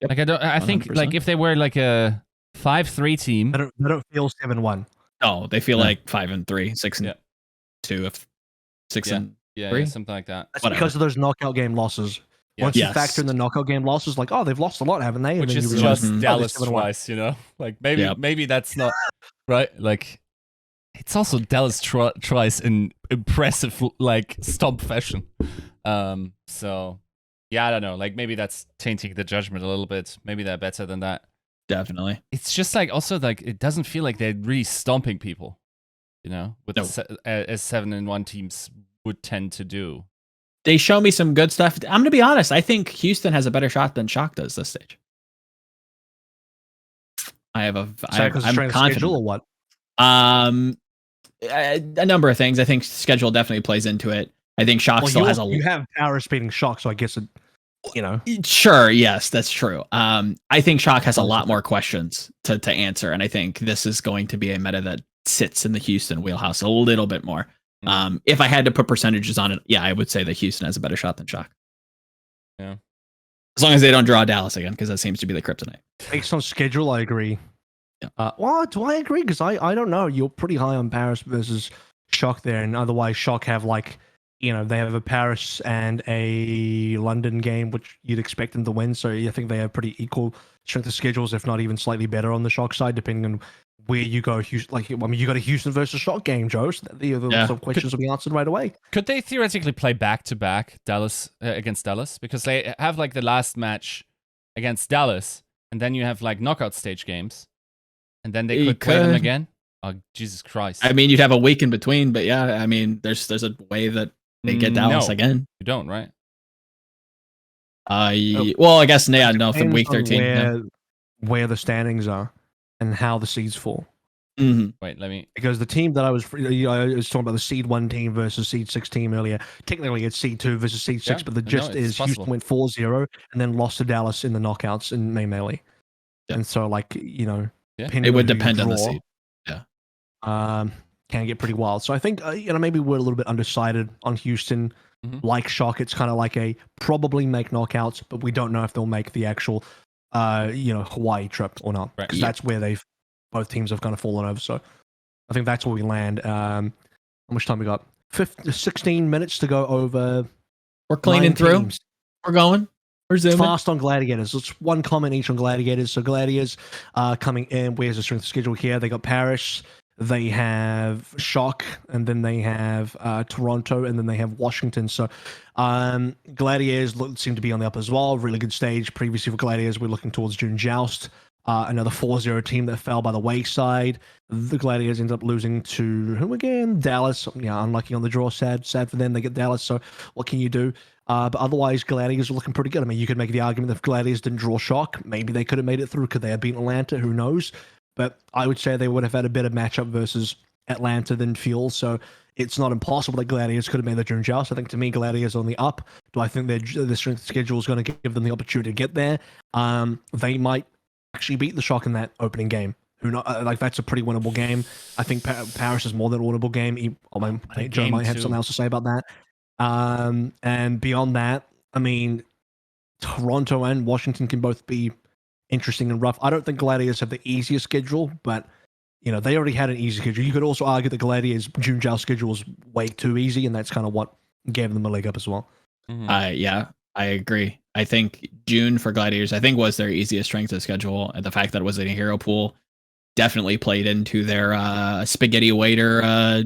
Yep. Like I think 100%. like if they were like a 5-3 team, They don't feel 7-1. No, they feel like 5-3, 6-2, if 6-3, something like that. That's because of those knockout game losses. Yeah. Once you factor in the knockout game losses, like, oh, they've lost a lot, haven't they? Which is just Dallas twice, Like maybe that's not right. Like it's also Dallas twice in impressive like stomp fashion. So. Yeah, I don't know. Like maybe that's tainting the judgment a little bit. Maybe they're better than that. Definitely. It's just like also like it doesn't feel like they're really stomping people, with as 7-1 teams would tend to do. They show me some good stuff. I'm gonna be honest. I think Houston has a better shot than Shock does this stage. I'm confident. Or what? A number of things. I think schedule definitely plays into it. I think Shock still has You have Paris beating Shock, so I guess it, Sure, yes, that's true. I think Shock has a lot more questions to answer, and I think this is going to be a meta that sits in the Houston wheelhouse a little bit more. If I had to put percentages on it, yeah, I would say that Houston has a better shot than Shock. Yeah. As long as they don't draw Dallas again, because that seems to be the kryptonite. Based on schedule, I agree. Yeah. Well, do I agree? Because I don't know. You're pretty high on Paris versus Shock there, and otherwise Shock have like, they have a Paris and a London game, which you'd expect them to win. So I think they have pretty equal strength of schedules, if not even slightly better on the Shock side, depending on where you go. You got a Houston versus Shock game, Joe. So some questions will be answered right away. Could they theoretically play back-to-back Dallas against Dallas? Because they have like the last match against Dallas, and then you have like knockout stage games, and then they could play them again. Oh, Jesus Christ. I mean, you'd have a week in between, but yeah, I mean, there's a way that they get Dallas again. You don't, right? Well, I guess from week 13. where the standings are and how the seeds fall. Mm-hmm. Wait, let me. Because the team that I was talking about, the seed 1 team versus seed 6 team earlier. Technically, it's seed 2 versus seed 6, Yeah, but the no, gist it's is possible. Houston went 4-0 and then lost to Dallas in the knockouts in May Melee. Yeah. And so, like, Yeah. depending It would on who you depend on the draw, seed. Yeah. Can get pretty wild. So I think maybe we're a little bit undecided on Houston. Mhm. Like Shock, it's kind of like a probably make knockouts, but we don't know if they'll make the actual Hawaii trip or not, because Right. that's where both teams have kind of fallen over. So I think that's where we land. How much time we got? 16 minutes to go over. We're cleaning 9 through. teams. We're going. We're zooming. Fast on Gladiators. It's one comment each on Gladiators. So Gladiators coming in. Where's the strength schedule here? They got Paris. They have Shock, and then they have Toronto, and then they have Washington. So Gladiators seem to be on the up as well. Really good stage. Previously for Gladiators, we're looking towards June Joust. Another 4-0 team that fell by the wayside. The Gladiators ended up losing to who again? Dallas. Yeah, unlucky on the draw. Sad for them. They get Dallas. So what can you do? But otherwise, Gladiators are looking pretty good. I mean, you could make the argument that if Gladiators didn't draw Shock, maybe they could have made it through. Could they have beaten Atlanta? Who knows? But I would say they would have had a better matchup versus Atlanta than Fuel. So it's not impossible that Gladiators could have made the June Joust. I think to me, Gladiators on the up. Do I think their strength schedule is going to give them the opportunity to get there? They might actually beat the Shock in that opening game. Who know? Like, that's a pretty winnable game. I think Paris is more than a winnable game. Joe might have something else to say about that. And beyond that, I mean, Toronto and Washington can both be interesting and rough. I don't think Gladiators have the easiest schedule, but they already had an easy schedule. You could also argue that Gladiators' June Joust schedule was way too easy, and that's kind of what gave them a leg up as well. Mm-hmm. Yeah, I agree. I think June for Gladiators, was their easiest strength of schedule, and the fact that it was in a hero pool definitely played into their spaghetti waiter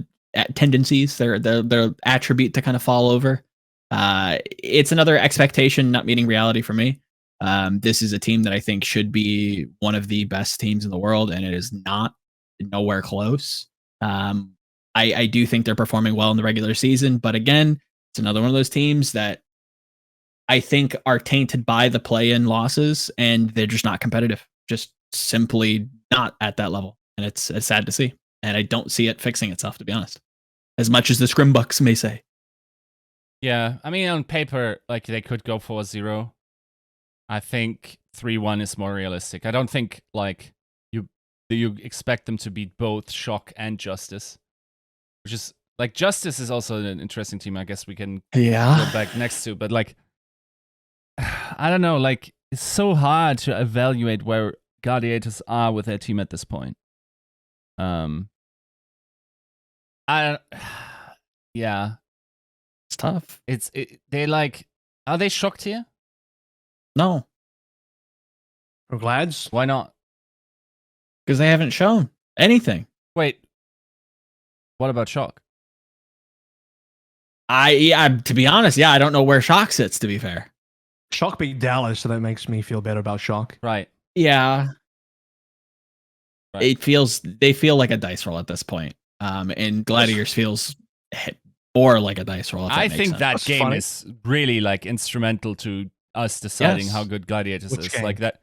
tendencies, their attribute to kind of fall over. It's another expectation not meeting reality for me. This is a team that I think should be one of the best teams in the world, and it is nowhere close. I do think they're performing well in the regular season, but again, it's another one of those teams that I think are tainted by the play-in losses, and they're just not competitive. Just simply not at that level, and it's sad to see. And I don't see it fixing itself, to be honest, as much as the Scrimbucks may say. Yeah, I mean, on paper, like, they could go 4-0. I think 3-1 is more realistic. I don't think, like, you expect them to beat both Shock and Justice, which is, like, Justice is also an interesting team. I guess we can go back next to, but, like, I don't know, like, it's so hard to evaluate where Gladiators are with their team at this point. Yeah, it's tough. They like, are they shocked here? No. Or Glads? Why not? Because they haven't shown anything. Wait, what about Shock? To be honest, I don't know where Shock sits, to be fair. Shock beat Dallas, so that makes me feel better about Shock. Right. Yeah. Right. They feel like a dice roll at this point. And Gladiators feels more like a dice roll. I think that That's game funny. is really, like, instrumental to us deciding Yes. how good Gladiators Which is. game? Like that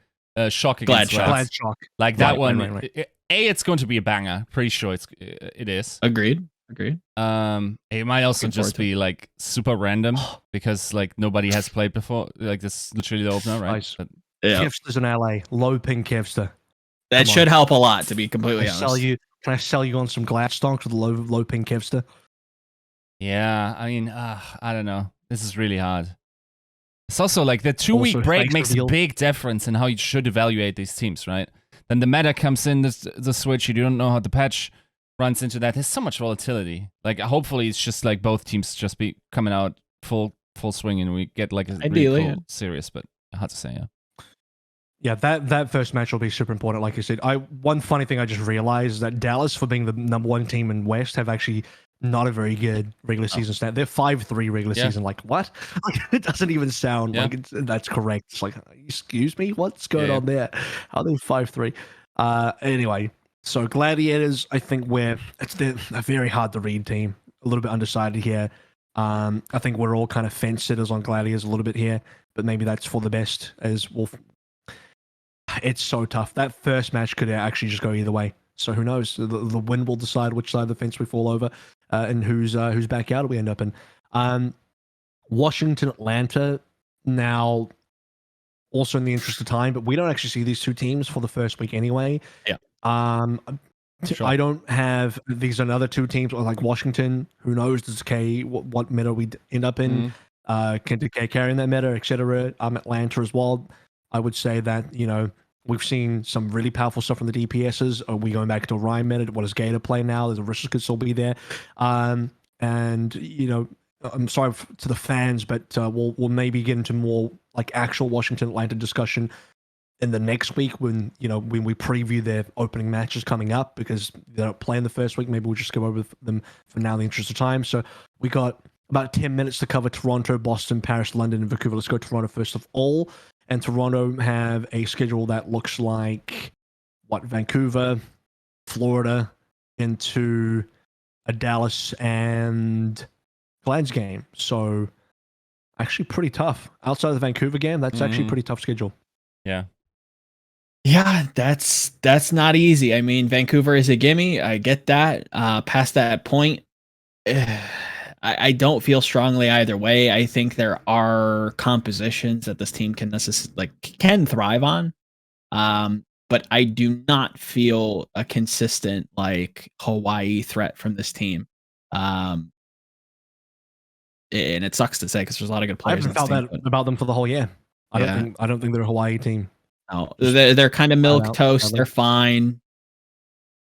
Shock against Glad Glads. Shock. Like that Right, one. right. It's going to be a banger. Pretty sure it is. Agreed. It might also Looking just forward to be like super random because like nobody has played before. Like this is literally the opener, right? Nice. But, Yeah. Kivster's in LA. Low ping Kivster. That Come should on. help a lot, to be completely Can honest. I sell you on some Glad stonks with low ping Kivster? yeah, I mean, I don't know. This is really hard. It's also like the 2-week Also, break face makes reveal. a big difference in how you should evaluate these teams, right? Then the meta comes in, the switch. You don't know how the patch runs into that. There's so much volatility. Like, hopefully, it's just like both teams just be coming out full swing, and we get like a Ideally, really yeah. cool series. But hard to say, yeah. Yeah, that first match will be super important. Like you said, one funny thing I just realized is that Dallas, for being the number 1 team in West, have actually not a very good regular season stat. They're 5-3 regular Yeah. season. Like, what? Like, it doesn't even sound Yeah. like that's correct. It's like, excuse me, what's going Yeah. on there? How are they 5-3? Anyway, so Gladiators, I think they're a very hard to read team. A little bit undecided here. I think we're all kind of fence sitters on Gladiators a little bit here, but maybe that's for the best, as we'll it's so tough. That first match could actually just go either way. So who knows? The win will decide which side of the fence we fall over, and whose backyard we end up in. Washington, Atlanta. Now, also in the interest of time, but we don't actually see these two teams for the first week anyway. Yeah. Sure. I don't have these another two teams like Washington. Who knows? Does K what meta we end up in? Can K carry in that meta, etc. Atlanta as well. I would say that we've seen some really powerful stuff from the DPSs. Are we going back to Orion meta? What does Gator play now? The Risks could still be there. And I'm sorry to the fans, but we'll maybe get into more like actual Washington Atlanta discussion in the next week when we preview their opening matches coming up, because they don't play in the first week. Maybe we'll just go over them for now in the interest of time. So we got about 10 minutes to cover Toronto, Boston, Paris, London, and Vancouver. Let's go Toronto first of all. And Toronto have a schedule that looks like Vancouver, Florida, into a Dallas and Glad's game. So actually pretty tough. Outside of the Vancouver game, that's actually a pretty tough schedule. Yeah. Yeah, that's not easy. I mean, Vancouver is a gimme. I get that. Past that point, I don't feel strongly either way. I think there are compositions that this team can thrive on. But I do not feel a consistent Hawaii threat from this team. And it sucks to say because there's a lot of good players. I haven't felt that about them for the whole year. I don't think they're a Hawaii team. No, they're kind of milk toast. They're fine.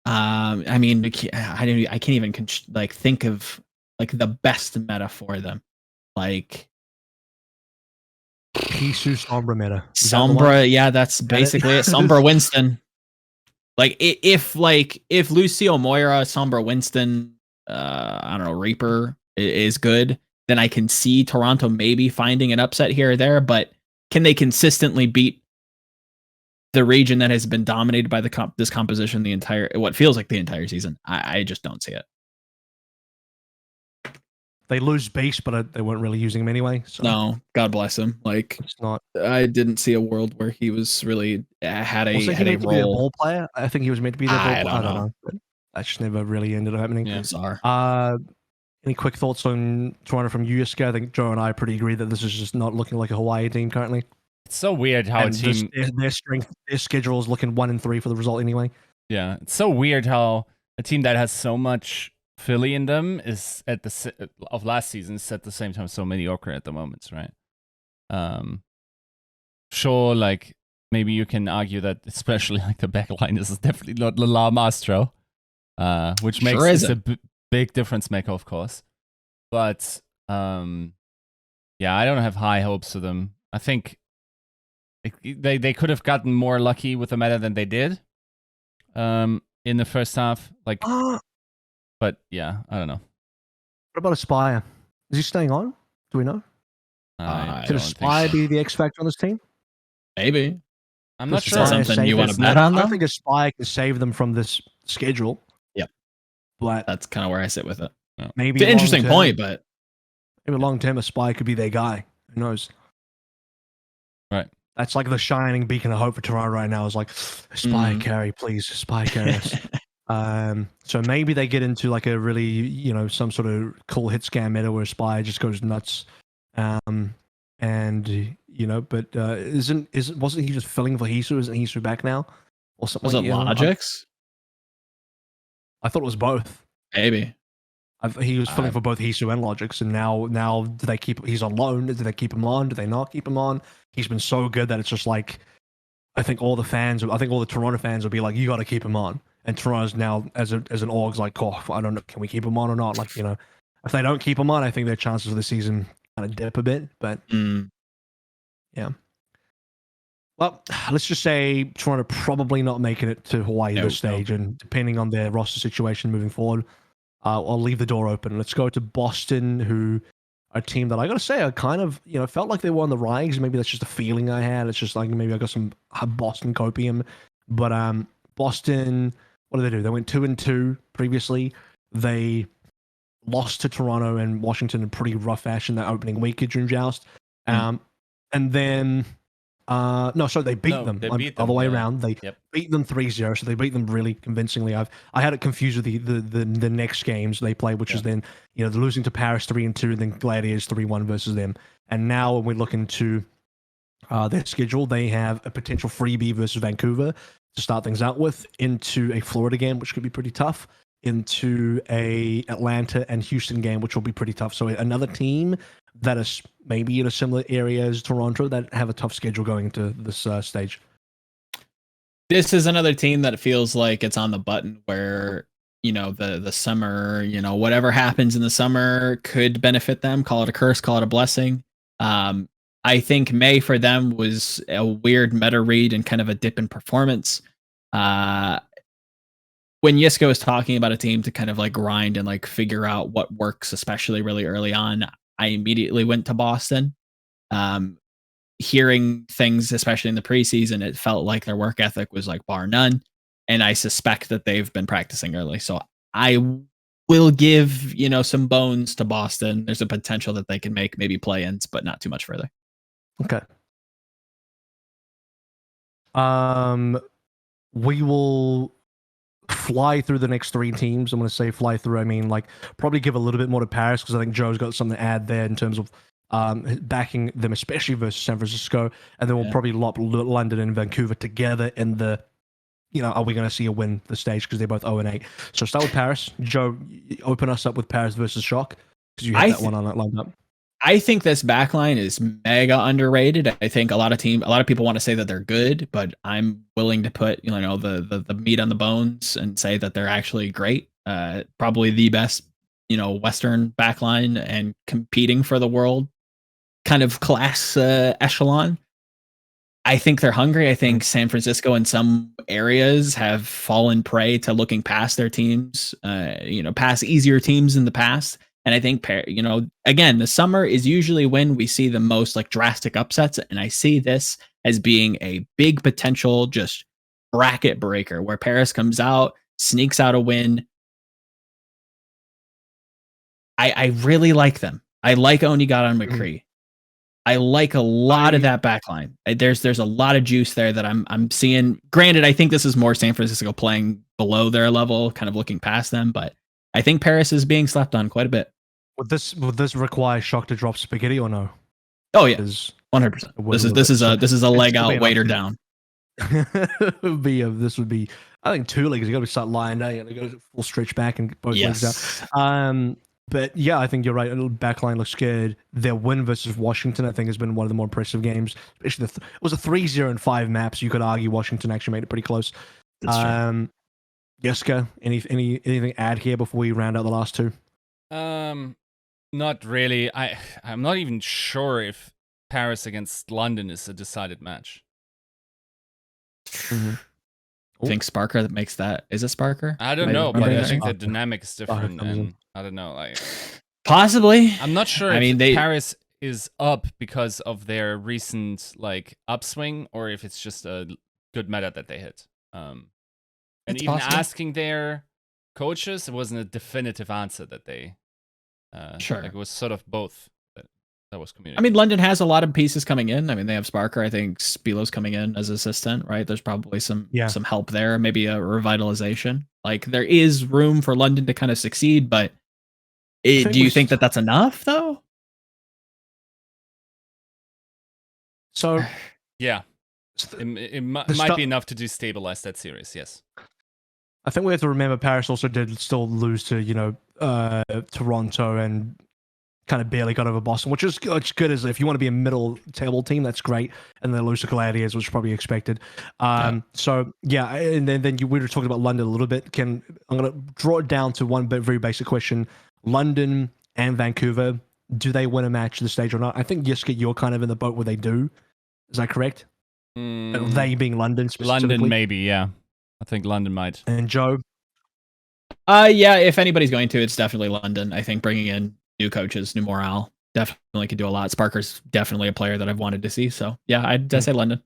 I mean, I can't even think of the best meta for them. Jesus Sombra meta. Sombra, yeah, that's basically it. Sombra Winston. If Lucio Moira, Sombra Winston, I don't know, Reaper is good, then I can see Toronto maybe finding an upset here or there, but can they consistently beat the region that has been dominated by this composition what feels like the entire season? I just don't see it. They lose base, but they weren't really using him anyway. So. No, God bless him. It's not. I didn't see a world where he was really had a role. To be a ball player. I think he was meant to be the ball player. I don't know. That just never really ended up happening. Yeah. Bizarre. Any quick thoughts on Toronto from Yiska? I think Joe and I pretty agree that this is just not looking like a Hawaii team currently. It's so weird how their schedule is looking 1-3 for the result anyway. Yeah, it's so weird how a team that has so much Philly in them is of last season is at the same time so mediocre at the moment, right? Sure, maybe you can argue that especially the backline is definitely not La Mastro, which makes a big difference maker, of course. But yeah, I don't have high hopes for them. I think they could have gotten more lucky with the meta than they did in the first half. But yeah, I don't know. What about Aspire? Is he staying on? Do we know? Could Aspire be the X factor on this team? Maybe. I'm not sure. Is that something you want to bet on them? I think Aspire can save them from this schedule. Yep. But that's kind of where I sit with it. Maybe it's an interesting point, but maybe long term Aspire could be their guy. Who knows? Right. That's like the shining beacon of hope for Toronto right now. Is Aspire carry, please. Aspire carry us. So maybe they get into a really, some sort of cool hit scam meta where Aspire just goes nuts. But wasn't he just filling for Hisu? Isn't Hisu back now? Or something? Was it Logix? I thought it was both. Maybe. He was filling for both Hisu and Logix, and now do they he's on loan? Do they keep him on? Do they not keep him on? He's been so good that it's just I think all the Toronto fans will be like, you got to keep him on. And Toronto's now, as an org's I don't know, can we keep him on or not? If they don't keep him on, I think their chances of the season kind of dip a bit. But yeah. Well, let's just say Toronto probably not making it to Hawaii this stage, and depending on their roster situation moving forward, I'll leave the door open. Let's go to Boston, who are a team that I got to say I kind of felt like they were on the rise. Maybe that's just a feeling I had. It's just maybe I got some Boston copium, but Boston. What did they do? They went 2-2 previously. They lost to Toronto and Washington in pretty rough fashion that opening week at June Joust. And then No, so they beat No, them. they Like, beat other them, way yeah. around. They Yep. beat them 3-0, so they beat them really convincingly. I had it confused with the next games they played, which is then they're losing to Paris 3-2, then Gladiators 3-1 versus them. And now when we look into their schedule, they have a potential freebie versus Vancouver to start things out with, into a Florida game, which could be pretty tough, into a Atlanta and Houston game, which will be pretty tough. So another team that is maybe in a similar area as Toronto that have a tough schedule going into this stage. This is another team that feels like it's on the button where, the summer, whatever happens in the summer could benefit them. Call it a curse, call it a blessing. I think May for them was a weird meta read and kind of a dip in performance. When Yiska was talking about a team to kind of like grind and like figure out what works, especially really early on, I immediately went to Boston. Hearing things, especially in the preseason, it felt like their work ethic was like bar none. And I suspect that they've been practicing early. So I will give, some bones to Boston. There's a potential that they can make maybe play-ins, but not too much further. Okay. We will fly through the next three teams. I'm going to say fly through. I mean, like, probably give a little bit more to Paris because I think Joe's got something to add there in terms of backing them, especially versus San Francisco. And then we'll probably lop London and Vancouver together in the, are we going to see a win the stage because they're both 0-8. So start with Paris. Joe, open us up with Paris versus Shock because you have that one on that lined up. I think this backline is mega underrated. I think a lot of people want to say that they're good, but I'm willing to put the meat on the bones and say that they're actually great. Probably the best Western backline and competing for the world kind of class echelon. I think they're hungry. I think San Francisco in some areas have fallen prey to looking past their teams, past easier teams in the past. And I think, again, the summer is usually when we see the most like drastic upsets. And I see this as being a big potential just bracket breaker where Paris comes out, sneaks out a win. I really like them. I like Onigata and McCree. I like a lot of that backline. There's a lot of juice there that I'm seeing. Granted, I think this is more San Francisco playing below their level, kind of looking past them, but I think Paris is being slept on quite a bit. Would this require Shock to drop Spaghetti or no? Oh yeah, 100%. This is a leg out, waiter down. This would be I think 2 legs. You got to start lying down. You got to go full stretch back and both legs out. But yeah, I think you're right. Backline looks good. Their win versus Washington, I think, has been one of the more impressive games. Especially it was a 3-0 and 5 maps. You could argue Washington actually made it pretty close. That's true. Yiska, anything to add here before we round out the last two? Not really. I'm not even sure if Paris against London is a decided match. I think Sparker that makes that is a Sparker. I don't know, but I think the dynamic is different, and I don't know, like possibly. I'm not sure. Paris is up because of their recent like upswing, or if it's just a good meta that they hit. And it's even possible. Asking their coaches, it wasn't a definitive answer that they. Like it was sort of both. That was communicated. I mean, London has a lot of pieces coming in. I mean, they have Sparker. I think Spilo's coming in as assistant, right? There's probably some help there, maybe a revitalization. Like there is room for London to kind of succeed, but do you think that that's enough though? So yeah, it might be enough to destabilize that series. Yes. I think we have to remember Paris also did still lose to Toronto and kind of barely got over Boston, which is good as if you want to be a middle table team, that's great. And then lose to Gladiators, which is probably expected. So yeah, and then we were talking about London a little bit. I'm going to draw it down to one very basic question: London and Vancouver, do they win a match at this stage or not? I think Yiska, you're kind of in the boat where they do. Is that correct? They being London specifically? London, maybe, yeah. I think London might. And Joe? Yeah, if anybody's going to, it's definitely London. I think bringing in new coaches, new morale, definitely could do a lot. Sparker's definitely a player that I've wanted to see. So yeah, I'd say London.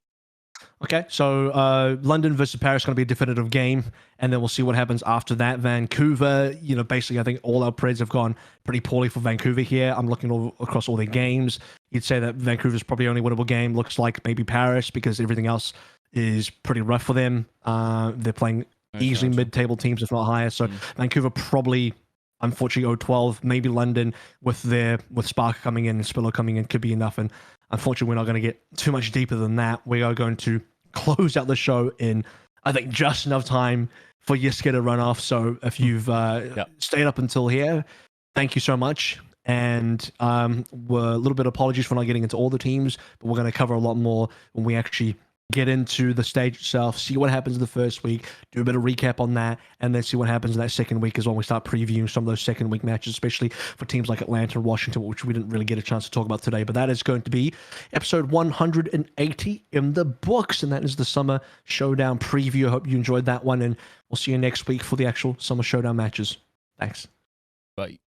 Okay, so London versus Paris is going to be a definitive game, and then we'll see what happens after that. Vancouver, basically I think all our preds have gone pretty poorly for Vancouver here. I'm looking across all their games. he'd say that Vancouver's probably only winnable game looks like maybe Paris, because everything else is pretty rough for them. They're playing easily mid-table teams, if not higher. So Vancouver probably, unfortunately, 0-12. Maybe London with Spark coming in and Spiller coming in could be enough. And unfortunately, we're not going to get too much deeper than that. We are going to close out the show in, I think, just enough time for Yiska to run off. So if you've stayed up until here, thank you so much. And we're a little bit apologies for not getting into all the teams, but we're going to cover a lot more when we actually get into the stage itself, see what happens in the first week, do a bit of recap on that, and then see what happens in that second week is when we start previewing some of those second week matches, especially for teams like Atlanta and Washington, which we didn't really get a chance to talk about today. But that is going to be episode 180 in the books, and that is the Summer Showdown preview. I hope you enjoyed that one, and we'll see you next week for the actual Summer Showdown matches. Thanks. Bye.